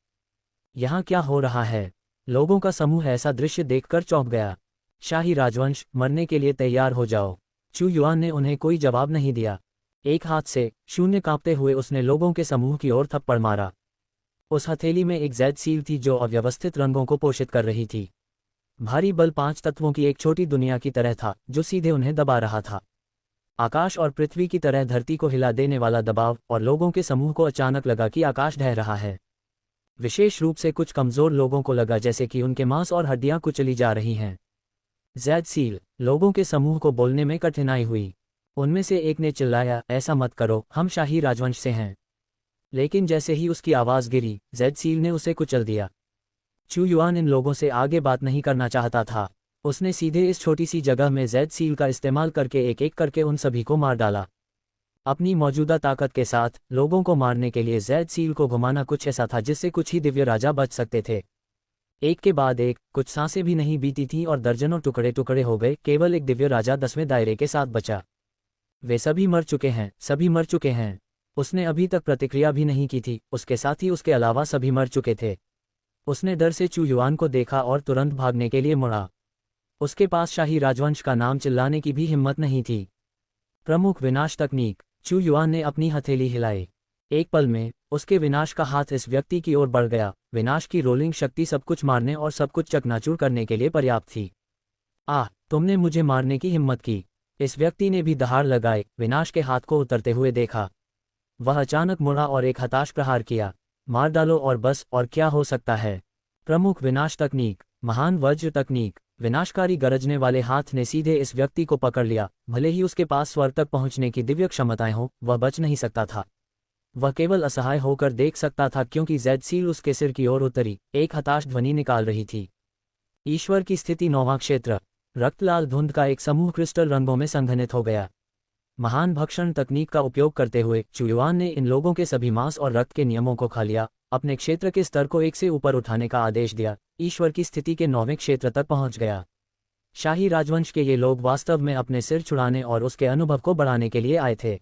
Speaker 1: यहाँ क्या हो रहा है? लोगों का समूह ऐसा दृश्य देखकर चौंक गया। शाही राजवंश, मरने के लिए तैयार हो जाओ। चू युआन ने उन्हें कोई जवाब नहीं दिया। एक हाथ से शून्य कांपते हुए उसने लोगों के समूह की ओर थप्पड़ मारा। उस हथेली में एक जैद सील थी जो अव्यवस्थित रंगों को पोषित कर रही थी। भारी बल 5 तत्वों की एक छोटी दुनिया की तरह था, जो सीधे उन्हें दबा रहा था। आकाश और पृथ्वी की तरह धरती को हिला देने वाला दबाव, और लोगों के समूह को अचानक लगा कि आकाश ढह रहा है। विशेष रूप से कुछ कमजोर लोगों को लगा जैसे कि उनके मांस और हड्डियां कुचली जा रही हैं। जैद सील, लोगों के समूह को बोलने में कठिनाई हुई। उनमें से एक ने चिल्लाया, ऐसा मत करो, हम शाही राजवंश से हैं। लेकिन जैसे ही उसकी आवाज गिरी, जैद सील ने उसे कुचल दिया। चू युआन इन लोगों से आगे बात नहीं करना चाहता था। उसने सीधे इस छोटी सी जगह में जैद सील का इस्तेमाल करके एक एक करके उन सभी को मार डाला। अपनी मौजूदा ताकत के साथ लोगों को मारने के लिए जैद सील को घुमाना कुछ ऐसा था जिससे कुछ ही दिव्य राजा बच सकते थे। एक के बाद एक, कुछ सांसें भी नहीं बीती थीं और दर्जनों टुकड़े टुकड़े हो गए। केवल एक दिव्य राजा 10वें दायरे के साथ बचा। वे सभी मर चुके हैं, सभी मर चुके हैं। उसने अभी तक प्रतिक्रिया भी नहीं की थी, उसके साथ ही उसके अलावा सभी मर चुके थे। उसने डर से चू युआन को देखा और तुरंत भागने के लिए मुड़ा। उसके पास शाही राजवंश का नाम चिल्लाने की भी हिम्मत नहीं थी। प्रमुख विनाश तकनीक। चू युआन ने अपनी हथेली हिलाई। एक पल में उसके विनाश का हाथ इस व्यक्ति की ओर बढ़ गया। विनाश की रोलिंग शक्ति सब कुछ मारने और सब कुछ चकनाचूर करने के लिए पर्याप्त थी। तुमने मुझे मारने की हिम्मत की। इस व्यक्ति ने भी दहाड़ लगाए विनाश के हाथ को उतरते हुए देखा। वह अचानक मुड़ा और एक हताश प्रहार किया। मार डालो और बस, और क्या हो सकता है। प्रमुख विनाश तकनीक। महान वज्र तकनीक। विनाशकारी गरजने वाले हाथ ने सीधे इस व्यक्ति को पकड़ लिया। भले ही उसके पास स्वर्ग तक पहुंचने की दिव्य क्षमताएं हों, वह बच नहीं सकता था। वह केवल असहाय होकर देख सकता था क्योंकि जैद सील उसके सिर की ओर उतरी, एक हताश ध्वनि निकाल रही थी। ईश्वर की स्थिति। 9वां क्षेत्र। रक्तलाल धुंध का एक समूह क्रिस्टल रंगों में संघनित हो गया। महान भक्षण तकनीक का उपयोग करते हुए चू युआन ने इन लोगों के सभी मांस और रक्त के नियमों को खा लिया। अपने क्षेत्र के स्तर को एक से ऊपर उठाने का आदेश दिया। ईश्वर की स्थिति के 9वें क्षेत्र तक पहुंच गया। शाही राजवंश के ये लोग वास्तव में अपने सिर छुड़ाने और उसके अनुभव को बढ़ाने के लिए आए थे।